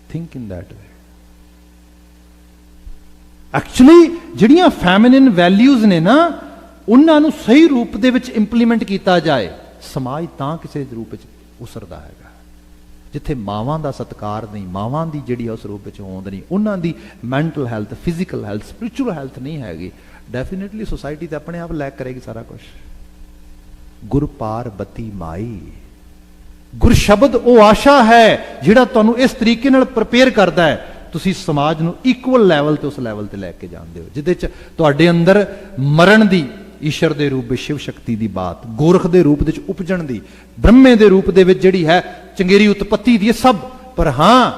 Think in that way. Actually ਜਿਹੜੀਆਂ ਫੈਮਿਨਿਨ ਵੈਲਿਊਜ਼ ਨੇ ਨਾ, ਉਹਨਾਂ ਨੂੰ ਸਹੀ ਰੂਪ ਦੇ ਵਿੱਚ ਇੰਪਲੀਮੈਂਟ ਕੀਤਾ ਜਾਏ, ਸਮਾਜ ਤਾਂ ਕਿਸੇ ਰੂਪ ਵਿੱਚ ਉਸਰਦਾ ਹੈਗਾ। ਜਿੱਥੇ ਮਾਵਾਂ ਦਾ ਸਤਿਕਾਰ ਨਹੀਂ, ਮਾਵਾਂ ਦੀ ਜਿਹੜੀ ਉਸ ਰੂਪ ਵਿੱਚ ਹੋਂਦ ਨਹੀਂ, ਉਹਨਾਂ ਦੀ mental health, physical health, spiritual health ਨਹੀਂ ਹੈਗੀ, ਡੈਫੀਨੇਟਲੀ ਸੁਸਾਇਟੀ ਤੇ ਆਪਣੇ ਆਪ ਲੈਕ ਕਰੇਗੀ ਸਾਰਾ ਕੁਝ। ਗੁਰ ਪਾਰਬਤੀ ਮਾਈ, ਗੁਰ ਸ਼ਬਦ ਉਹ ਆਸ਼ਾ ਹੈ ਜਿਹੜਾ ਤੁਹਾਨੂੰ ਇਸ ਤਰੀਕੇ ਨਾਲ ਪ੍ਰਪੇਅਰ ਕਰਦਾ ਹੈ, ਤੁਸੀਂ ਸਮਾਜ ਨੂੰ ਇਕੁਅਲ ਲੈਵਲ ਤੇ ਉਸ ਲੈਵਲ ਤੇ ਲੈ ਕੇ ਜਾਂਦੇ ਹੋ, ਜਿਹਦੇ ਚ ਤੁਹਾਡੇ ਅੰਦਰ ਮਰਨ ਦੀ, ਈਸ਼ਰ ਦੇ ਰੂਪ ਵਿੱਚ ਸ਼ਿਵ ਸ਼ਕਤੀ ਦੀ ਬਾਤ, ਗੋਰਖ ਦੇ ਰੂਪ ਵਿੱਚ ਉਪਜਣ ਦੀ, ਬ੍ਰਹਮੇ ਦੇ ਰੂਪ ਦੇ ਵਿੱਚ ਜਿਹੜੀ ਹੈ ਚੰਗੇਰੀ ਉਤਪੱਤੀ ਦੀ, ਇਹ ਸਭ। ਪਰ ਹਾਂ,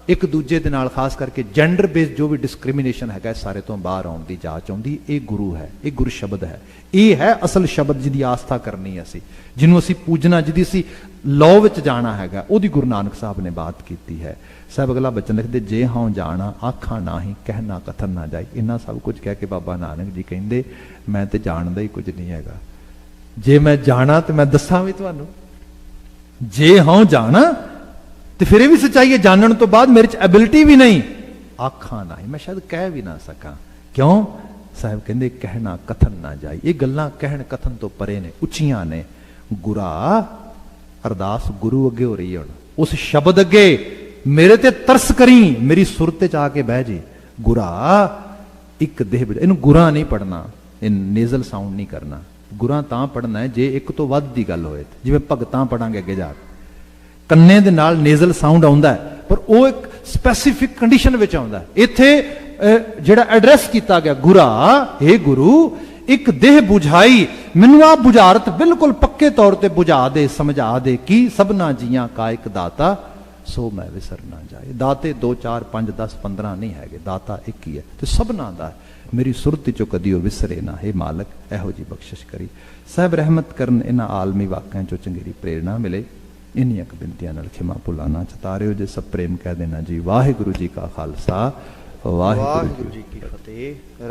ਇੱਕ ਦੂਜੇ ਦੇ ਨਾਲ ਖਾਸ ਕਰਕੇ ਜੈਂਡਰ ਬੇਸਡ ਜੋ ਵੀ ਡਿਸਕ੍ਰਿਮੀਨੇਸ਼ਨ ਹੈਗਾ, ਸਾਰੇ ਤੋਂ ਬਾਹਰ ਆਉਣ ਦੀ ਜਾਂਚ ਆਉਂਦੀ। ਇਹ ਗੁਰੂ ਹੈ, ਇਹ ਗੁਰ ਸ਼ਬਦ ਹੈ, ਇਹ ਹੈ ਅਸਲ ਸ਼ਬਦ ਜਿਹਦੀ ਆਸਥਾ ਕਰਨੀ ਅਸੀਂ, ਜਿਹਨੂੰ ਅਸੀਂ ਪੂਜਣਾ, ਜਿਹਦੀ ਅਸੀਂ ਲੋ ਵਿੱਚ ਜਾਣਾ ਹੈਗਾ, ਉਹਦੀ ਗੁਰੂ ਨਾਨਕ ਸਾਹਿਬ ਨੇ ਬਾਤ ਕੀਤੀ ਹੈ। ਸਾਹਿਬ ਅਗਲਾ ਬਚਨ ਲਿਖਦੇ, ਜੇ ਹਾਂ ਜਾਣਾ ਆਖਾਂ ਨਾਹੀਂ, ਕਹਿਣਾ ਕਥਨ ਨਾ ਜਾਈ। ਇੰਨਾ ਸਭ ਕੁਝ ਕਹਿ ਕੇ ਬਾਬਾ ਨਾਨਕ ਜੀ ਕਹਿੰਦੇ, ਮੈਂ ਤੇ ਜਾਣਦਾ ਹੀ ਕੁਝ ਨਹੀਂ ਹੈਗਾ, ਜੇ ਮੈਂ ਜਾਣਾ ਤੇ ਮੈਂ ਦੱਸਾਂ ਵੀ ਤੁਹਾਨੂੰ। ਜੇ ਹਾਂ ਜਾਣਾ ਤੇ ਫਿਰ ਇਹ ਵੀ ਸੱਚਾਈ ਹੈ, ਜਾਣਨ ਤੋਂ ਬਾਅਦ ਮੇਰੇ ਚ ਐਬਿਲਿਟੀ ਵੀ ਨਹੀਂ, ਆਖਾਂ ਨਾਹੀਂ, ਮੈਂ ਸ਼ਾਇਦ ਕਹਿ ਵੀ ਨਾ ਸਕਾਂ। ਕਿਉਂ? ਸਾਹਿਬ ਕਹਿੰਦੇ, ਕਹਿਣਾ ਕਥਨ ਨਾ ਜਾਈ। ਇਹ ਗੱਲਾਂ ਕਹਿਣ ਕਥਨ ਤੋਂ ਪਰੇ ਨੇ, ਉੱਚੀਆਂ ਨੇ। ਗੁਰਾ, ਅਰਦਾਸ ਗੁਰੂ ਅੱਗੇ ਹੋ ਰਹੀ ਹੈ ਹੁਣ, ਉਸ ਸ਼ਬਦ ਅੱਗੇ, ਮੇਰੇ ਤੇ ਤਰਸ ਕਰੀ, ਮੇਰੀ ਸੁਰਤ ਤੇ ਆ ਕੇ ਬਹਿ ਜੀ। ਗੁਰਾ ਇੱਕ ਦੇਹ, ਇਹਨੂੰ ਗੁਰਾ ਨਹੀਂ ਪੜਨਾ, ਇਹ ਨੇਜ਼ਲ ਸਾਊਂਡ ਨਹੀਂ ਕਰਨਾ। ਗੁਰਾ ਤਾਂ ਪੜਨਾ ਹੈ ਜੇ ਇੱਕ ਤੋਂ ਵੱਧ ਦੀ ਗੱਲ ਹੋਏ, ਜਿਵੇਂ ਭਗਤਾਂ ਪੜਾਂਗੇ ਅੱਗੇ ਜਾ ਕੇ, ਕੰਨੇ ਦੇ ਨਾਲ ਨੇਜ਼ਲ ਸਾਊਂਡ ਆਉਂਦਾ, ਪਰ ਉਹ ਇੱਕ ਸਪੈਸੀਫਿਕ ਕੰਡੀਸ਼ਨ ਵਿੱਚ ਆਉਂਦਾ। ਇੱਥੇ ਜਿਹੜਾ ਐਡਰੈਸ ਕੀਤਾ ਗਿਆ, ਗੁਰਾ, हे ਗੁਰੂ, ਇੱਕ ਦੇਹ 부ਝਾਈ, ਮੈਨੂੰ ਆ ਬੁਝਾਰਤ ਬਿਲਕੁਲ ਪੱਕੇ ਤੌਰ ਤੇ ਬੁਝਾ ਦੇ, ਸਮਝਾ ਦੇ ਕਿ ਸਭਨਾ ਜੀਆਂ ਕਾ ਇੱਕ ਦਾਤਾ, ਸੋ ਮੈਂ ਵਿਸਰ ਨਾ ਜਾਏ। ਦਾਤੇ 2 4 5 10 15 ਨਹੀਂ ਹੈਗੇ, ਦਾਤਾ ਇੱਕ ਹੀ ਹੈ ਤੇ ਸਭਨਾ ਦਾ। ਮੇਰੀ ਸੁਰਤ ਚੋਂ ਕਦੀ ਉਹ ਵਿਸਰੇ ਨਾ, ਹੈ ਮਾਲਕ, ਇਹੋ ਜੀ ਬਖਸ਼ਿਸ਼ ਕਰੀ। ਸਾਹਿਬ ਰਹਿਮਤ ਕਰਨ, ਇਹਨਾਂ ਆਲਮੀ ਵਾਕਿਆਂ ਚੋਂ ਚੰਗੇਰੀ ਪ੍ਰੇਰਣਾ ਮਿਲੇ। ਇੰਨੀਆਂ ਕੁ ਬੇਨਤੀਆਂ ਨਾਲ ਖਿਮਾ ਭੁੱਲਾ ਨਾ ਚਤਾਰਿਓ, ਜੇ ਸਭ ਪ੍ਰੇਮ ਕਹਿ ਦੇਣਾ ਜੀ। ਵਾਹਿਗੁਰੂ ਜੀ ਕਾ ਖਾਲਸਾ, ਵਾਹਿਗੁਰੂ ਜੀ ਕੀ ਫਤਿਹ।